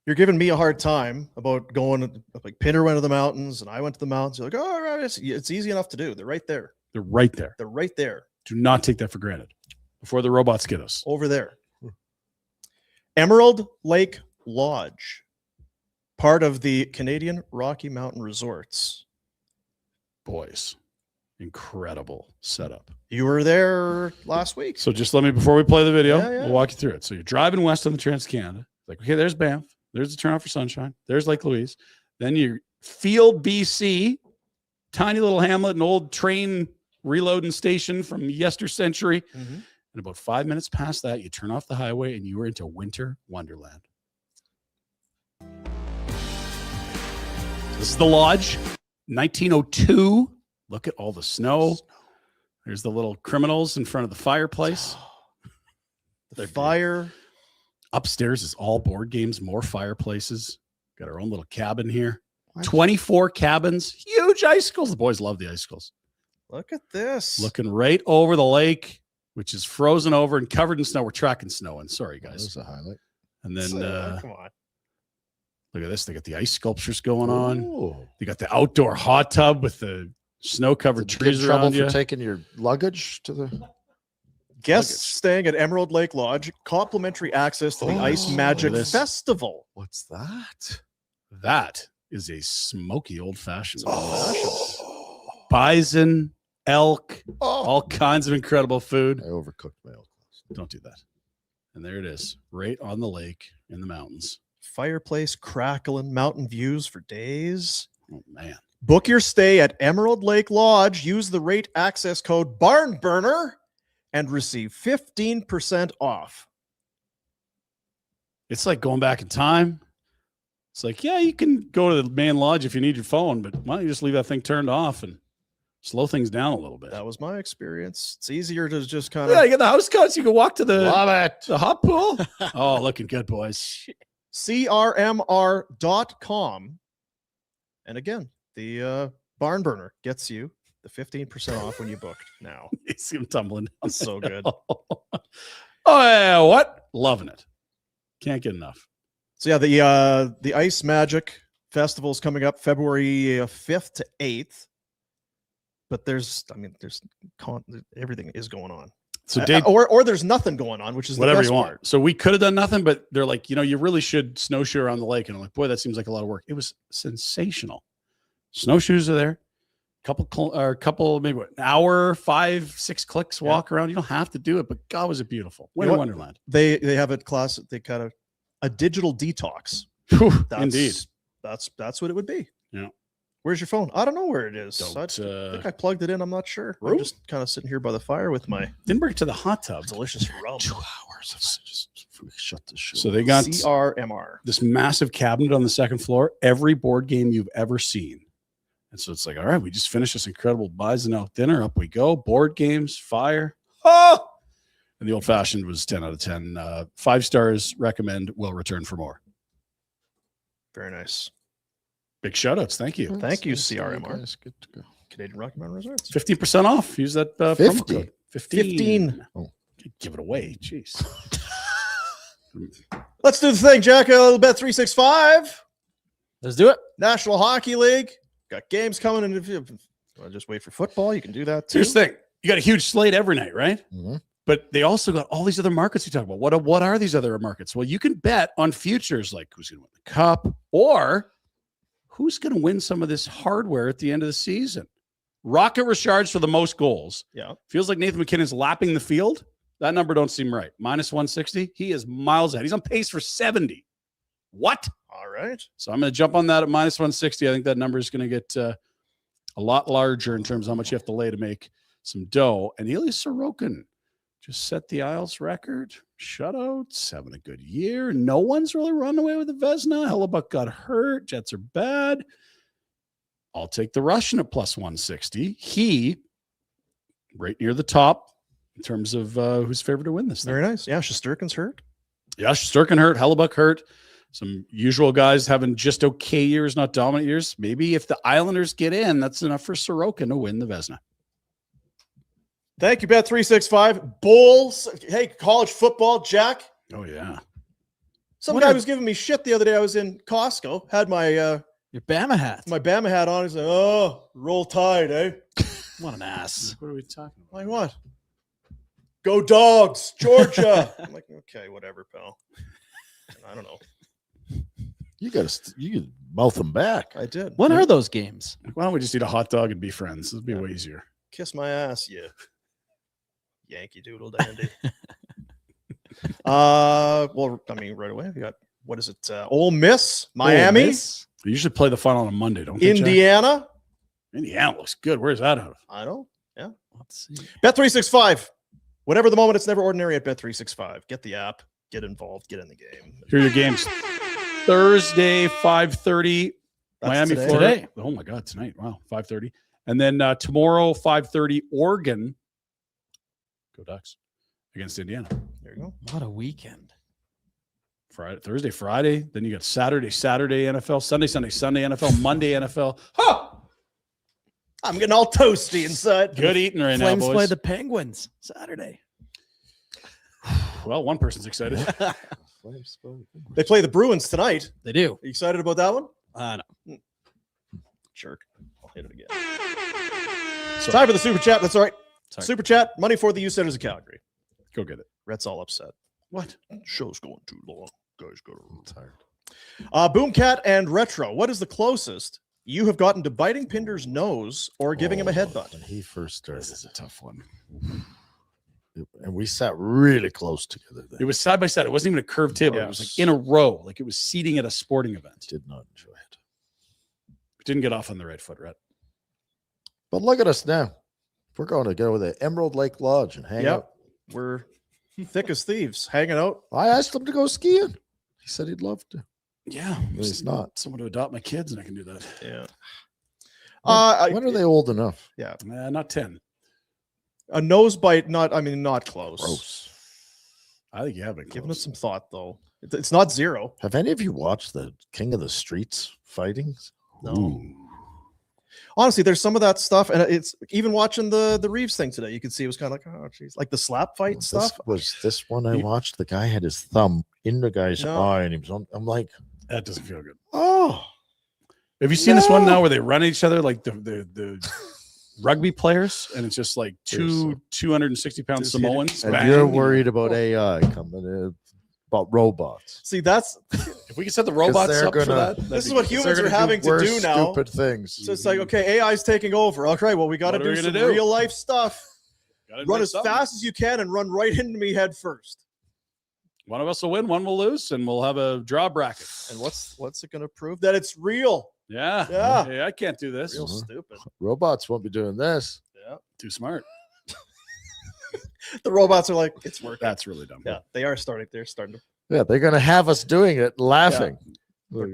You're giving me a hard time about going, like Pinder went to the mountains and I went to the mountains. You're like, oh, right, it's easy enough to do. They're right there. They're right there. They're right there. Do not take that for granted before the robots get us. Over there. Emerald Lake Lodge, part of the Canadian Rocky Mountain Resorts. Boys, incredible setup. You were there last week. So just let me, before we play the video, Yeah, yeah. we'll walk you through it. So you're driving west on the Trans-Canada. Like, okay, there's Banff. There's the turnout for Sunshine. There's Lake Louise. Then you Field, BC, tiny little hamlet, an old train reloading station from yester century. Mhm. And about 5 minutes past that, you turn off the highway and you are into winter wonderland. This is the lodge, 1902. Look at all the snow. There's the little criminals in front of the fireplace. The fire. Upstairs is all board games, more fireplaces. Got our own little cabin here. 24 cabins, huge icicles. The boys love the icicles. Look at this. Looking right over the lake, which is frozen over and covered in snow. We're tracking snow in. Sorry, guys. That's a highlight. And then come on. look at this. They got the ice sculptures going on. Ooh. They got the outdoor hot tub with the snow-covered Did you get in trees trouble around for you. taking your luggage to the Guests staying at Emerald Lake Lodge, complimentary access to the Ice Magic this. Festival. What's that? That is a smoky old-fashioned. Bison, elk, all kinds of incredible food. I overcooked my elk. Don't do that. And there it is, right on the lake in the mountains. Fireplace crackling, mountain views for days. Oh, man. Book your stay at Emerald Lake Lodge. Use the rate access code BARNBURNER and receive 15% off. It's like going back in time. It's like, yeah, you can go to the main lodge if you need your phone, but why don't you just leave that thing turned off and slow things down a little bit? That was my experience. It's easier to just kind of. Yeah, you get the house coats. You can walk to the Love it. hot pool. Oh, looking good, boys. CRMR.com. And again, the barn burner gets you the 15% off when you booked now. You see him tumbling down. That's so good. Oh, yeah, what? Loving it. Can't get enough. So yeah, the Ice Magic Festival is coming up February 5th to 8th. But there's everything is going on. So or there's nothing going on, which is whatever the best you want. part. So we could have done nothing, but they're like, you really should snowshoe around the lake. And I'm like, boy, that seems like a lot of work. It was sensational. Snowshoes are there. Couple, maybe an hour, 5-6 clicks walk around. You don't have to do it, but God, was it beautiful. Winter Wonderland. They have a class. They kind of a digital detox. Indeed. That's what it would be. Yeah. Where's your phone? I don't know where it is. I think I plugged it in. I'm not sure. I'm just kind of sitting here by the fire with my Didn't bring it to the hot tub. delicious rub. 2 hours of just shut the show. So they got CRMR. this massive cabinet on the second floor, every board game you've ever seen. And so it's like, all right, we just finished this incredible Bison Elk dinner. Up we go. Board games, fire. Oh! And the old fashioned was 10 out of 10. 5 stars, recommend, will return for more. Very nice. Big shout outs. Thank you. Thank you, CRMR. Guys, good to go. Canadian Rocky Mountain Resorts. 15% off. Use that promo 50. code. 15. Oh. Give it away. Jeez. Let's do the thing, Jack. A little bet 365. Let's do it. National Hockey League. Got games coming, and if you want to just wait for football, you can do that too. Here's the thing. You got a huge slate every night, right? Mhm. But they also got all these other markets we talk about. What are these other markets? Well, you can bet on futures like who's going to win the cup or who's going to win some of this hardware at the end of the season. Rocket Richards for the most goals. Yeah. Feels like Nathan McKinnon's lapping the field. That number don't seem right. Minus 160. He is miles ahead. He's on pace for 70. What? All right. So I'm going to jump on that at minus 160. I think that number is going to get a lot larger in terms of how much you have to lay to make some dough. And Ilya Sorokin just set the Isles record. Shutouts, having a good year. No one's really run away with the Vezina. Hellebuck got hurt. Jets are bad. I'll take the Russian at plus 160. He, right near the top in terms of who's favored to win this thing. Very nice. Yeah, Shesterkin's hurt. Yeah, Shesterkin hurt. Hellebuck hurt. Some usual guys having just okay years, not dominant years. Maybe if the Islanders get in, that's enough for Sorokin to win the Vezina. Thank you, Bet365. Bulls. Hey, college football, Jack. Oh, yeah. Some guy was giving me shit the other day. I was in Costco, had my Your Bama hat. my Bama hat on. He's like, oh, roll Tide, eh? What an ass. What are we talking about? Like what? Go Dogs, Georgia. I'm like, okay, whatever, pal. I don't know. You could mouth them back. I did. When are those games? Why don't we just eat a hot dog and be friends? It'd be way easier. Kiss my ass, you Yankee Doodle dandy. Well, I mean, right away we got what is it? Ole Miss, Miami, Ole Miss? They usually play the final on a Monday, don't they? Indiana. Jack? Indiana looks good. Where's that out of? I don't. Yeah. Let's see. Bet365. Whatever the moment, it's never ordinary at Bet365. Get the app, get involved, get in the game. Here are your games. Thursday, 5:30, Miami, today. Florida. Today. Oh my God, tonight. Wow, 5:30. And then tomorrow, 5:30, Oregon. Go Ducks against Indiana. There you go. What a weekend. Friday, Thursday, Friday. Then you got Saturday NFL, Sunday NFL, Monday NFL. Ha! I'm getting all toasty inside. Good eating right Flames now, boys. play the Penguins Saturday. Well, one person's excited. They play the Bruins tonight. They do. Are you excited about that one? No. Jerk. I'll hit it again. Time for the super chat. That's all right. Sorry. Super chat. Money for the U Centers of Calgary. Go get it. Rhett's all upset. What? Show's going too long. Guys, got tired. Boomcat and Retro. What is the closest you have gotten to biting Pinder's nose or giving him a headbutt? When he first started, This is a tough one. and we sat really close together. Then. It was side by side. It wasn't even a curved table. Yeah. It was like in a row, like it was seating at a sporting event. Did not enjoy it. Didn't get off on the right foot, Rhett. But look at us now. We're going to go to the Emerald Lake Lodge and hang out. We're thick as thieves, hanging out. I asked him to go skiing. He said he'd love to. Yeah, But he's not. Someone to adopt my kids, and I can do that. Yeah. When are they old enough? Yeah. Not 10. A nose bite, not close. Gross. I think you have it. Giving it some thought, though. It's not zero. Have any of you watched the King of the Streets fightings? No. Honestly, there's some of that stuff, and it's even watching the Reeves thing today. You could see it was kind of like, oh, geez, like the slap fight This stuff. was this one I watched. The guy had his thumb in the guy's No. eye, and he was on. I'm like, That doesn't feel good. oh, Have you seen this one now where they run at each other like the rugby players, and it's just like two 260-pound Just hit it. Samoans? and bang. you're worried about AI coming in, about robots. See, that's If we could set the robots they're up for gonna- that, this is what They're humans are gonna having to worse do now. Stupid things. So it's like, okay, AI's taking over. Okay, well, we got to What are we do gonna some do? real life stuff. Gotta Run make as something. fast as you can and run right into me head first. One of us will win, one will lose, and we'll have a draw bracket. And what's it going to prove? That it's real. Yeah. Yeah. Hey, I can't do this. Real stupid. Robots won't be doing this. Yeah. Too smart. The robots are like, it's working. That's really dumb. Yeah, they are starting. They're starting to Yeah, they're gonna have us doing it, laughing.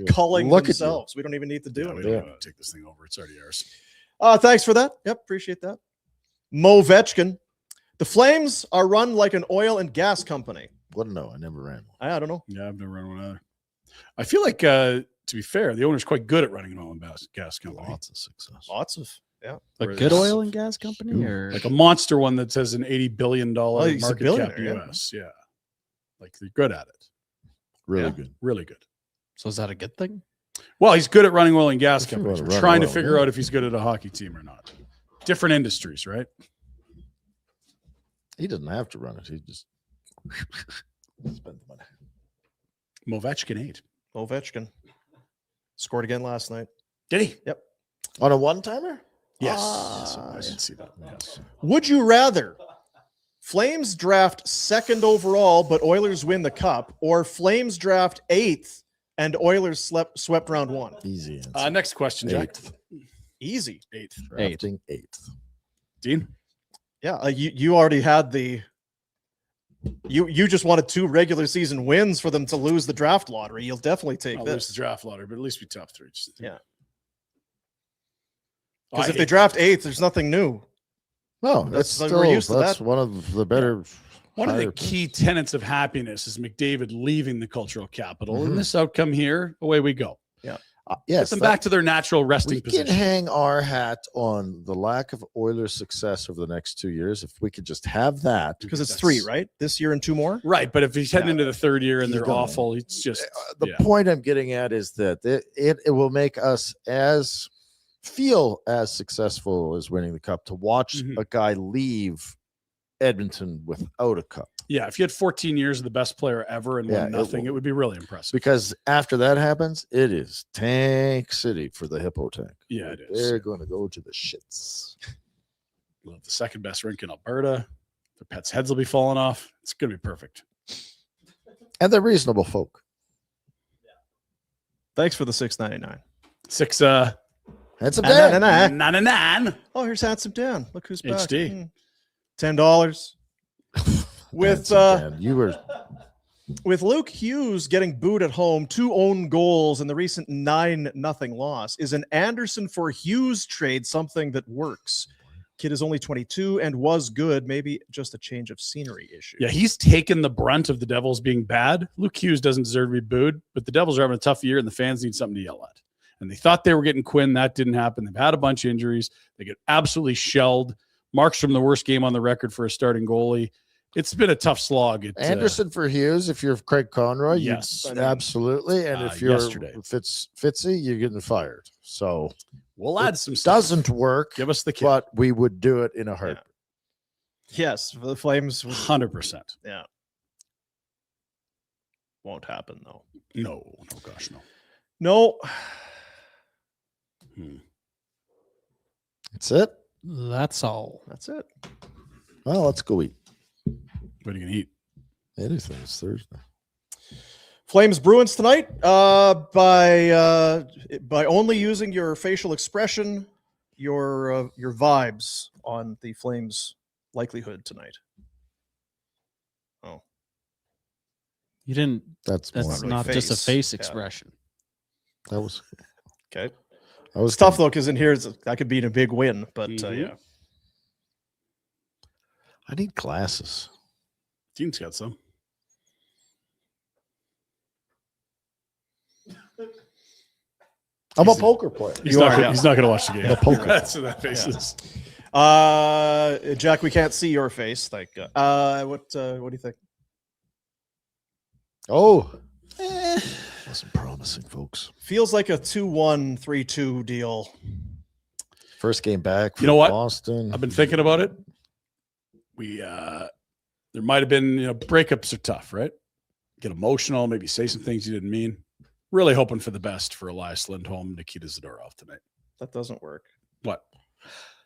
culling Look at you. themselves. We don't even need to do Yeah, we anything. don't want to take this thing over. It's already ours. Thanks for that. Yep, appreciate that. Mo Vetchkin. The Flames are run like an oil and gas company. Wouldn't know. I never ran one. I don't know. Yeah, I've never run one either. I feel like, to be fair, the owner's quite good at running an oil and gas company. Lots of success. Lots of, yeah. A Whereas- good oil and gas company, or Like a monster one that says an $80 billion he's a market cap billionaire, yeah. US. Yeah. Like they're good at it. Really Yeah. good. Really good. so is that a good thing? Well, he's good at running oil and gas If you companies. wanna We're run trying to oil, figure yeah. out if he's good at a hockey team or not. Different industries, right? He doesn't have to run it. He just spend the money. Movechkin 8. Ovechkin scored again last night. Did he? Yep. On a one-timer? Yes. I didn't see that. Yes. Would you rather Flames draft 2nd overall, but Oilers win the cup, or Flames draft 8th and Oilers swept round 1? Easy answer. Next question, Jack. 8th. Easy. 8th. Drafting 8th. Dean? Yeah, you already had the. You just wanted 2 regular season wins for them to lose the draft lottery. You'll definitely take I'll lose this. the draft lottery, but at least be top 3. Yeah. Oh, Because if they draft 8th, there's nothing new. No, That's- that's we're still used to that's that. one of the better. one of the higher key tenets of happiness is McDavid leaving the cultural capital. Mhm. And this outcome here, away we go. yes, Get them that- back to their natural resting we position. can hang our hat on the lack of Oilers' success over the next 2 years. If we could just have that, Because it's 3, right? This year and 2 more? Right, but if he's heading into the 3rd year and He's they're gonna- awful, it's just the point I'm getting at is that it will make us feel as successful as winning the cup to watch Mhm. a guy leave Edmonton without a cup. Yeah, if you had 14 years of the best player ever and Yeah, won nothing, it would be really impressive. Because after that happens, it is tank city for the Hippo Tank. Yeah, it is. They're going to go to the shits. We'll have the 2nd best rink in Alberta. Their pets' heads will be falling off. It's going to be perfect. And they're reasonable folk. Thanks for the $6.99. 6 Handsome Dan. 99. Oh, here's Handsome Dan. Look who's back. HD. $10. With Handsome Dan. You were with Luke Hughes getting booed at home, 2 own goals in the recent 9-0 loss, is an Anderson for Hughes trade something that works? Kid is only 22 and was good. Maybe just a change of scenery issue. Yeah, he's taken the brunt of the Devils being bad. Luke Hughes doesn't deserve to be booed, but the Devils are having a tough year and the fans need something to yell at. And they thought they were getting Quinn. That didn't happen. They've had a bunch of injuries. They get absolutely shelled. Marks from the worst game on the record for a starting goalie. It's been a tough slog. Anderson for Hughes. If you're Craig Conroy, yes, absolutely. And if you're yesterday. Fitzy, you're getting fired. So we'll add some stuff. Doesn't work. Give us the kid. But we would do it in a heartbeat. Yes, for the Flames. 100%. Yeah. Won't happen, though. No, gosh, no. No. That's it. That's all. That's it. Well, let's go eat. What are you going to eat? Anything. It's Thursday. Flames Bruins tonight by only using your facial expression, your vibes on the Flames likelihood tonight. Oh, You didn't. That's not just a face expression. That was okay. That was It's tough though, because in here that could be a big win, but yeah. I need glasses. Dean's got some. I'm a poker player. He's not going to watch the game. I'm a poker. That's what that face is. Jack, we can't see your face. Like, what do you think? Oh, wasn't promising, folks. Feels like a 2-1, 3-2 deal. First game back. You know what? Boston. I've been thinking about it. There might have been, breakups are tough, right? Get emotional, maybe say some things you didn't mean. Really hoping for the best for Elias Lindholm, Nikita Zadorov tonight. That doesn't work. What?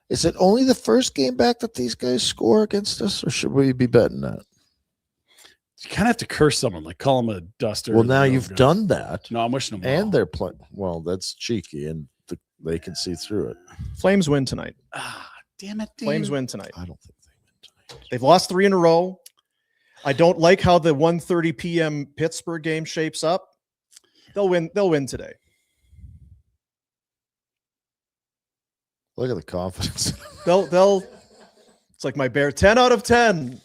Is it only the first game back that these guys score against us, or should we be betting that? You kind of have to curse someone, like call them a duster. Well, now you've done that. No, I'm wishing them And well. they're playing. Well, that's cheeky, and they can see through it. Flames win tonight. Damn it, Flames win tonight. I don't think they win tonight. They've lost 3 in a row. I don't like how the 1:30 p.m. Pittsburgh game shapes up. They'll win. They'll win today. Look at the confidence. They'll. It's like my bear. 10 out of 10.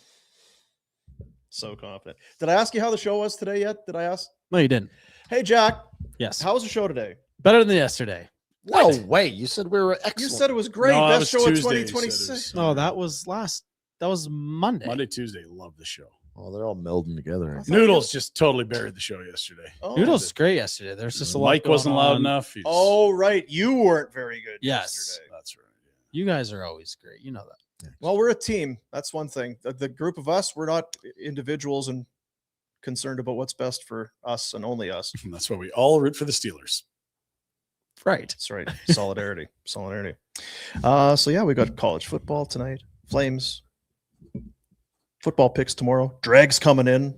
So confident. Did I ask you how the show was today yet? Did I ask? No, you didn't. Hey, Jack. Yes. How was the show today? Better than yesterday. No way. You said we were excellent. You said it was great. No, that Best was show of Tuesday, you said it 2026. was- No, that was Monday. Monday, Tuesday, love the show. Oh, they're all melding together. Noodles just totally buried the show yesterday. Oh, Noodles was great yesterday. There's just a lot. Mike wasn't going loud on. enough. Oh, right. You weren't very good. Yes. Yesterday. That's right. You guys are always great. You know that. Well, we're a team. That's one thing. The group of us, we're not individuals and concerned about what's best for us and only us. And that's why we all root for the Steelers. Right. That's right. Solidarity. Solidarity. So yeah, we got college football tonight. Flames. Football picks tomorrow. Dregs coming in.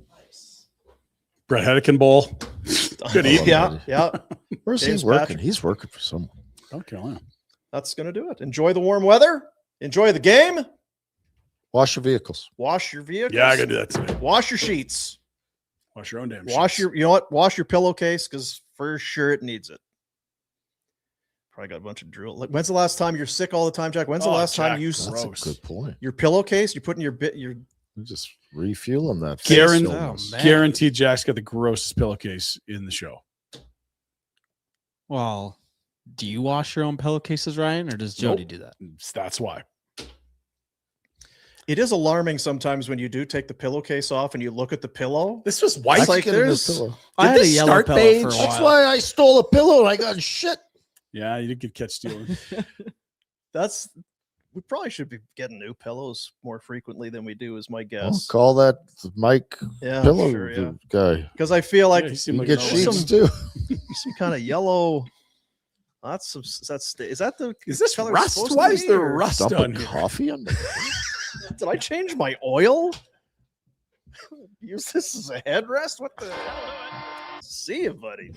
Brett Hedican Bowl. Good evening. Yeah. Where's James he working? Patrick. He's working for someone. North Carolina. That's going to do it. Enjoy the warm weather. Enjoy the game. Wash your vehicles. Wash your vehicles. Yeah, I got to do that today. Wash your sheets. Wash your own damn Wash sheets. you know what? Wash your pillowcase because for sure it needs it. Probably got a bunch of drill. Like, when's the last time you're sick all the time, Jack? When's the last time you That's a good point. your pillowcase? You put in your You're just refueling that. Guaranteed Jack's got the grossest pillowcase in the show. Well, do you wash your own pillowcases, Ryan, or does Jody do that? That's why. It is alarming sometimes when you do take the pillowcase off and you look at the pillow. This was white. It's like there's. I had a yellow pillow for a while. That's why I stole a pillow and I got shit. Yeah, you did get catch stealing. We probably should be getting new pillows more frequently than we do, is my I'll guess. call that Mike pillow guy. Because I feel like you get sheets too. Some kind of yellow. Is this color rust? supposed to Why be, is there or- rust Dumping on here? coffee on the Did I change my oil? Use this as a headrest? What the hell? See you, buddy.